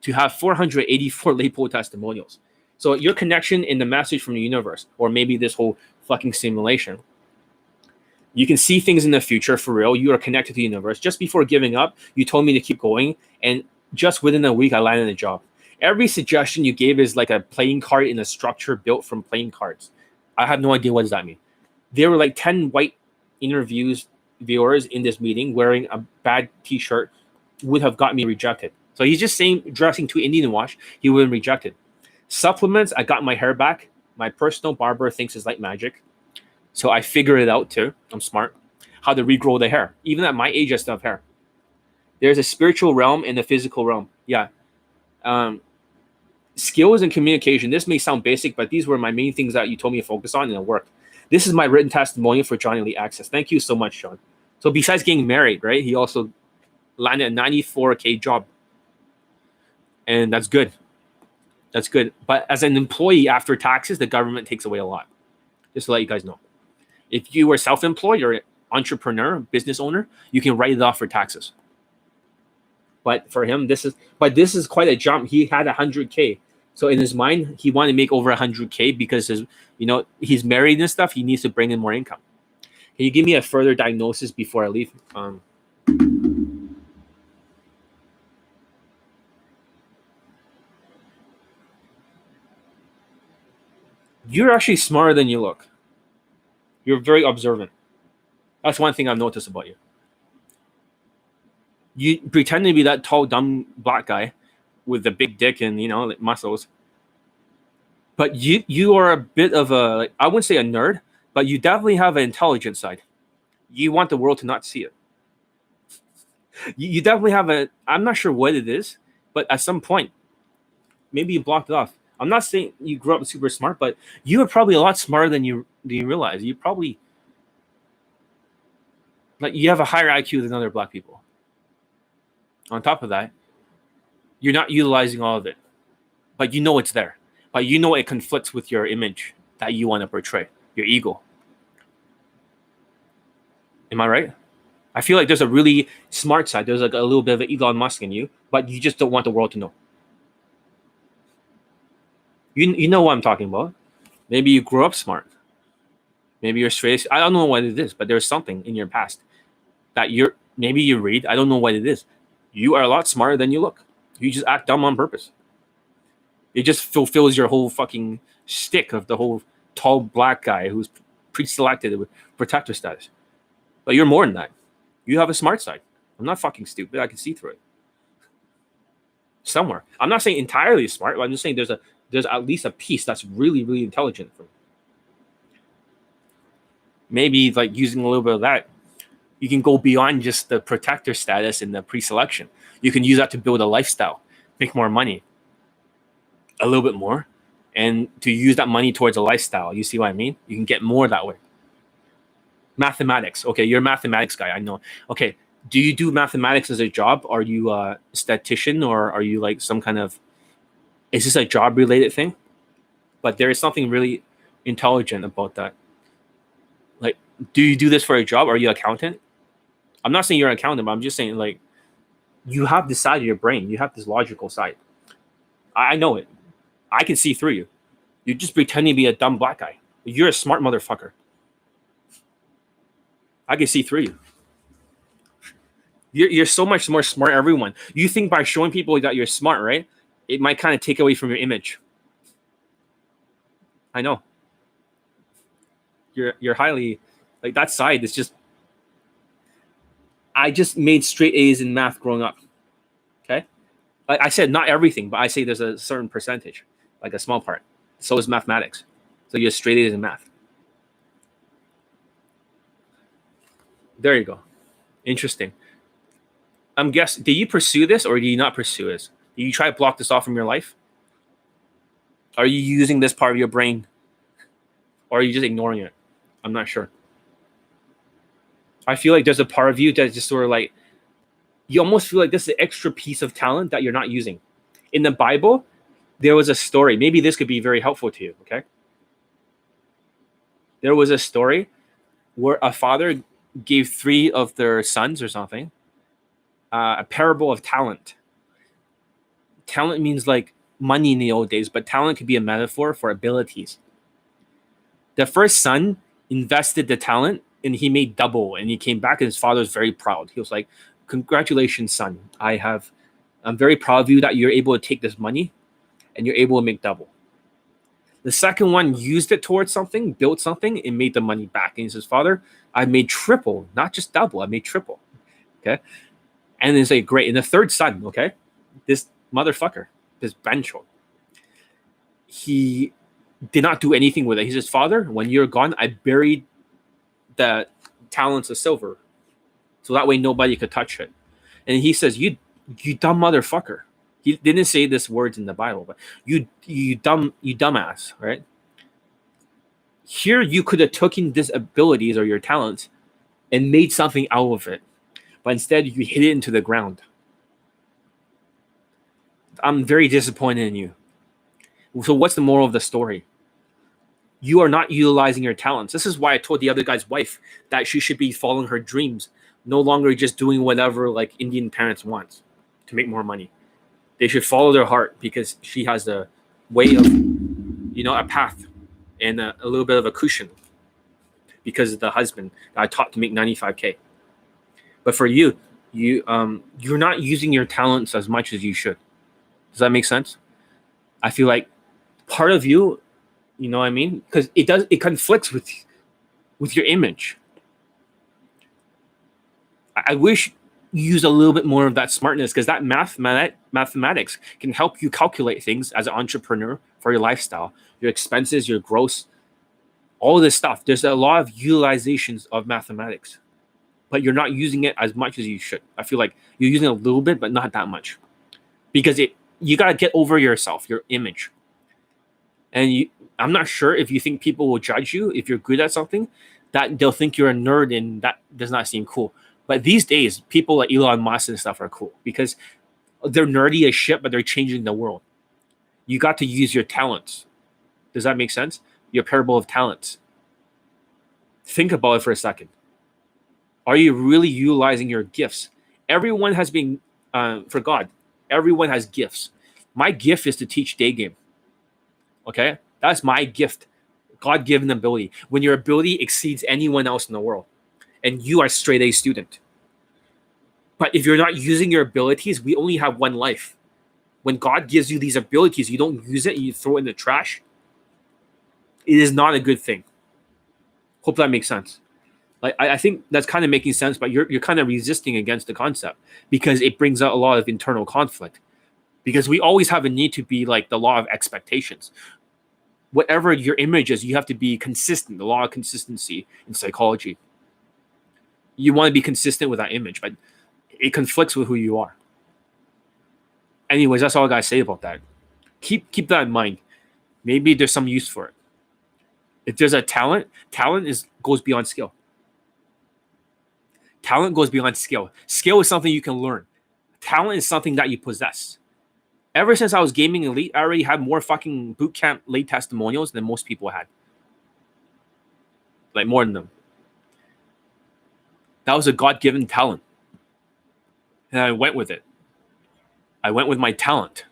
to have 484 LAPO testimonials. So your connection in the message from the universe, or maybe this whole fucking simulation, you can see things in the future for real. You are connected to the universe. Just before giving up, you told me to keep going. And just within a week, I landed a job. Every suggestion you gave is like a playing card in a structure built from playing cards. I have no idea what does that mean. There were like 10 white viewers in this meeting wearing a bad t-shirt would have got me rejected. So he's just saying, dressing too Indian wash, he would have been rejected. Supplements, I got my hair back. My personal barber thinks it's like magic. So I figured it out too. I'm smart. How to regrow the hair. Even at my age, I still have hair. There's a spiritual realm and a physical realm. Yeah. Skills and communication. This may sound basic, but these were my main things that you told me to focus on, and it worked. This is my written testimonial for Johnny Elite Access. Thank you so much, John. So besides getting married, right, he also landed a $94K job. And that's good. That's good. But as an employee after taxes, the government takes away a lot. Just to let you guys know. If you were self-employed or entrepreneur, business owner, you can write it off for taxes. But for him, this is quite a jump. He had 100K. So in his mind, he wanted to make over 100K because he's married and stuff. He needs to bring in more income. Can you give me a further diagnosis before I leave? You're actually smarter than you look. You're very observant. That's one thing I've noticed about you. You pretend to be that tall, dumb black guy with the big dick and like muscles. But you are a bit of a, I wouldn't say a nerd, but you definitely have an intelligent side. You want the world to not see it. You definitely have I'm not sure what it is, but at some point, maybe you blocked it off. I'm not saying you grew up super smart, but you are probably a lot smarter than you realize. You probably, like, you have a higher IQ than other black people. On top of that, you're not utilizing all of it, but you know it's there. But you know it conflicts with your image that you want to portray, your ego. Am I right? I feel like there's a really smart side. There's like a little bit of Elon Musk in you, but you just don't want the world to know. You know what I'm talking about. Maybe you grew up smart. Maybe you're straight. I don't know what it is, but there's something in your past that maybe you read. I don't know what it is. You are a lot smarter than you look. You just act dumb on purpose. It just fulfills your whole fucking stick of the whole tall black guy who's pre-selected with protector status. But you're more than that. You have a smart side. I'm not fucking stupid. I can see through it. somewhere. I'm not saying entirely smart, but I'm just saying there's at least a piece that's really, really intelligent for me. Maybe like using a little bit of that, you can go beyond just the protector status in the pre-selection. You can use that to build a lifestyle, make more money, a little bit more, and to use that money towards a lifestyle. You see what I mean? You can get more that way. Mathematics. Okay, you're a mathematics guy. I know. Okay, do you do mathematics as a job? Are you a statistician, or are you like some kind of? Is this a job-related thing? But there is something really intelligent about that. Like, do you do this for a job? Are you an accountant? I'm not saying you're an accountant, but I'm just saying like you have this side of your brain. You have this logical side. I know it. I can see through you. You're just pretending to be a dumb black guy. You're a smart motherfucker. I can see through you. You're so much more smart, everyone. You think by showing people that you're smart, right? It might kind of take away from your image. I know. You're highly like that side is just. I just made straight A's in math growing up. Okay, like I said, not everything, but I say there's a certain percentage, like a small part. So is mathematics. So you're straight A's in math. There you go. Interesting. I'm guessing, did you pursue this or did you not pursue this? Did you try to block this off from your life? Are you using this part of your brain? Or are you just ignoring it? I'm not sure. I feel like there's a part of you that's just sort of like, you almost feel like this is an extra piece of talent that you're not using. In the Bible, there was a story. Maybe this could be very helpful to you, okay? There was a story where a father gave 3 of their sons or something a parable of talent. Talent means like money in the old days, but talent could be a metaphor for abilities. The first son invested the talent and he made double, and he came back and his father was very proud. He was like, "Congratulations, son. I'm very proud of you that you're able to take this money and you're able to make double." The second one used it towards something, built something, and made the money back. And he says, "Father, I made triple, not just double. I made triple." Okay. And it's like, great. And the third son, okay, this motherfucker, this Bencho, he did not do anything with it. He says, "Father, when you're gone, I buried the talents of silver, so that way nobody could touch it." And he says, "You dumb motherfucker." He didn't say this words in the Bible, but you dumbass, right? Here you could have taken these abilities or your talents and made something out of it, but instead you hit it into the ground. I'm very disappointed in you. So what's the moral of the story? You are not utilizing your talents. This is why I told the other guy's wife that she should be following her dreams, no longer just doing whatever like Indian parents want to make more money. They should follow their heart because she has a way of, a path and a little bit of a cushion because of the husband that I taught to make 95K. But for you, you're not using your talents as much as you should. Does that make sense? I feel like part of you, you know what I mean? Because it conflicts with your image. I wish you use a little bit more of that smartness, because that mathematics can help you calculate things as an entrepreneur for your lifestyle, your expenses, your gross, all this stuff. There's a lot of utilizations of mathematics, but you're not using it as much as you should. I feel like you're using it a little bit, but not that much, because you got to get over yourself, your image. And I'm not sure if you think people will judge you if you're good at something, that they'll think you're a nerd, and that does not seem cool. But these days, people like Elon Musk and stuff are cool because they're nerdy as shit, but they're changing the world. You got to use your talents. Does that make sense? Your parable of talents. Think about it for a second. Are you really utilizing your gifts? Everyone has been, for God, everyone has gifts. My gift is to teach DAYGAME. Okay? That's my gift. God-given ability. When your ability exceeds anyone else in the world, and you are a straight A student. But if you're not using your abilities, we only have one life. When God gives you these abilities, you don't use it, you throw it in the trash. It is not a good thing. Hope that makes sense. Like I think that's kind of making sense, but you're kind of resisting against the concept because it brings out a lot of internal conflict. because we always have a need to be like the law of expectations. Whatever your image is, you have to be consistent. The law of consistency in psychology. You want to be consistent with that image, but it conflicts with who you are. Anyways, that's all I gotta say about that. Keep that in mind. Maybe there's some use for it. If there's a talent goes beyond skill. Talent goes beyond skill. Skill is something you can learn. Talent is something that you possess. Ever since I was gaming elite, I already had more fucking boot camp late testimonials than most people had. Like more than them. That was a God-given talent. And I went with it. I went with my talent.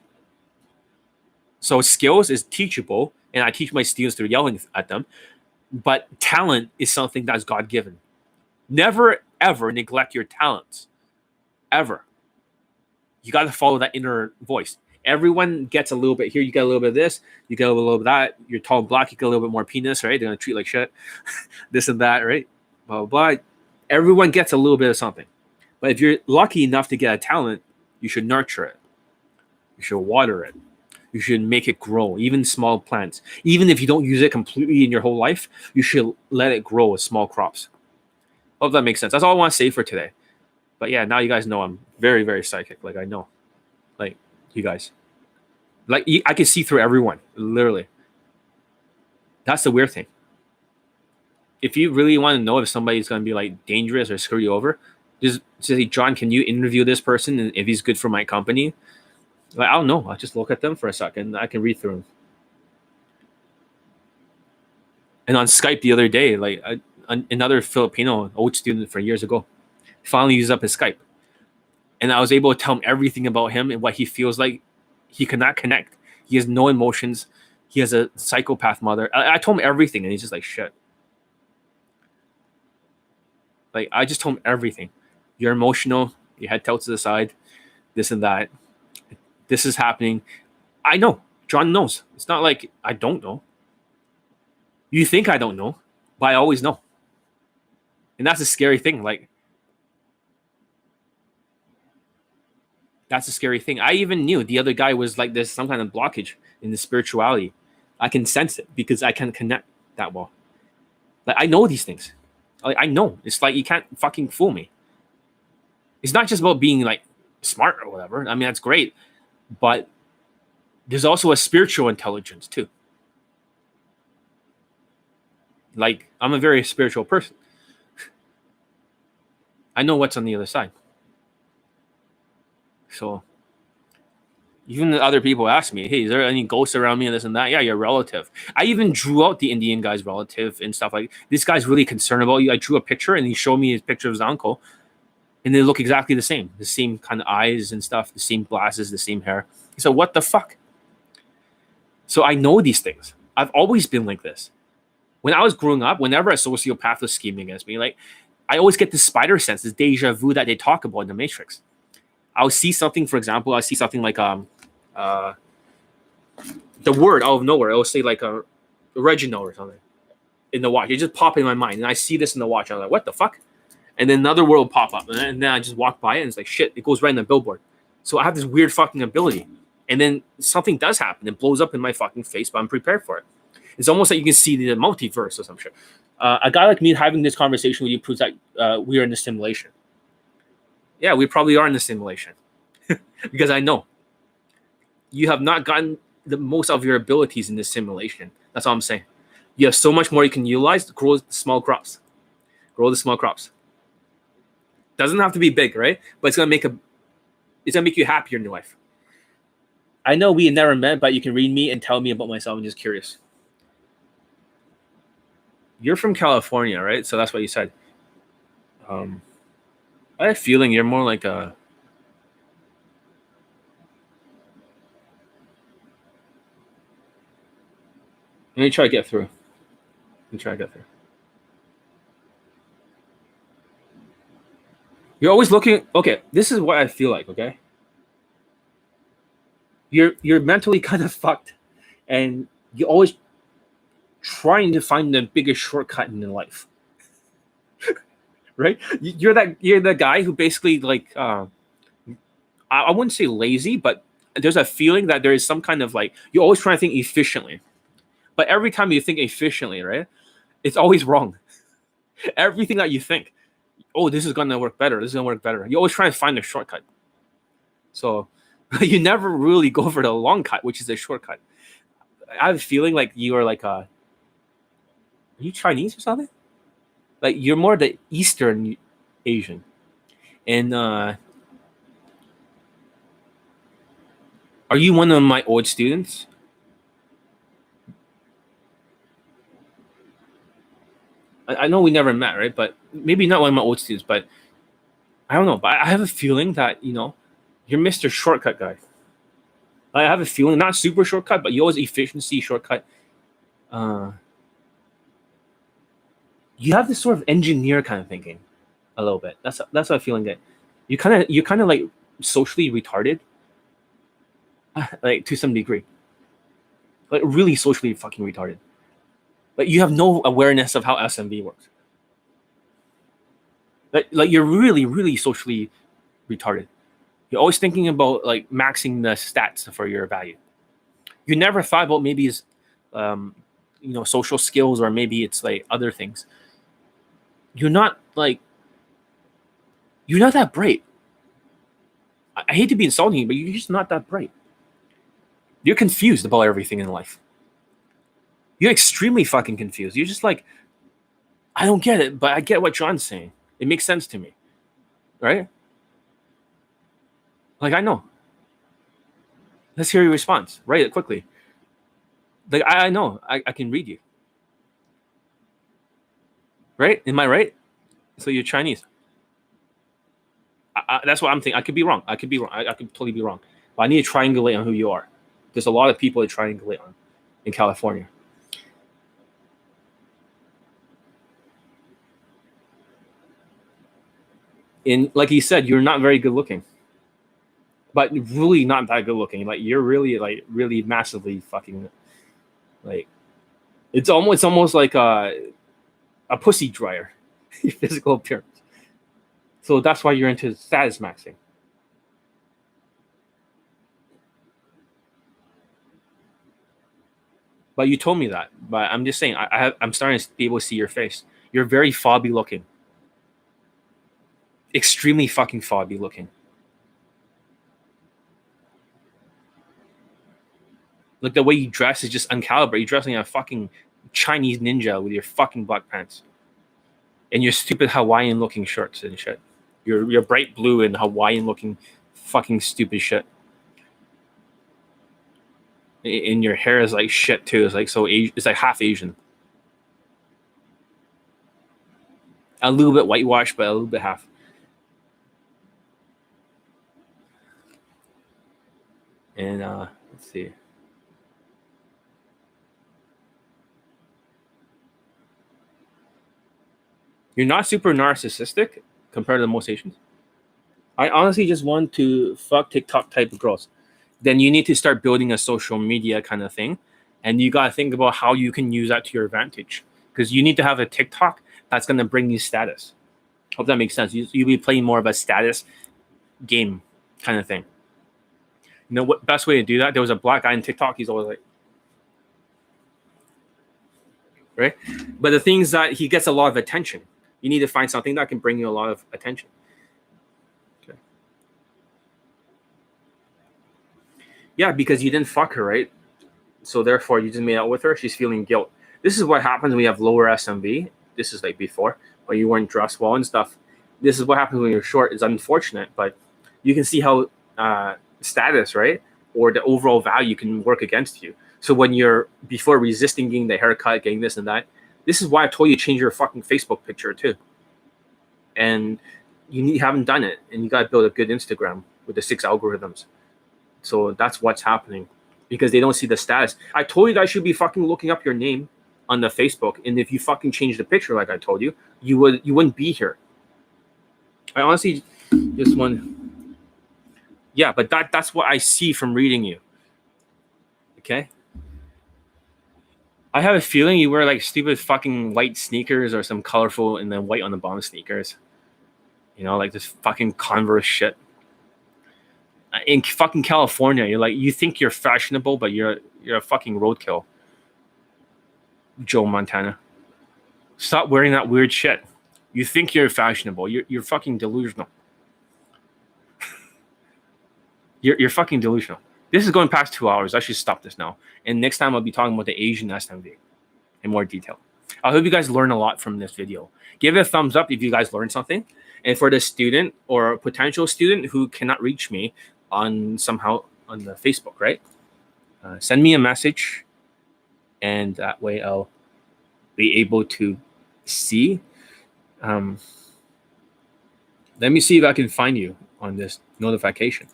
So skills is teachable, and I teach my students through yelling at them. But talent is something that's God-given. Never, ever neglect your talents. Ever. You got to follow that inner voice. Everyone gets a little bit here. You get a little bit of this. You get a little bit of that. You're tall and black. You get a little bit more penis, right? They're going to treat you like shit. This and that, right? Blah, blah, blah. Everyone gets a little bit of something. But if you're lucky enough to get a talent, you should nurture it. You should water it. You should make it grow, even small plants. Even if you don't use it completely in your whole life, you should let it grow as small crops. Hope that makes sense. That's all I want to say for today. But yeah, now you guys know I'm very, very psychic. Like, I know. Like, you guys. Like, I can see through everyone, literally. That's the weird thing. If you really want to know if somebody's going to be, like, dangerous or screw you over, just say, John, can you interview this person and if he's good for my company? Like, I don't know. I'll just look at them for a second. I can read through them. And on Skype the other day, like, another Filipino, old student from years ago, finally used up his Skype. And I was able to tell him everything about him and what he feels like. He cannot connect. He has no emotions. He has a psychopath mother. I told him everything, and he's just like, shit. Like, I just told him everything. You're emotional. Your head tilts to the side. This and that. This is happening. I know. John knows. It's not like I don't know. You think I don't know, but I always know. And that's a scary thing. Like, that's a scary thing. I even knew the other guy was like, there's some kind of blockage in the spirituality. I can sense it because I can connect that well. Like, I know these things. Like, I know. It's like, you can't fucking fool me. It's not just about being like smart or whatever. I mean, that's great. But there's also a spiritual intelligence too. Like, I'm a very spiritual person. I know what's on the other side. So even the other people ask me, hey, is there any ghosts around me and this and that? Yeah, your relative. I even drew out the Indian guy's relative and stuff like, this guy's really concerned about you. I drew a picture and he showed me his picture of his uncle. And they look exactly the same kind of eyes and stuff, the same glasses, the same hair. He said, what the fuck? So I know these things. I've always been like this. When I was growing up, whenever a sociopath was scheming against me, like, I always get this spider sense, this deja vu that they talk about in the Matrix. I'll see something, for example, I'll see something like the word out of nowhere. It'll say like a Reginald or something in the watch. It just pop in my mind. And I see this in the watch. I'm like, what the fuck? And then another word will pop up. And then I just walk by it and it's like, shit, it goes right in the billboard. So I have this weird fucking ability. And then something does happen. It blows up in my fucking face, but I'm prepared for it. It's almost like you can see the multiverse or some shit. A guy like me having this conversation with you proves that we are in a simulation. Yeah, we probably are in a simulation. Because I know. You have not gotten the most of your abilities in this simulation. That's all I'm saying. You have so much more you can utilize to grow the small crops. Grow the small crops. Doesn't have to be big, right? But it's gonna make you happier in your life. I know we never met, but you can read me and tell me about myself. I'm just curious. You're from California, right? So that's what you said. I have a feeling you're more like a... Let me try to get through. You're always looking... Okay, this is what I feel like, okay? You're mentally kind of fucked. And you're always trying to find the biggest shortcut in life. Right? You're that guy who basically, like... I wouldn't say lazy, but there's a feeling that there is some kind of like, you're always trying to think efficiently, but every time you think efficiently, right, it's always wrong. Everything that you think, oh, this is gonna work better, this is gonna work better, you always try to find a shortcut. So you never really go for the long cut, which is a shortcut. I have a feeling like you are like are you Chinese or something? Like you're more the Eastern Asian. And are you one of my old students? I know we never met, right? But maybe not one of my old students, but I don't know. But I have a feeling that, you're Mr. Shortcut guy. I have a feeling, not super shortcut, but you always efficiency shortcut. You have this sort of engineer kind of thinking, a little bit. That's what I'm feeling. That you're kind of like socially retarded, like to some degree, like really socially fucking retarded. Like you have no awareness of how SMB works. Like you're really, really socially retarded. You're always thinking about like maxing the stats for your value. You never thought about maybe it's, social skills, or maybe it's like other things. You're not that bright. I hate to be insulting you, but you're just not that bright. You're confused about everything in life. You're extremely fucking confused. You're just like, I don't get it, but I get what John's saying. It makes sense to me. Right? Like, I know. Let's hear your response. Write it quickly. Like, I know. I can read you. Right? Am I right? So you're Chinese. That's what I'm thinking. I could be wrong. I could totally be wrong. But I need to triangulate on who you are. There's a lot of people to triangulate on in California. And like he said, you're not very good looking. But really not that good looking. Like you're really massively fucking like it's almost like a pussy dryer, your physical appearance. So that's why you're into status maxing. But you told me that. But I'm just saying, I'm starting to be able to see your face. You're very fobby looking. Extremely fucking fobby looking. Like the way you dress is just uncalibrated. You're dressing like a fucking Chinese ninja with your fucking black pants. And your stupid Hawaiian looking shirts and shit. Your bright blue and Hawaiian looking fucking stupid shit. And your hair is like shit too. It's like it's like half Asian. A little bit whitewashed, but a little bit half. And let's see. You're not super narcissistic compared to most Asians. I honestly just want to fuck TikTok type of girls. Then you need to start building a social media kind of thing. And you got to think about how you can use that to your advantage. Because you need to have a TikTok that's going to bring you status. Hope that makes sense. You'll be playing more of a status game kind of thing. You know what best way to do that? There was a black guy in TikTok. He's always like, right? But the thing is that he gets a lot of attention. You need to find something that can bring you a lot of attention. Okay. Yeah, because you didn't fuck her, right? So therefore, you just made out with her. She's feeling guilt. This is what happens when you have lower SMV. This is like before, when you weren't dressed well and stuff. This is what happens when you're short. It's unfortunate, but you can see how status, right, or the overall value can work against you. So when you're before resisting getting the haircut, getting this and that, this is why I told you to change your fucking Facebook picture too. And you haven't done it, and you got to build a good Instagram with the 6 algorithms. So that's what's happening, because they don't see the status. I told you that I should be fucking looking up your name on the Facebook, and if you fucking change the picture like I told you, you wouldn't be here. I honestly just want. Yeah, but that's what I see from reading you. Okay. I have a feeling you wear like stupid fucking white sneakers or some colorful and then white on the bottom sneakers. You know, like this fucking Converse shit. In fucking California, you think you're fashionable, but you're a fucking roadkill. Joe Montana. Stop wearing that weird shit. You think you're fashionable. You're fucking delusional. You're fucking delusional. This is going past 2 hours. I should stop this now. And next time I'll be talking about the Asian SMV in more detail. I hope you guys learn a lot from this video. Give it a thumbs up if you guys learned something. And for the student or potential student who cannot reach me somehow on the Facebook, right? Send me a message, and that way I'll be able to see. Let me see if I can find you on this notification.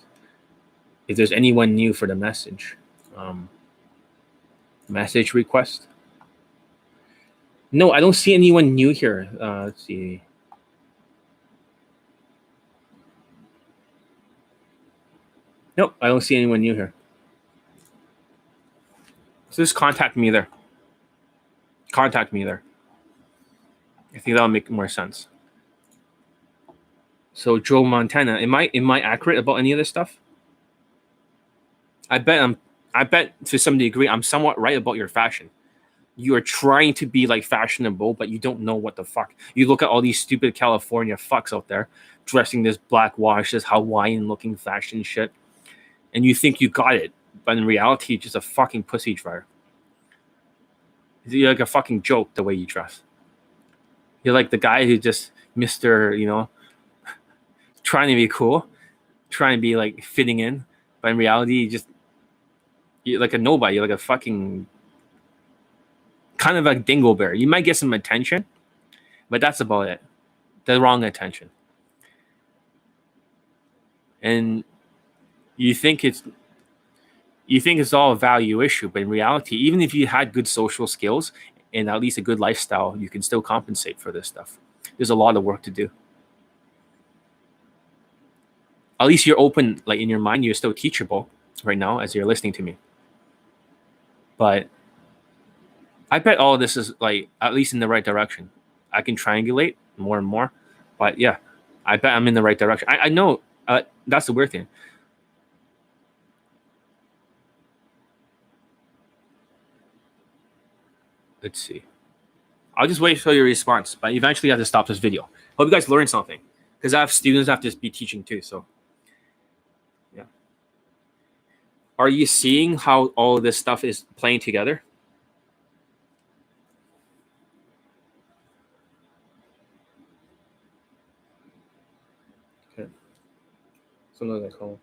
If there's anyone new for the message. Message request. No, I don't see anyone new here. Let's see. Nope, I don't see anyone new here. So just contact me there. Contact me there. I think that'll make more sense. So Joe Montana, am I accurate about any of this stuff? I bet to some degree I'm somewhat right about your fashion. You are trying to be like fashionable, but you don't know what the fuck. You look at all these stupid California fucks out there dressing this black wash, this Hawaiian looking fashion shit, and you think you got it, but in reality, it's just a fucking pussy dryer. You're like a fucking joke the way you dress. You're like the guy who just Mr. Trying to be cool, trying to be like fitting in, but in reality, you're like a nobody. You're like a fucking kind of a dingleberry. You might get some attention, but that's about it. The wrong attention. And you think it's all a value issue, but in reality, even if you had good social skills and at least a good lifestyle, you can still compensate for this stuff. There's a lot of work to do. At least you're open, like in your mind, you're still teachable right now as you're listening to me. But I bet all of this is like at least in the right direction. I can triangulate more and more, but yeah, I bet I'm in the right direction. I know that's the weird thing. Let's see. I'll just wait for your response, but eventually I have to stop this video. Hope you guys learned something, because I have students I have to be teaching too. So, yeah. Are you seeing how all of this stuff is playing together? Okay. Something like home.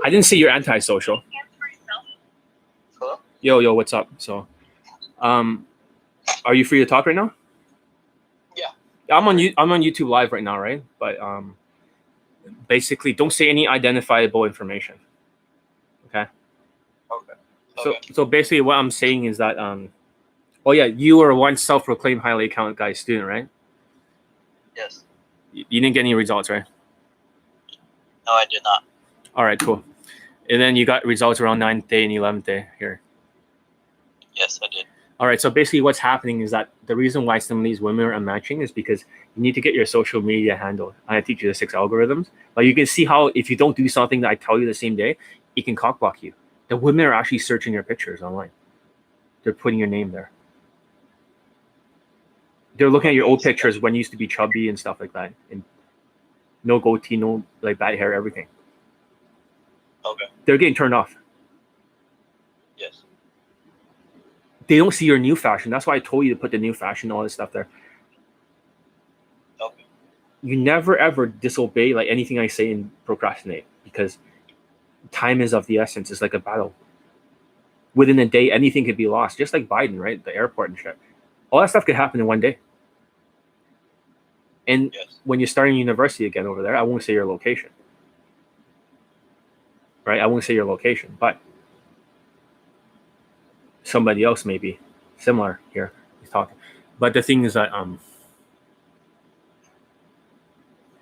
I didn't see your antisocial. Hello? Yo, what's up? So, are you free to talk right now? Yeah. I'm on YouTube Live right now, right? But basically, don't say any identifiable information. Okay. Okay. So basically, what I'm saying is that oh yeah, you were one self-proclaimed highly accountant guy student, right? Yes. You didn't get any results, right? No, I did not. All right, cool. And then you got results around 9th day and 11th day here. Yes, I did. All right, so basically what's happening is that the reason why some of these women are unmatching is because you need to get your social media handled. I teach you the 6 algorithms, but you can see how if you don't do something that I tell you the same day, it can cockblock you. The women are actually searching your pictures online. They're putting your name there. They're looking at your old pictures when you used to be chubby and stuff like that. And no goatee, no like bad hair, everything. Okay. They're getting turned off. Yes. They don't see your new fashion. That's why I told you to put the new fashion, all this stuff there. Okay. You never ever disobey like anything I say and procrastinate, because time is of the essence. It's like a battle. Within a day, anything could be lost. Just like Biden, right? The airport and shit. All that stuff could happen in one day. And Yes. when you're starting university again over there, I won't say your location. Right? I won't say your location, but somebody else may be similar here. He's talking. But the thing is that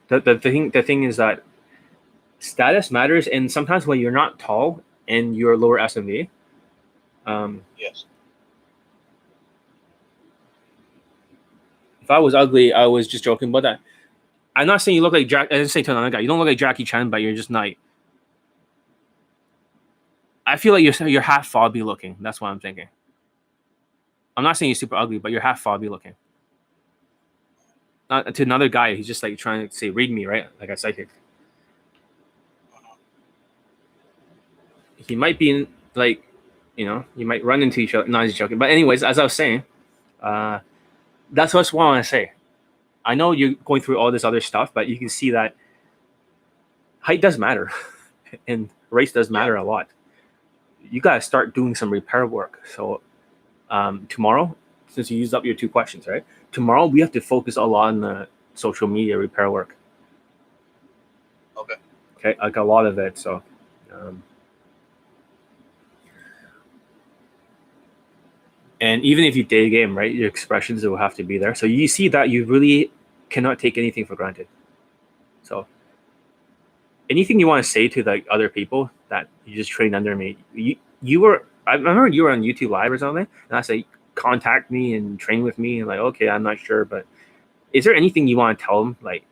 the thing is that status matters, and sometimes when you're not tall and your lower SMV. Yes. If I was ugly, I was just joking about that. I'm not saying you look like Jack. I didn't say to another guy, you don't look like Jackie Chan, but you're just not. I feel like you're half fobby looking. That's what I'm thinking. I'm not saying you're super ugly, but you're half fobby looking. Not to another guy, he's just like trying to say, read me, right? Like a psychic. He might be like, you might run into each other. No, he's joking. But anyways, as I was saying, that's what I want to say. I know you're going through all this other stuff, but you can see that height does matter, and race does matter a lot. You got to start doing some repair work. So tomorrow, since you used up your 2 questions, right? Tomorrow we have to focus a lot on the social media repair work. Okay. Okay, like a lot of it. So. And even if you day game, right, your expressions will have to be there. So you see that you really cannot take anything for granted. So anything you want to say to the other people that you just trained under me, I remember you were on YouTube Live or something, and I say, contact me and train with me. And like, okay, I'm not sure, but is there anything you want to tell them? Like,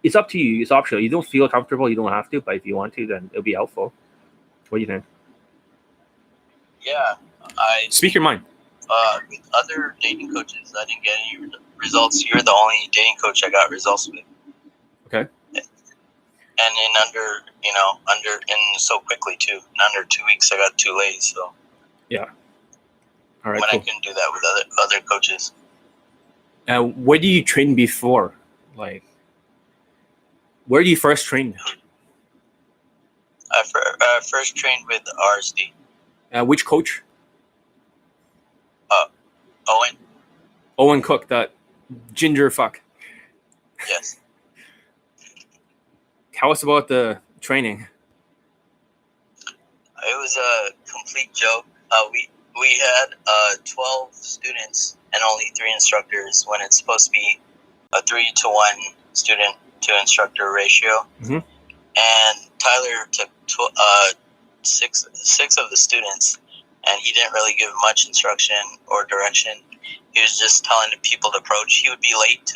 it's up to you. It's optional. You don't feel comfortable, you don't have to, but if you want to, then it'll be helpful. What do you think? Yeah, Speak your mind. With other dating coaches, I didn't get any results. You're the only dating coach I got results with. Okay. And so quickly too. In under 2 weeks, I got 2 ladies. So yeah. All right. When cool. I couldn't do that with other coaches. Where do you train before? Like, where do you first train? I first trained with RSD. Which coach? Owen. Owen Cook, that ginger fuck. Yes. Tell us about the training. It was a complete joke. We had 12 students and only 3 instructors when it's supposed to be a 3-to-1 student to instructor ratio. Mm-hmm. And Tyler took 6 of the students, and he didn't really give much instruction or direction. He was just telling the people to approach. He would be late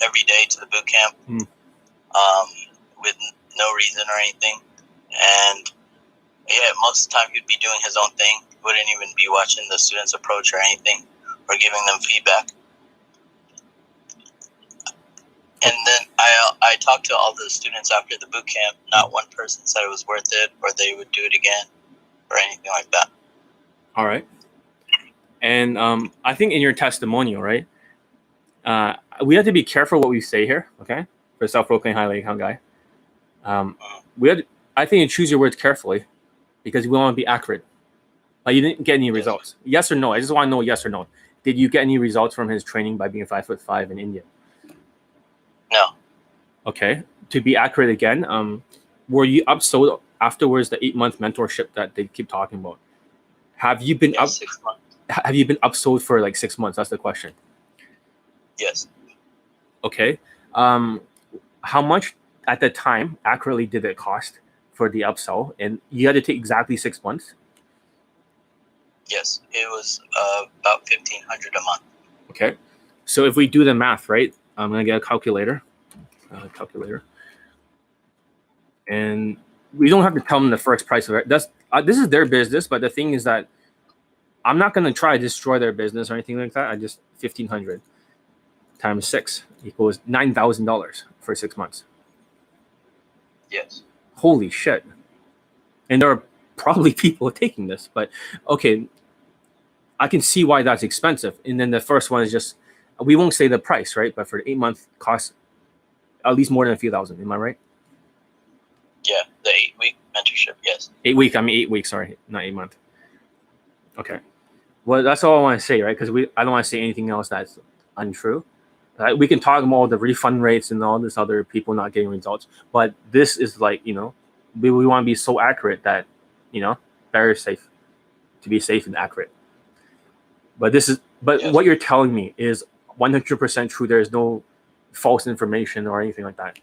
every day to the boot camp with no reason or anything. And yeah, most of the time he would be doing his own thing. He wouldn't even be watching the students approach or anything or giving them feedback. And then I talked to all the students after the boot camp. Not one person said it was worth it or they would do it again or anything like that. All right. And I think in your testimonial, right, we have to be careful what we say here, okay, for self-proclaimed highly account guy. I think you choose your words carefully because we want to be accurate. Like, you didn't get any results. Yes or no? I just want to know yes or no. Did you get any results from his training by being 5'5" in India? No. Okay. To be accurate again, were you upsold afterwards the 8-month mentorship that they keep talking about? Have you been 6 months. Have you been upsold for like 6 months? That's the question. Yes. Okay. How much at the time accurately did it cost for the upsell? And you had to take exactly 6 months? Yes. It was about $1,500 a month. Okay. So if we do the math, right? I'm going to get a calculator. And we don't have to tell them the first price of it. This is their business, but the thing is that I'm not going to try to destroy their business or anything like that. I just $1,500 times 6 equals $9,000 for 6 months. Yes. Holy shit. And there are probably people taking this, but okay, I can see why that's expensive. And then the first one is just, we won't say the price, right? But for the 8-month cost, at least more than a few thousand. Am I right? Yeah, the 8-week mentorship, yes. 8 weeks, sorry, not 8 months. Okay. Well, that's all I want to say, right? Because I don't want to say anything else that's untrue. We can talk about the refund rates and all this other people not getting results, but this is like, we want to be so accurate that, very safe, to be safe and accurate. But yes. What you're telling me is 100% true. There is no false information or anything like that.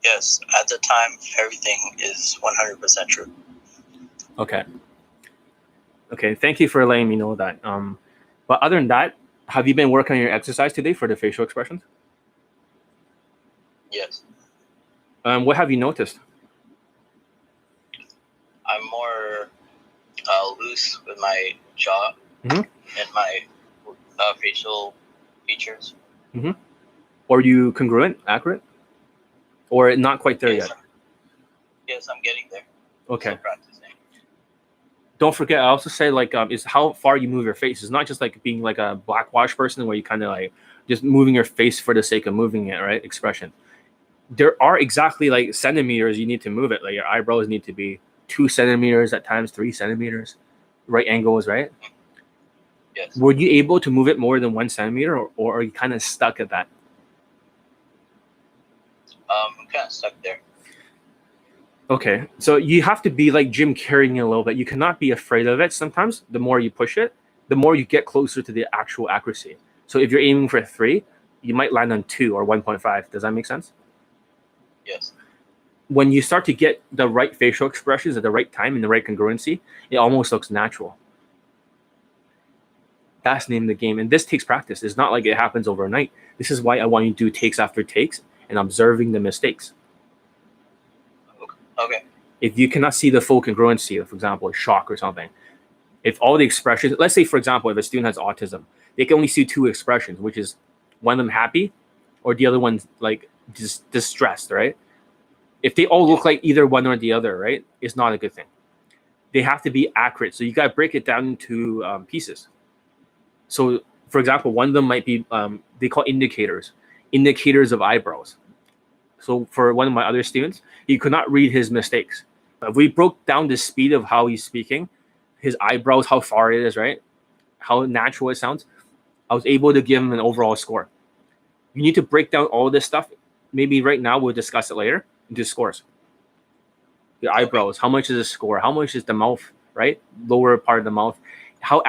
Yes, at the time, everything is 100% true. Okay. Okay. Thank you for letting me know that. But other than that, have you been working on your exercise today for the facial expressions? Yes. What have you noticed? I'm more loose with my jaw Mhm. and my facial features. Or are you congruent, accurate, or not quite there Yes, yet? yes, I'm getting there. Okay. Still practicing. Don't forget, I also say like is how far you move your face. It's not just like being like a blackwash person where you kind of like just moving your face for the sake of moving it, right? Expression. There are exactly like centimeters you need to move it. Like your eyebrows need to be 2 centimeters at times, 3 centimeters, right angles, right? Yes. Were you able to move it more than 1 centimeter, or are you kind of stuck at that? I'm kind of stuck there. Okay, so you have to be like Jim Carreying a little bit. You cannot be afraid of it. Sometimes the more you push it, the more you get closer to the actual accuracy. So if you're aiming for 3, you might land on 2 or 1.5. Does that make sense? Yes. When you start to get the right facial expressions at the right time and the right congruency, it almost looks natural. That's the name of the game. And this takes practice. It's not like it happens overnight. This is why I want you to do takes after takes and observing the mistakes. Okay. If you cannot see the full congruency, for example, a shock or something, if all the expressions, let's say, for example, if a student has autism, they can only see 2 expressions, which is one of them happy or the other one's like just distressed, right? If they all look like either one or the other, right, it's not a good thing. They have to be accurate. So you got to break it down into pieces. So, for example, one of them might be, they call indicators of eyebrows. So for one of my other students, he could not read his mistakes. But if we broke down the speed of how he's speaking, his eyebrows, how far it is, right? How natural it sounds. I was able to give him an overall score. You need to break down all this stuff. Maybe right now we'll discuss it later into scores. The eyebrows, how much is the score? How much is the mouth, right? Lower part of the mouth. How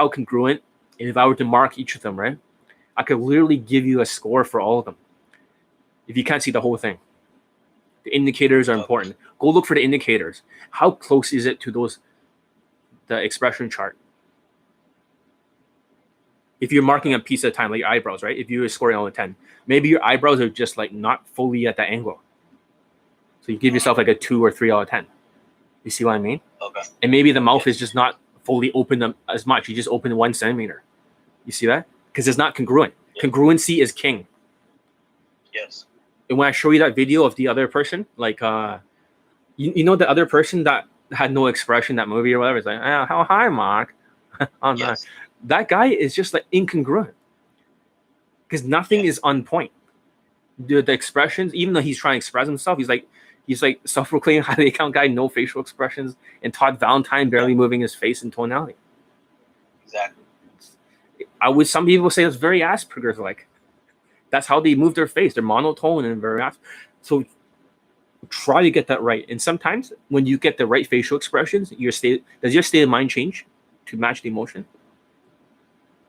congruent. And if I were to mark each of them, right? I could literally give you a score for all of them. If you can't see the whole thing. The indicators are important. Go look for the indicators. How close is it to the expression chart? If you're marking a piece at a time, like your eyebrows, right? If you were scoring out of 10, maybe your eyebrows are just like not fully at that angle. So you give yourself like a 2 or 3 out of 10. You see what I mean? Okay. And maybe the mouth is just not fully open as much. You just open 1 centimeter. You see that? Because it's not congruent. Yes. Congruency is king. Yes. And when I show you that video of the other person, like you know the other person that had no expression, that movie or whatever, it's like, oh, hi, Mark. Oh, no. Yes. That guy is just like incongruent because nothing is on point. The expressions, even though he's trying to express himself, he's like self-proclaimed highly account guy, no facial expressions, and Todd Valentine barely moving his face and tonality. Exactly. Some people say it's very Asperger's like. That's how they move their face. They're monotone and very so try to get that right. And sometimes when you get the right facial expressions, does your state of mind change to match the emotion?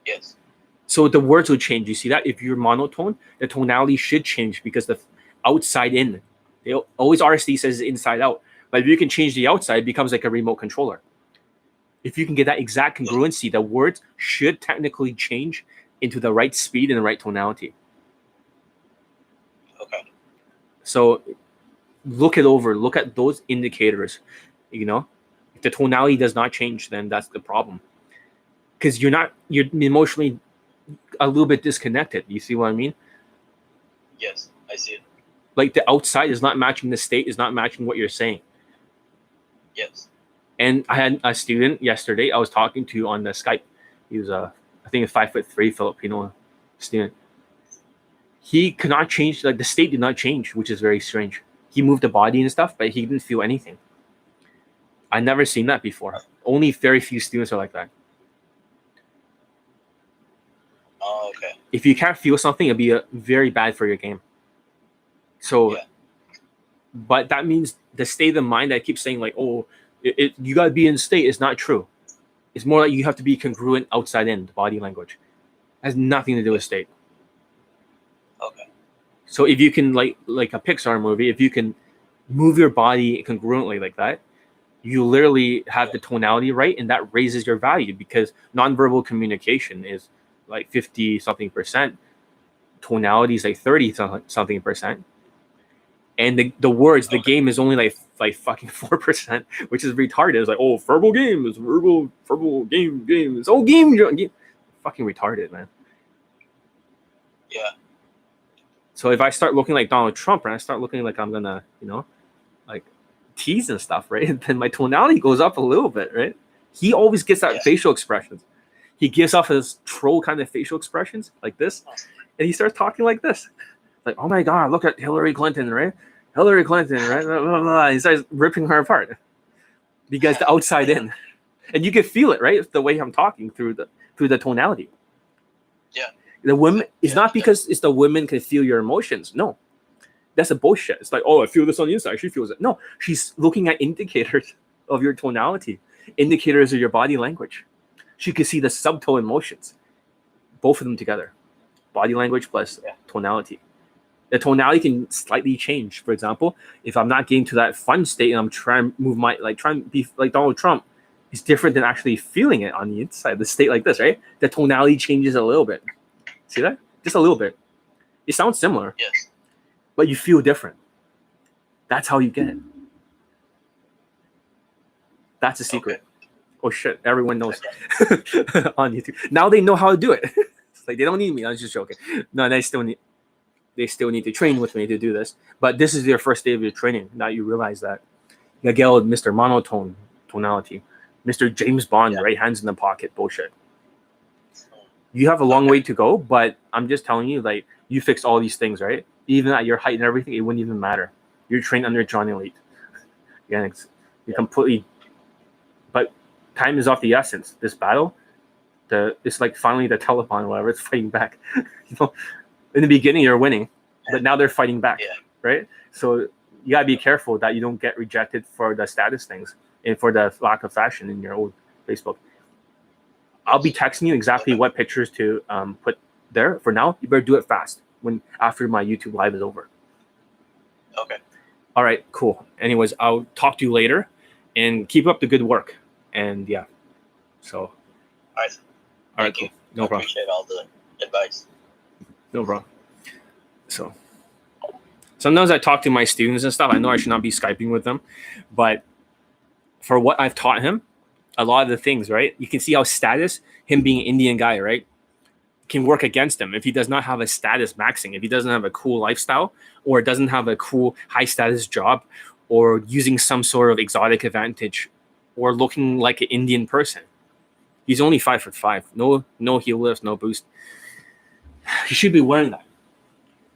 Yes. So the words will change. You see that? If you're monotone, the tonality should change because the outside in. They always RSD says inside out. But if you can change the outside, it becomes like a remote controller. If you can get that exact congruency, the words should technically change into the right speed and the right tonality. Okay. So look it over. Look at those indicators. If the tonality does not change, then that's the problem. Because you're emotionally a little bit disconnected. You see what I mean? Yes, I see it. Like the outside is not matching the state, is not matching what you're saying. Yes. And I had a student yesterday I was talking to on the Skype. He was I think a 5'3" Filipino student. He could not change, like the state did not change, which is very strange. He moved the body and stuff, but he didn't feel anything. I never seen that before. Only very few students are like that. Oh, okay. If you can't feel something, it'll be very bad for your game. So, but that means the state of mind that I keep saying, like, oh, you gotta be in state, is not true. It's more like you have to be congruent outside in, body language. It has nothing to do with state. Okay. So if you can, like a Pixar movie, if you can move your body congruently like that, you literally have the tonality right, and that raises your value because nonverbal communication is like 50 something percent, tonality is like 30 something percent, and the words, the game is only like fucking 4%, which is retarded. It's like, oh, verbal game is verbal game it's oh game. Fucking retarded, man. Yeah. So if I start looking like Donald Trump and I start looking like I'm gonna, like tease and stuff, right? Then my tonality goes up a little bit, right? He always gets that facial expressions. He gives off his troll kind of facial expressions like this, and he starts talking like this, like, "Oh my God, look at Hillary Clinton, right? Hillary Clinton, right?" Blah, blah, blah. He starts ripping her apart because the outside in, and you can feel it, right? The way I'm talking through the tonality. Yeah. The women, it's not because it's the women can feel your emotions. No, that's a bullshit. It's like, oh, I feel this on the inside. She feels it. No, she's looking at indicators of your tonality, indicators of your body language. She can see the subtle emotions, both of them together. Body language plus tonality. The tonality can slightly change. For example, if I'm not getting to that fun state and I'm trying to move trying to be like Donald Trump, it's different than actually feeling it on the inside. The state like this, right? The tonality changes a little bit. See that? Just a little bit. It sounds similar. Yes. But you feel different. That's how you get it. That's a secret. Okay. Oh shit! Everyone knows on YouTube. Now they know how to do it. It's like they don't need me. I was just joking. No, they still need to train with me to do this. But this is your first day of your training. Now you realize that. You gotta get with Mr. Monotone tonality, Mr. James Bond, right hands in the pocket bullshit. You have a long way to go, but I'm just telling you, like, you fix all these things, right? Even at your height and everything, it wouldn't even matter. You're trained under Johnny Elite. You're completely. But time is of the essence. This battle, it's like finally the Taliban, whatever, it's fighting back. In the beginning you're winning, but now they're fighting back, right? So you gotta be careful that you don't get rejected for the status things and for the lack of fashion in your old Facebook. I'll be texting you exactly what pictures to put there. For now, you better do it fast after my YouTube live is over. Okay. All right, cool. Anyways, I'll talk to you later, and keep up the good work. And yeah, so. All right, cool. No problem. Appreciate all the advice. No problem. So sometimes I talk to my students and stuff. I know I should not be Skyping with them, but for what I've taught him, a lot of the things, right? You can see how status, him being an Indian guy, right, can work against him if he does not have a status maxing, if he doesn't have a cool lifestyle or doesn't have a cool high status job or using some sort of exotic advantage or looking like an Indian person. He's only 5'5". No heel lifts, no boost. He should be wearing that.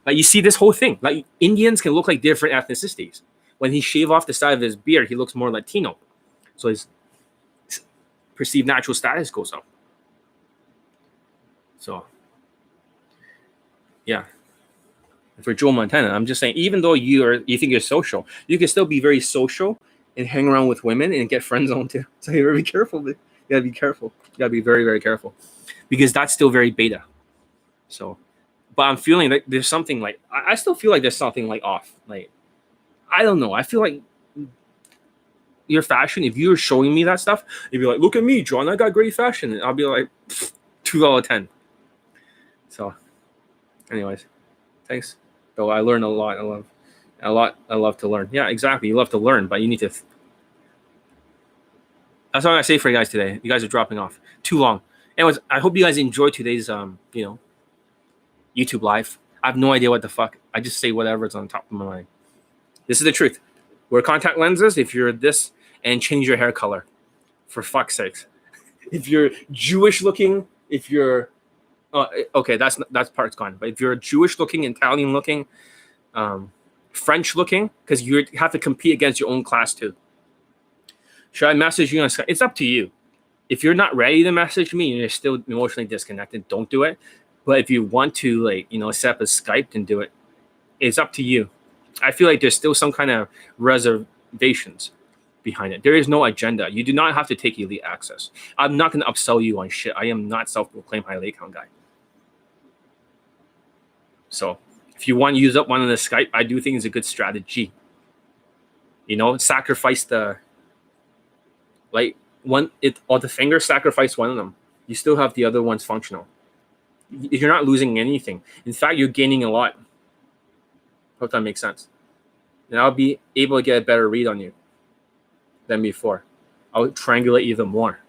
Like, you see this whole thing. Like, Indians can look like different ethnicities. When he shave off the side of his beard, he looks more Latino. So his perceived natural status goes up. So, yeah. For Joe Montana, I'm just saying, even though you think you're social, you can still be very social and hang around with women and get friend zoned too. So you gotta be careful. You gotta be careful. You gotta be very, very careful, because that's still very beta. So, but I'm feeling like there's something like I still feel like there's something like off. Like, I don't know. I feel like your fashion, if you're showing me that stuff, you'd be like, look at me, John, I got great fashion. And I'll be like, 2 out of 10. So, anyways, thanks. Though I learn a lot. I love to learn. Yeah, exactly. You love to learn, but you need to. That's all I say for you guys today. You guys are dropping off too long. Anyways, I hope you guys enjoyed today's YouTube live. I have no idea what the fuck. I just say whatever's on top of my mind. This is the truth. Wear contact lenses if you're this, and change your hair color. For fuck's sakes. If you're Jewish looking, if you're okay, that part's gone. But if you're Jewish looking, Italian looking, French looking, because you have to compete against your own class too. Should I message you on Skype? It's up to you. If you're not ready to message me and you're still emotionally disconnected, don't do it. But if you want to, set up a Skype and do it, it's up to you. I feel like there's still some kind of reservations behind it. There is no agenda. You do not have to take elite access. I'm not going to upsell you on shit. I am not self-proclaimed high late count guy. So if you want to use up one of the Skype, I do think it's a good strategy. Sacrifice the Like or the finger sacrifice one of them, you still have the other ones functional. You're not losing anything. In fact, you're gaining a lot. Hope that makes sense. And I'll be able to get a better read on you than before. I'll triangulate even more.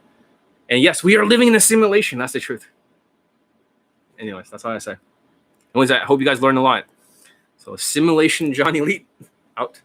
And yes, we are living in a simulation. That's the truth. Anyways, that's all I say. Anyways, I hope you guys learned a lot. So simulation Johnny Elite out.